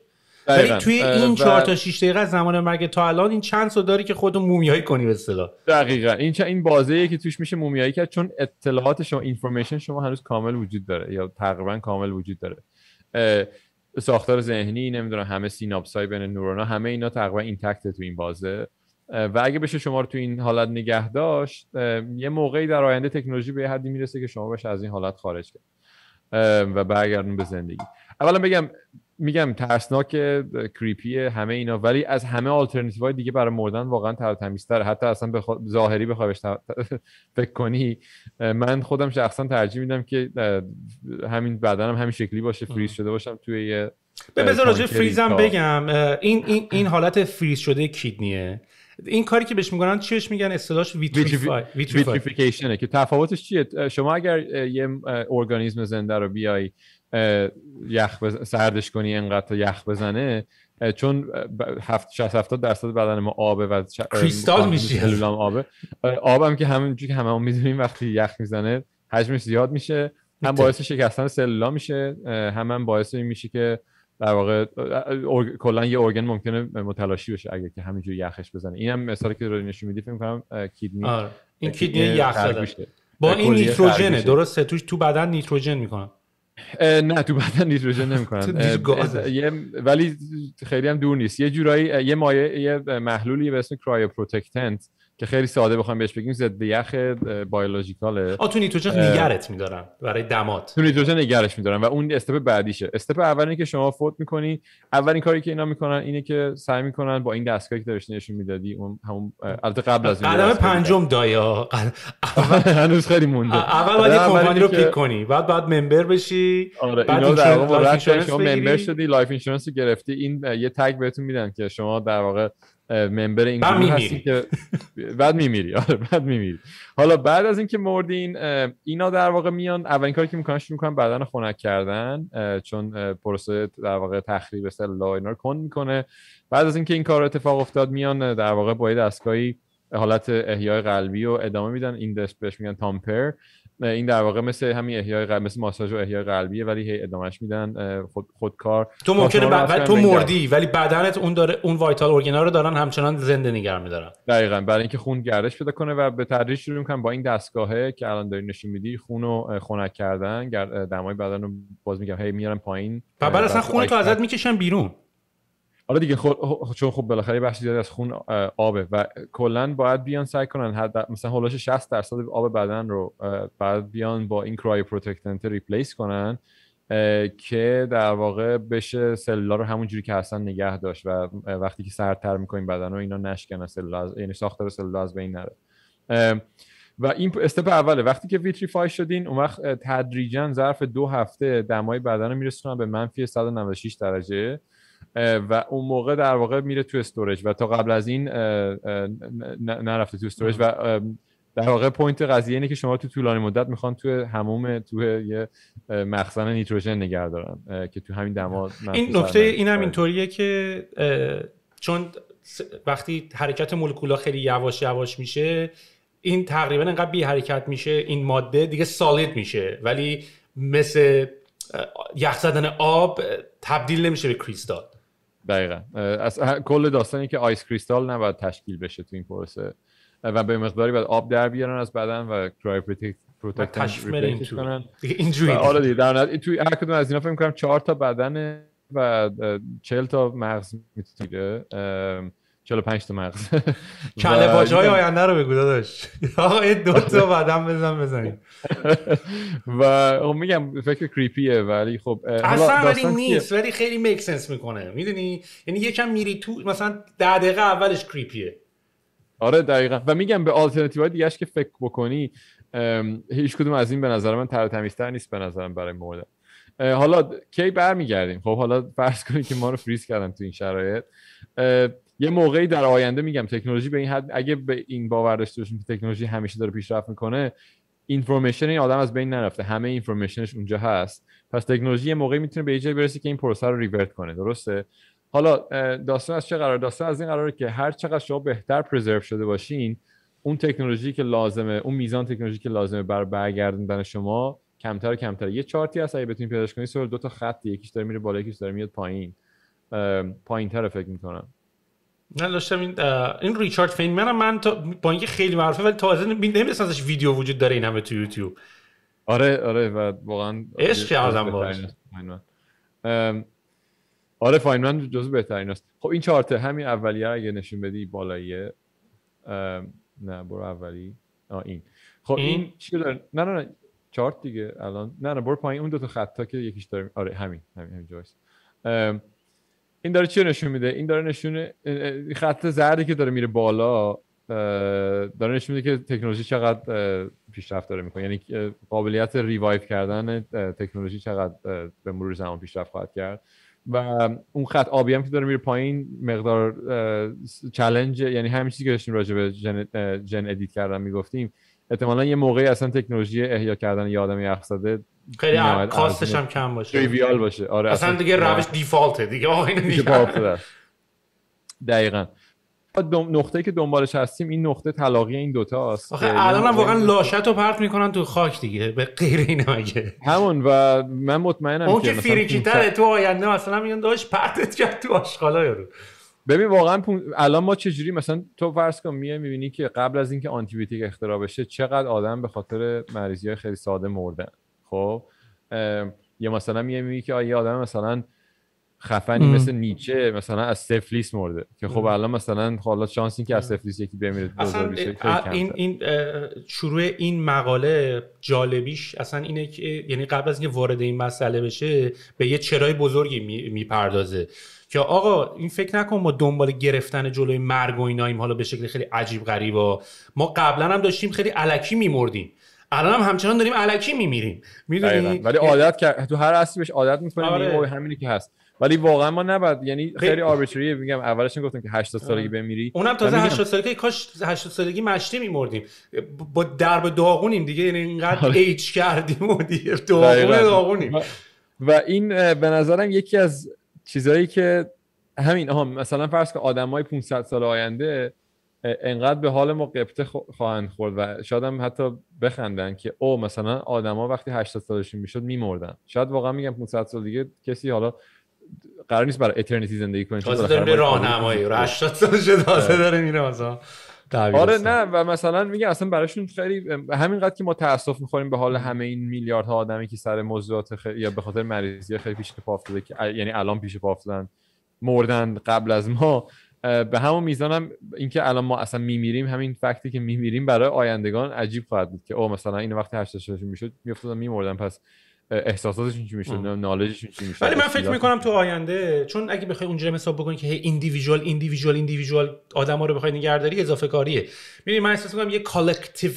ولی توی این 4 تا 6 دقیقه از زمان مرگ تا الان این چند تا داری که خودتو مومیایی کنی به اصطلاح.
دقیقاً این بازیه که توش میشه مومیایی کرد، چون اطلاعات شما، اینفورمیشن شما هنوز کامل وجود داره یا تقریبا کامل وجود داره. ساختار ذهنی، نمیدونم همه سیناپسای بین نورونا، همه اینا تقریبا اینتکت تو این بازه. و اگه بشه شما رو تو این حالت نگه داشت، یه موقعی در آینده تکنولوژی به حدی میرسه که شما بشه از این حالت خارج کرد و برگردون به زندگی. اولا میگم ترسناک، کریپی همه اینا، ولی از همه آلترناتیوهای دیگه برای مردن واقعا تر و تمیزتره. حتی اصلا ظاهری بخوای بهش فکر کنی، من خودم شخصا ترجیح میدم که همین بدنم همین شکلی باشه، فریز شده باشم توی یه
بذار راجع فریزم بگم. این حالت فریز شده کیدنیه. این کاری که بهش میگن چیش میگن اصطلاحش
ویتریفیکیشنه. که تفاوتش چیه؟ شما اگر یه ارگانیسم زنده رو بیای سردش کنی انقدر تا یخ بزنه، چون 60-70% بدن ما آبه و
کریستال میشه،
سلولام آبم که همونجوری که هممون میدونیم وقتی یخ میزنه حجمش زیاد میشه، هم باعث شکستن سلولا میشه، هم باعث این میشه که در واقع کلا یه ارگان ممکنه متلاشی بشه اگه که همینجوری یخش بزنه. اینم مثالی که رو نشون میدی فکر می‌کنم کیدنی.
این کیدنی یخ زده با این نیتروژنه، درسته؟ تو بدن نیتروژن میکنن.
نه تو بدن نیتروژن نمیکنن، ولی خیلی هم دور نیست. یه جورایی یه مایع، یه محلولی به اسم کرایوپروتکتنت که خیلی ساده بخوام بهش بگیم ضد یخ بیولوژیکاله.
تو نیتروژن نگرت می‌دارن برای دمات.
تو نیتروژن نگرش می‌دارن و اون استپ بعدیشه. استپ اولی که شما فوت می‌کنی، اولین کاری که اینا می‌کنن اینه که سعی می‌کنن با این دستگاهی که داشتی نشون میدادی، اون همون البته قبل از
قدم پنجم دایا
هنوز خیلی مونده.
اول باید کمپانی رو پیک کنی، بعد ممبر بشی.
بعد اینو در واقع شما ممبر شدی، لایف اینشورنس گرفتی، این یه تگ بهتون میدن که شما در واقع ممبر این گروه هستی که بعد میمیری. بعد میمیری. حالا بعد از اینکه مردین، اینا در واقع میان اولین کاری که میکنن شروع میکنن بدن خنک کردن، چون پروسه در واقع تخریب سلول‌ها اینا رو کند میکنه. بعد از اینکه این کار اتفاق افتاد، میان در واقع با دستگاهی حالت احیای قلبی رو ادامه میدن. این دست بهش میگن تامپر. این در واقع مثل همین احیای قلبی، مثل ماساژ و احیای قلبیه، ولی هی ادامهش میدن خودکار.
تو ممکنه تو مردی ولی بدنت اون وایتال ارگانا رو دارن همچنان زنده نگه می‌دارن.
دقیقاً، برای اینکه خون گردش پیدا کنه و به تدریج شروع می‌کنن با این دستگاهه که الان داری نشون میدی خون رو خنک کردن، دمای بدن رو باز میگم هی میارن پایین
و بعد اصلا خون تو ازت میکشن بیرون.
حالا دیگه چون خب بالاخره بخش زیادی از خون آبه و کلا باید بیان سعی کنن مثلا هولوش 60% آب بدن رو بعد بیان با این کرایو پروتکتنت ریپلیس کنن که در واقع بشه سلولا رو همونجوری که هستن نگه داشت و وقتی که سردتر میکنیم بدن رو اینا نشکنن، سلولا یعنی ساختار سلولا از بین نره. و این استپ اوله. وقتی که ویتریفای شدین، اون وقت تدریجا ظرف 2 هفته دمای بدن رو میرسونن به منفی 196 درجه و اون موقع در واقع میره تو استوریج و تا قبل از این نرفته تو استوریج. و در واقع پوینت قضیه اینه که شما تو طولانی مدت میخوان تو حموم تو یه مخزن نیتروژن نگه دارن که تو همین دما.
این نکته این هم اینطوریه که چون وقتی حرکت مولکول‌ها خیلی یواش یواش میشه، این تقریبا انقدر بی حرکت میشه این ماده دیگه سالید میشه، ولی مثل یخ زدن آب تبدیل نمیشه به کریستال.
دقیقاً. کل داستانی که آیس کریستال نباید تشکیل بشه تو این پروسه و به مقداری باید آب در بیارن از بدن و کرایو پروتکتنت ریپلیس کنن.
اینجوری
آره دیگه در نهایت توی هر کدوم از اینا فکر می‌کنم 4 تا بدن و 40 تا مغز میتونه 45 تا مغز.
کله باج‌های آینده رو بگو داداش. آقا این 2 تا بدن بزنیم.
و میگم فکر کریپیه ولی خب
اصلا ولی نیست، ولی خیلی میک سنس میکنه. میدونی یعنی یکم میری تو مثلا 10 دقیقه اولش کریپیه.
آره دقیقاً. و میگم به آلترناتیوهای دیگه‌اش که فکر بکنی، هیچ کدوم از این به نظر من تر و تمیزتر نیست به نظرم برای مردن. حالا کی برمیگردیم؟ خب حالا فرض کنید که ما رو فریز کردن تو این شرایط، یه موقعی در آینده میگم تکنولوژی به این حد، اگه به این باور داشته باشیم که تکنولوژی همیشه داره پیشرفت میکنه، اینفورمیشن این آدم از بین نرفته، همه اینفورمیشنش اونجا هست، پس تکنولوژی یه موقعی میتونه به یه جایی برسه که این پروسه رو ریورت کنه. درسته؟ حالا داستان از چه قرار؟ داستان از این قراره که هر چقدر شما بهتر پرزرو شده باشین، اون تکنولوژی که لازمه، اون میزان تکنولوژی که لازمه برای برگردوندن شما کمتر و کمتر. یه چارتی هست اگه بتونید پیداش کنید، سر 2 تا خط، یکیش داره میره بالا یکیش داره میاد پایین‌تر فکر می‌کنم.
نه داشتم این ریچارد فینمن هم من با اینکه خیلی معروفه ولی تازه نمی‌دونستم ازش ویدیو وجود داره این همه تو یوتیوب.
آره و واقعا
عشق کردم باهاش.
آره فاینمن جزو بهتریناست. خب این چارت همین اولیه اگه نشون بدی بالاییه، نه برو اولی، این خب این چی داره؟ نه چارت دیگه الان، نه برو پایین، اون 2 تا خطا که یکیش داره، آره همین جاست. این داره چی نشون میده؟ این داره نشونه خط زردی که داره میره بالا داره نشون میده که تکنولوژی چقدر پیشرفت داره میکنه، یعنی قابلیت ریوایو کردن تکنولوژی چقدر به مرور زمان پیشرفت خواهد کرد. و اون خط آبی هم که داره میره پایین مقدار چالش، یعنی همین چیزی که داشتیم راجع به جن ادیت کردن میگفتیم، احتمالاً یه موقعی اصلا تکنولوژی احیا کردن یه آدم یخ زده
خیلی کاستش هم کم باشه،
تریویال باشه. آره
اصلا دیگه روش دیفالته دیگه، آقا اینو دیگه.
دقیقاً نقطه‌ای که دنبالش هستیم این نقطه تلاقی این دوتا است.
آخه الان هم واقعا لاشتو پرت میکنن تو خاک دیگه، به غیر اینه مگه.
همون، و من مطمئنم
اون که فریکی‌تره تو آینده مثلا میگن داش پرتت کرد تو آشغالا یارو.
ببین واقعا الان ما چجوری مثلا تو فرض کن میبینی که قبل از اینکه آنتی بیوتیک اختراع بشه چقدر آدم به خاطر مریضی‌های خیلی ساده مردن. خب یا مثلا میبینی که یه آدم مثلا خفنی مثل نیچه مثلا از سفلیس مرده که خب الان مثلا حالا شانس این که از سفلیس یکی بمیره
اصلا این شروع این مقاله جالبیش اصلا اینه که یعنی قبل از اینکه وارد این مسئله بشه به یه چرای بزرگی میپردازه که آقا این فکر نکن ما دنبال گرفتن جلوی مرگ و ایناییم حالا به شکل خیلی عجیب غریبا. ما قبلا هم داشتیم خیلی الکی میمردیم، الان هم همچنان داریم الکی میمیریم، میدونی؟
ولی عادت کرد، تو هر اصلی بهش عادت می‌کنیم. آره. همینی که هست، ولی واقعا ما نباید، یعنی خیلی آربیتریه. میگم اولش گفتم که 80 سالگی بمیری،
اونم تازه 80 سالگی، کاش 80 سالگی مشتی میمردیم، با درب داغونیم دیگه، یعنی اینقدر ایج کردیم و دیگه داغونیم.
و این به نظرم یکی از چیزایی که همین مثلا فرض کن آدمای 500 سال آینده انقدر به حال ما قبطه خواهند خورد و شاید هم حتی بخندن که او مثلا آدما وقتی 80 سالشون میشد میمردن. شاید واقعا میگم 500 سال دیگه کسی حالا قرار نیست برای اترنیتی زندگی کنه،
تازه داره به راهنمایی 80 سالشه تازه داره میره مثلا.
آره نه، و مثلا میگم اصلا براشون خیلی همینقدر که ما تاسف میخوریم به حال همه این میلیاردها آدمی که سر موضوعات یا به خاطر مریضی خیلی پیش پا افتاده که یعنی الان پیش پا افتادن مردن قبل از ما، به همون میزانم اینکه الان ما اصلا میمیریم، همین فکتی که میمیریم برای آیندگان عجیب خواهد بود که او مثلا این وقتی 80 سالشون میشد میافتادن میمردن، پس احساساتشون چی میشد، نالجشون چی میشد.
ولی من فکر میکنم تو آینده، چون اگه بخوای اونجوری حساب بکنی که ایندیویدوال آدما رو بخوای نگهداری اضافه کاریه. میدونی من احساس میکنم یه کالکتیو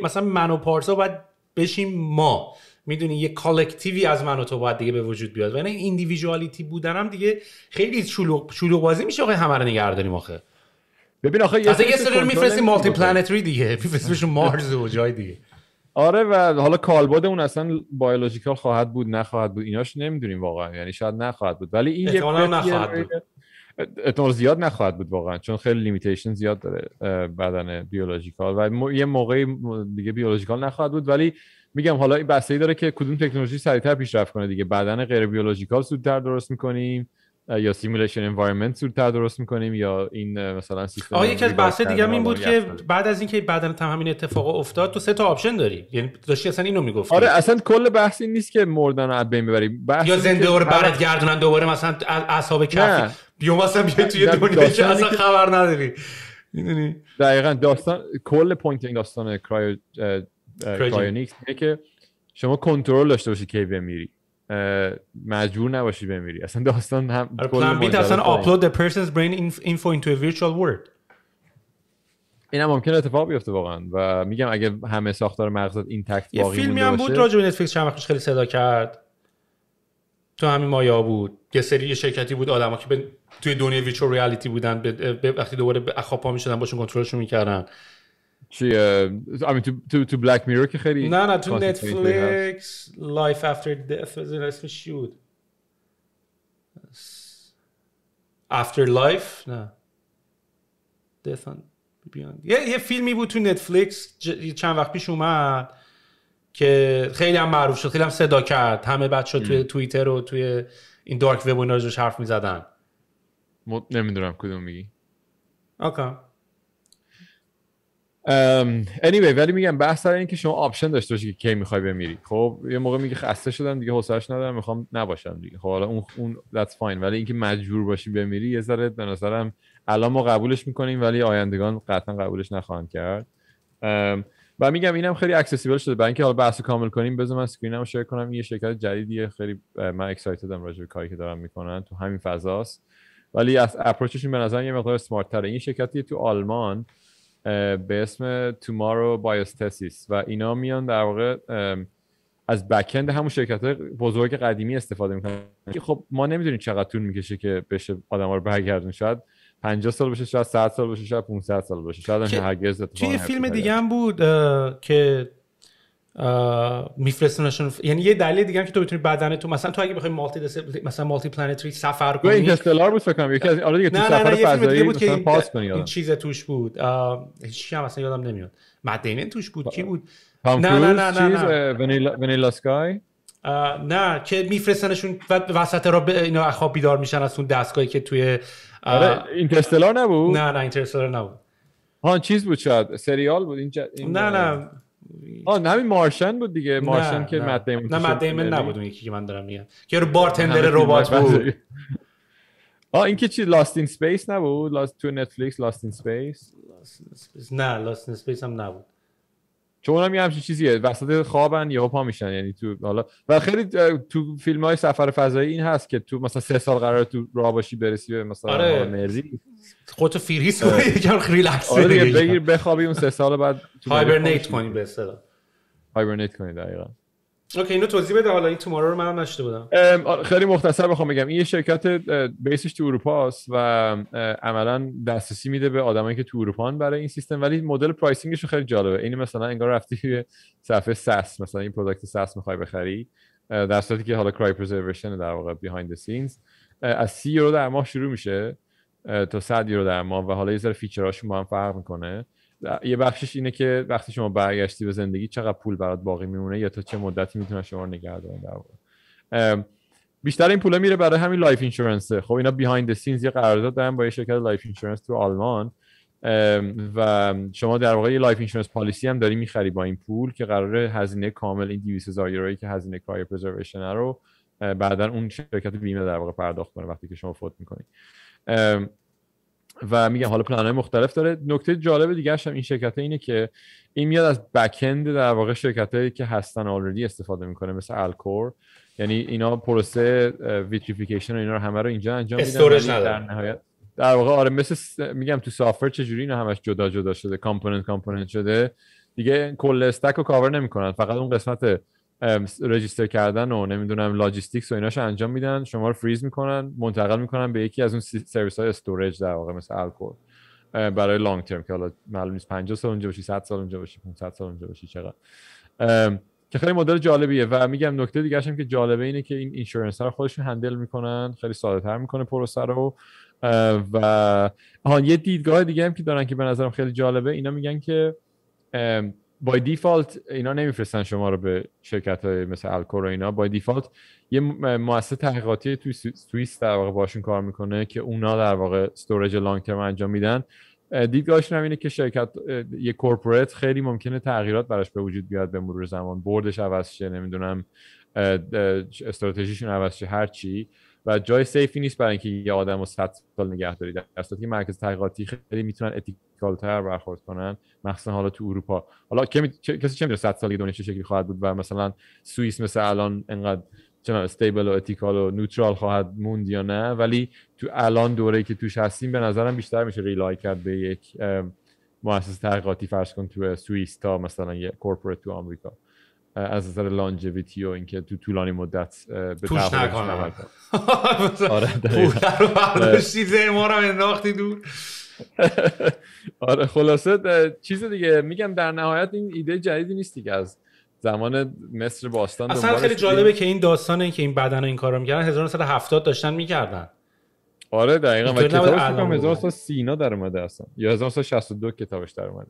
مثلا من و پارسا باید بشیم ما، میدونی یه کالکتیوی از من و تو باید دیگه به وجود بیاد و این ایندیویدوالیتی بودنم دیگه خیلی شلوغ بازی میشه آخه همه رو نگه داریم. آخه
ببین آخه
یه سری میفرستیم مالتی پلنتری دیگه، میفرستیمشون مارس و جای دیگه.
آره و حالا کالبد اون اصلا بیولوژیکال خواهد بود نخواهد بود ایناش نمیدونیم واقعا، یعنی شاید نخواهد بود، ولی این احتمال زیاد نخواهد بود واقعا، چون خیلی لیمیتیشن زیاد داره بدن بیولوژیکال و یه موقعی دیگه بیولوژیکال نخواهد بود. ولی میگم حالا این بستگی داره که کدوم تکنولوژی سریعتر پیشرفت کنه دیگه. بدن غیر بیولوژیکال زودتر درست می‌کنیم یا سیمولیشن انوایرنمنت زودتر درست می‌کنیم یا این مثلا سیستم.
یکی از بحث دیگه این بود که بعد از اینکه بدن تام همین اتفاق افتاد تو 3 تا آپشن داری، یعنی داشتی اصلا اینو میگفتی.
آره اصلا کل بحث این نیست که مردن رو از بین ببریم،
یا زنده رو برات گردونن دوباره مثلا اعصاب کفی یا مثلا بیای توی دنیایی که اصلا خبر نداری. میدونی
دقیقاً داستان کل پوینت این داستان کرایونیکس اینه که شما کنترل داشته باشی کی بمیری، مجبور نباشی بمیری. اصلا داستان هم
پلان بی اصلا upload the person's brain info into a virtual world.
این هم ممکنه اتفاق بیفته واقعا و میگم اگه همه ساختار مغزت اینتکت باقی مونده باشه.
یه فیلمی هم بود راجع به نتفلیکس چند وقت خیلی صدا کرد تو همین مایا بود، یه سری شرکتی بود آدما که توی دنیای ویچوال ریالیتی بودن، وقتی دوباره به اخواب پا میشدن باشون کنترلشون میکردن.
چی تو بلک میرور که خیلی
نه تو نتفلیکس لایف افتر دث اسمش چی بود؟ افتر لایف نه دث یه فیلمی بود تو نتفلیکس چند وقت پیش اومد که خیلی هم معروف شد، خیلی هم صدا کرد، همه بچه‌ها توی توییتر و توی این دارک وب و اینا روش حرف می‌زدن.
نمیدونم کدوم میگی.
اوکی.
anyway ولی میگم بحث سر اینه که شما آپشن داشته باشی که کی میخوای بمیری. خب یه موقع میگه خسته شدم دیگه، حوصله‌اش ندارم، میخوام نباشم دیگه. خب حالا اون that's fine، ولی اینکه مجبور باشی بمیری یه ذره به نظرم الان ما قبولش میکنیم ولی آیندگان قطعا قبولش نخواهند کرد. و میگم اینم خیلی اکسسیبل شده. برای اینکه حالا بحثو کامل کنیم بذار من اسکرینمو شیر کنم. یه شرکت جدیدیه، خیلی من اکسایتدم راجع به کاری که دارن میکنن تو همین فضاست، ولی از اپروچشون به نظر یه مقدار اسمارت تره. این شرکتی تو آلمان به اسم Tomorrow Biosthesis و اینا میان در واقع از بک‌اند همون شرکت‌های بزرگ قدیمی استفاده میکنن. خب ما نمیدونیم چقدر طول میکشه که بشه آدم‌ها رو برگردون، شاید 50 سال بشه، شاید 100 سال بشه، شاید 500 سال بشه، شاید هرگز اتفاق
نیفته. فیلم دیگه هم بود که میفرستونشون، یعنی یه دلیل دیگه هم که تو بتونی بدن تو مثلا تو اگه بخوای مالتی پلنتری سفر کنی،
اینترستلار بود فکر کنم یکی از آره دیگه تو سفر فضایی بود که پاس کنی.
این چیز توش بود، هیچ هم اصلا یادم نمیاد. مت دیمن توش بود، کی بود؟
نه ونیلا اسکای.
نه که میفرستنشون وسط را اینا خواب بیدار میشن از اون دستگاهی که توی
اینترستلار نبود.
نه اینترستلار نبود.
ها چیز بود، شاید سریال بود این
نه
همین مارشن بود دیگه. مارشن که مت دیمن.
نه مت دیمن نبود اون یکی که من دارم میگم که رو بارتندر ربات بود.
این که چی لاست این اسپیس نبود؟ تو نتفلیکس لاست این اسپیس.
نه لاست این اسپیس هم نبود.
چون هم یه همچین چیزیه، وسط خوابن یهو پا میشن، یعنی تو حالا و خیلی تو فیلم‌های سفر فضایی این هست که تو مثلا 3 سال قراره تو راه باشی برسی به مثلا مری
خودتو فریز کنی یکم ریلکس
دیگه بگیر بخوابی اون 3 سال بعد
هایبرنیت کنی به اصطلاح.
هایبرنیت کنی دقیقاً.
اوکی اینو توضیح بده. حالا این تومارو رو منم نشده بودم.
خیلی مختصر بخوام بگم این یه شرکت بیسش تو اروپا است و عملاً دسترسی میده به آدمایی که تو اروپا ان برای این سیستم، ولی مدل پرایسینگش خیلی جالبه. این مثلا انگار رفتی توی صفحه ساس، مثلا این پروداکت ساس میخوای بخری، در صورتی که حالا کرای پرزرویشن در واقع بیهایند د سینز از 30 یورو در ماه شروع میشه تا 100 یورو در ماه و حالا یه ذره فیچرهاشون با هم فرق میکنه. یه بخشش اینه که وقتی شما برگشتی به زندگی چقدر پول برات باقی میمونه یا تا چه مدتی میتونن شما رو نگه دارن در واقع. بیشتر این پولا میره برای همین لایف اینشورنس. خب اینا بیهایند د سینز یه قرارداد دارن با یه شرکت لایف اینشورنس تو آلمان و شما در واقع یه لایف اینشورنس پالیسی هم داری میخری با این پول که قراره هزینه کامل این 200,000 یورویی که هزینه کرای پرزرویشن رو بعداً اون شرکت بیمه در واقع پرداخت کنه وقتی که شما فوت میکنی. و میگم حالا پلن‌های مختلف داره. نکته جالب دیگه هم این شرکت اینه که این میاد از بک‌اند در واقع شرکتایی که هستن آلردی استفاده میکنه، مثل الکور. یعنی اینا پروسه ویتریفیکیشن و اینا رو همه رو اینجا انجام میدن.
استوریج
در نهایت در واقع آره مثل میگم تو سافر چجوری اینا همش جدا جدا شده، کامپوننت شده دیگه، کل استک رو کاور نمیکنن، فقط اون قسمت رجیستر کردن و نمیدونم لاجیستیکس و ایناشو انجام میدن، شما رو فریز میکنن، منتقل میکنن به یکی از اون سرویس های استوریج در واقع مثل الکور برای لانگ ترم که حالا معلوم نیست 50 سال اونجا باشی، 100 سال اونجا باشی، 500 سال اونجا باشی چقدر، که خیلی مدل جالبیه. و میگم نکته دیگه هم که جالبه اینه که این اینشورنس ها رو خودشون هندل میکنن، خیلی ساده تر میکنه پروسه رو. و یه دیدگاه دیگه هم که دارن که به نظرم خیلی جالبه، اینا میگن که بای دیفالت اینا نمیفرستن شما رو به شرکت‌های مثل الکور و اینا، بای دیفالت یه مؤسسه تحقیقاتی توی سوئیس در واقع باشون کار میکنه که اونا در واقع استوریج لانگ ترم انجام میدن. دیدگاهشون هم اینه که شرکت یه کورپوریت خیلی ممکنه تغییرات براش به وجود بیاد به مرور زمان، بوردش عوض شه، نمیدونم استراتژیشون عوض شه، هر چی، و جای سیفی نیست برای اینکه یه آدمو 100 سال نگه داری. در صورتی که مرکز تحقیقاتی خیلی میتونن اتیکال‌تر برخورد کنن، مخصوصا حالا تو اروپا. حالا کسی چه میدونه 100 سال دنیا چه شکلی خواهد بود و مثلا سوئیس مثل الان انقدر استیبل و اتیکال و نوترال خواهد موند یا نه، ولی تو الان دوره‌ای که توش هستیم به نظرم بیشتر میشه ریلای کرد به یک مؤسسه تحقیقاتی فرض کن تو سوئیس تا مثلا یه کورپوریت تو آمریکا، از نظر لانجویتی و اینکه تو طولانی مدت به
توش نکنم.
آره
پول رو برداشتی زیر ما رو انداختی دور.
آره خلاصه چیز دیگه میگم در نهایت این ایده جدیدی نیست دیگه، از زمان مصر باستان
اصلا خیلی جالبه که این داستانه که این بدن این کارو میکردن 1970 داشتن میکردن.
آره دقیقاً. و
اینطوری نباید
کتابش
الان
فکر کنم
بگم.
1930 در اومده اصلا یا 1962 کتابش در اومده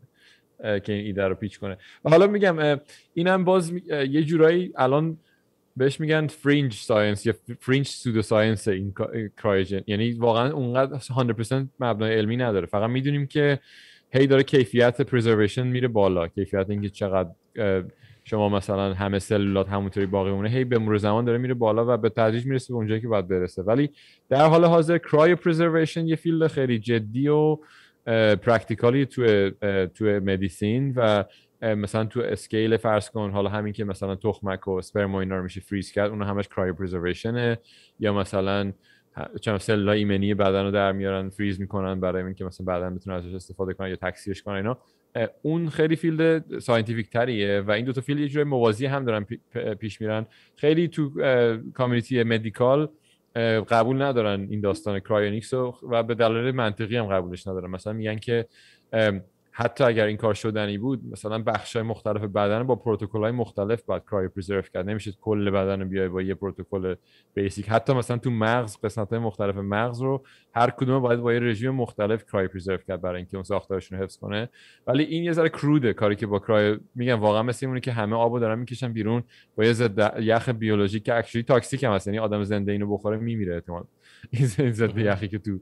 که این ایده رو پیچ کنه. و حالا میگم اینم باز یه جورایی الان بهش میگن فرینج ساینس یا فرینج سودو ساینس این کرایوژن، یعنی واقعا اونقدر 100% مبنای علمی نداره، فقط میدونیم که هی داره کیفیت پریزرویشن میره بالا، کیفیت اینکه چقدر شما مثلا همه سلولات همونطوری باقی مونه هی به مرور زمان داره میره بالا و به تدریج میرسه به اونجایی که باید برسه. ولی در حال حاضر کرایو پریزرویشن یه فیلد خیلی جدی و پرکتیکالی تو مدیسین و مثلا تو اسکیل فرض کن حالا همین که مثلا تخمک و اسپرم و اینا رو میشه فریز کرد، اون همش کرایو پریزرویشنه. یا مثلا چند سلولای ایمنی بدن رو در میارن فریز میکنن برای اینکه مثلا بعداً بتونن ازش استفاده کنن یا تکثیرش کنن اینا. اون خیلی فیلد ساینتیفیک تریه و این دو تا فیلد یه جوری موازی هم دارن پیش میرن. خیلی تو کامیونیتی مدیکال قبول ندارن این داستان کرایونیکس و به دلایل منطقی هم قبولش ندارن. مثلا میگن که حتی اگر این کار شدنی بود مثلا بخش‌های مختلف بدن با پروتکل‌های مختلف باید کرایو پریزرو کرد، نمیشه کل بدن رو بیای با یه پروتکل بیسیک. حتی مثلا تو مغز قسمت‌های مختلف مغز رو هر کدوم باید با یه رژیم مختلف کرایو پریزرو کرد برای اینکه اون ساختارشون رو حفظ کنه. ولی این یه ذره کروده کاری که با کرایو میگن، واقعا مثل اینه که همه آبو دارن میکشن بیرون با یه ضد یخ بیولوژیک که اکچولی تاکسیک هم هست، یعنی آدم زنده اینو بخوره میمیره احتمال. این ضد یخی که تو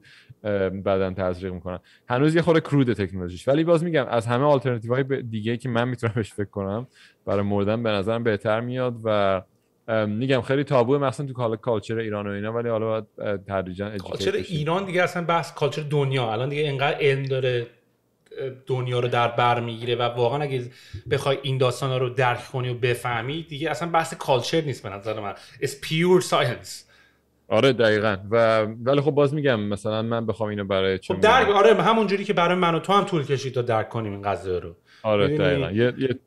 بدن تزریق میکنن هنوز یه خورده کروده تکنولوژیش. ولی باز میگم از همه آلترناتیوهای دیگه که من میتونم بهش فکر کنم برای مردن به نظرم بهتر میاد و میگم خیلی تابوه مثلا تو حالا کالچر ایران و اینا، ولی حالا باید تدریجا
کالچر ایران دیگه اصلا بحث کالچر دنیا الان دیگه اینقدر علم داره دنیا رو در بر میگیره و واقعا اگه بخوای این داستانا رو درک کنی و بفهمی دیگه اصلا بحث کالچر نیست به نظر من. It's pure science.
آره دقیقاً. ولی خب باز میگم مثلا من بخوام اینو برای
خب درک آره همون جوری که برای من و تو هم طول کشید تا درک کنیم این قضیه رو.
آره دقیقاً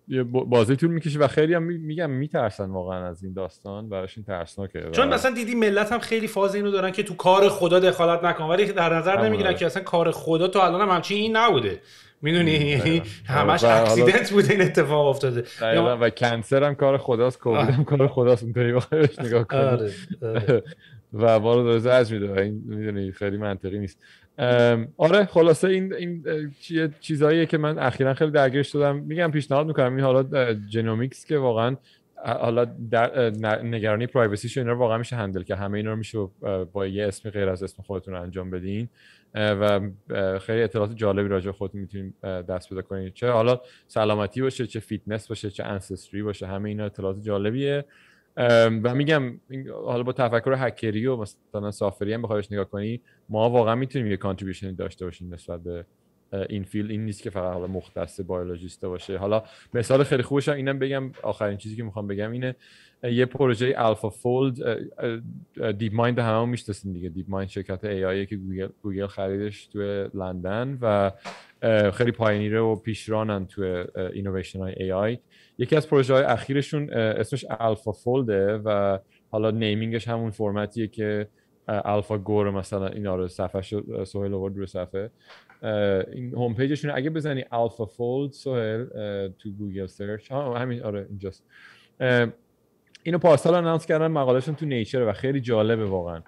یه بازی طول میکشه و خیلی هم میگم میترسن واقعا از این داستان، براشون ترسناکه.
چون مثلا دیدی ملت هم خیلی فاز اینو دارن که تو کار خدا دخالت نکن، ولی در نظر نمیگیرن که اصلا کار خدا تو الان هم همچین این نبوده، میدونی، یعنی همش اکسیدنت بوده این اتفاق افتاده.
و کنسر هم کار خداست، کووید هم کار خداست، اونطوری بخوایش نگاه کنی.
آره.
و ما رو داره زجر میده، این میدونی خیلی منطقی نیست. آره خلاصه این چیزاییه که من اخیراً خیلی درگیرش شدم. میگم پیشنهاد میکنم این حالا جنومیکس که واقعا حالا نگرانی پرایوسی شو اینا رو واقعا میشه هندل که همه اینا رو میشه با یه اسمی غیر از اسم خودتون انجام بدین و خیلی اطلاعات جالبی راجع به خودتون میتونید دست پیدا کنید، چه حالا سلامتی باشه، چه فیتنس باشه، چه انسستری باشه، همه اینا اطلاعات جالبیه. و میگم حالا با تفکر هکری و مثلا سافری هم بخوایش نگاه کنی، ما واقعا میتونیم یه کانتریبیوشن داشته باشیم نسبت به این فیلد. این نیست که فقط حالا مختص بیولوژیست باشه. حالا مثال خیلی خوبش اینم بگم، آخرین چیزی که میخوام بگم اینه یه پروژه الفا فولد، دیپ مایند هممون میشناسین دیگه، دیپ مایند شرکت ای آی که گوگل خریدش تو لندن و خیلی پایینیره و پیشرانن تو اینویشن های ای آی. یکی از پروژه های اخیرشون اسمش الفا فولده و حالا نیمینگش همون فرمتیه که الفا گور مثلا اینا رو صفحهش سهیل آورد رو صفحه این هوم پیجشون اگه بزنی الفا فولد سهیل تو گوگل سرچ همین آره اینجاست. اینو پارسال اناونس کردن، مقالهشون تو نیچر و خیلی جالبه واقعا.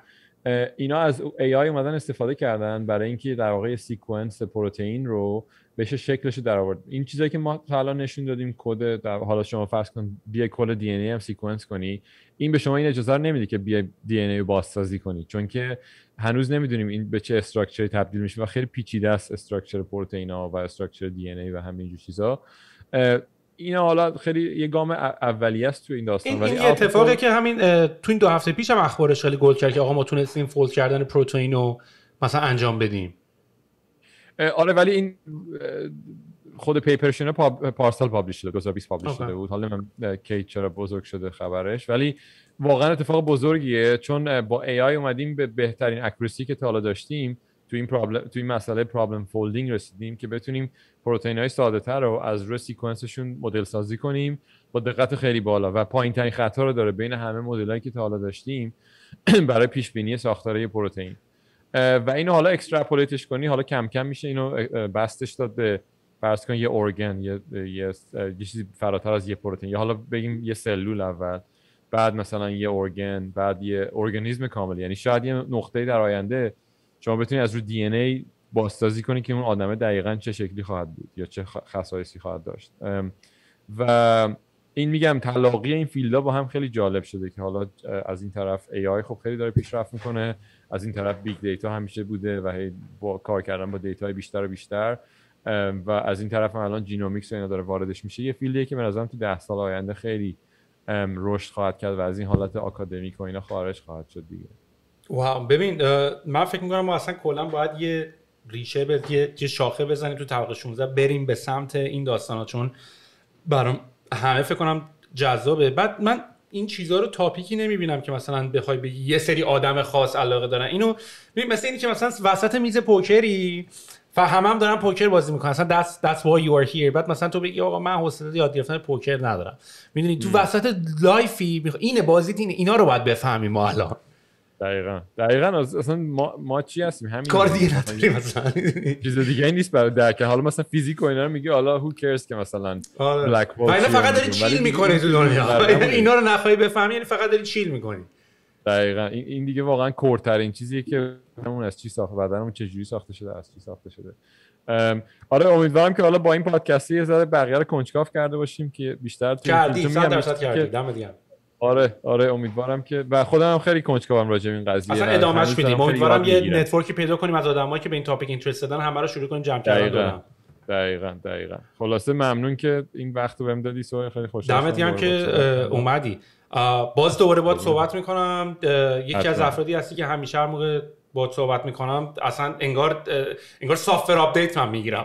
اینا از AI اومدن استفاده کردن برای اینکه در واقع سیکونس پروتئین رو بشه شکلش رو در آورد. این چیزایی که ما تا الان نشون دادیم کد حالا شما فرض کن بیای کل دی ان ای هم سیکونس کنی، این به شما این اجازه رو نمیده که بیای دی ان ای رو بازسازی کنی، چون که هنوز نمیدونیم این به چه استراکچری تبدیل میشه و خیلی پیچیده است استراکچر پروتئینا و استراکچر دی ان ای و همین جور چیزا. اینا حالا خیلی یه گام اولیه است تو این داستان.
ولی این اتفاقی که همین تو این 2 هفته پیش هم اخبارش خیلی گل کرد که آقا ما تونستیم فولد کردن پروتئین رو مثلا انجام بدیم.
آره ولی این خود پیپرشون پارسال پابلیش شده، 2020 پابلیش شده بود. حالا من کی چرا بزرگ شده خبرش، ولی واقعا اتفاق بزرگیه چون با AI اومدیم به بهترین اکورسی که تا حالا داشتیم تو این مسئله پرابلم فولدینگ رسیدیم که بتونیم پروتئین‌های ساده‌تر رو از روی سیکونسشون مدل سازی کنیم با دقت خیلی بالا و پایین‌ترین خطا رو داره بین همه مدل‌هایی که تا حالا داشتیم برای پیش بینی ساختار پروتئین. و اینو حالا اکستراپولیتش کنی، حالا کم کم میشه اینو بستش داد به فرض کن یه ارگن، یه چیزی فراتر از یه پروتئین، یا حالا بگیم یه سلول اول، بعد مثلا یه ارگن، بعد یه ارگانیسم کامل. یعنی شاید یه نقطه‌ای در آینده شما بتونید از رو دی ان ای بازسازی کنید که اون آدم دقیقاً چه شکلی خواهد بود یا چه خصایصی خواهد داشت. و این میگم تلاقی این فیلدها با هم خیلی جالب شده که حالا از این طرف AI خب خیلی داره پیشرفت میکنه، از این طرف بیگ دیتا همیشه بوده و با کار کردن با دیتاهای بیشتر و بیشتر، و از این طرف هم الان جینومیکس و اینا داره واردش میشه. یه فیلدیه که به نظرم تو 10 سال آینده خیلی رشد خواهد کرد و از این حالت آکادمیک و اینا خارج خواهد شد دیگه.
واو، ببین من فکر میکنم ما اصلا کلا باید یه ریشه به یه شاخه بزنیم تو طبقه 16 بریم به سمت این داستانا، چون برام همه فکر کنم جذابه. بعد من این چیزها رو تاپیکی نمیبینم که مثلا بخوای به یه سری آدم خاص علاقه دارن. اینو ببین مثلا اینی که مثلا وسط میز پوکری هم دارن پوکر بازی میکنن، اصلا that's why you are here، بعد مثلا تو بگی آقا من حوصله یاد گرفتن پوکر ندارم. میدونی تو وسط لایفی اینه بازیت، اینه، اینا رو باید بفهمیم ما الان.
دقیقاً اصلا ما چی هستیم؟ همین
کار دیگه نداریم مثلا.
چیز دیگه ای نیست برای درک. حالا مثلا فیزیک و اینا رو میگی حالا who cares که مثلا بلک هول
فقط داری چیل میکنی تو دنیا. اینا رو نخوای بفهمی یعنی فقط داری چیل میکنی.
دقیقاً این دیگه واقعا کورترین چیزیه که همون از چی ساخته، بدنمون چه جوری ساخته شده، از چی ساخته شده. آره امیدوارم که حالا با این پادکستی یه ذره بقیه رو کنجکاو کرده باشیم که بیشتر تو
کردی 100% کردی. دم دیگه.
آره امیدوارم که و خودم هم خیلی کنجکاوم راجع به این قضیه.
اصلا ادامهش میدیم. امیدوارم یه نتورکی پیدا کنیم از آدمایی که به این تاپیک اینترستدن، همه رو شروع کنیم جمع کردن.
دقیقاً. خلاصه ممنون که این وقت رو بهم دادی سوال، خیلی خوشحال شدم.
دمت گرم که اومدی. باز دوباره باهات صحبت میکنم. یکی از افرادی هستی که همیشه هر موقع باهات صحبت میکنم اصلا انگار سافت ویر آپدیت من میگیرم.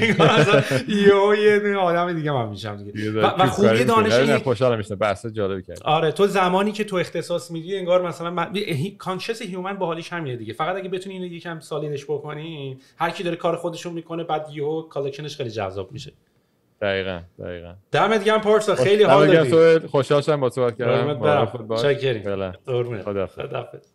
انگار اصلا یه آدم دیگه من میشم دیگه. و خوبی دانش
خوشحالم میشم. بحث جالبی کردی.
آره تو زمانی که تو اختصاص میگی انگار مثلا کانشس هیومن باحالیش همینه دیگه. فقط اگه بتونی اینو یکم سالیدش بکنی، هر کی داره کار خودشو میکنه بعد یهو کالکشنش خیلی جذاب میشه.
دقیقاً.
دمت گرم پارسا، خیلی حال دادی.
خوشحال شدم با صحبت کردم.
چاکریم.
خداحافظ.
قربونت. خداحافظ.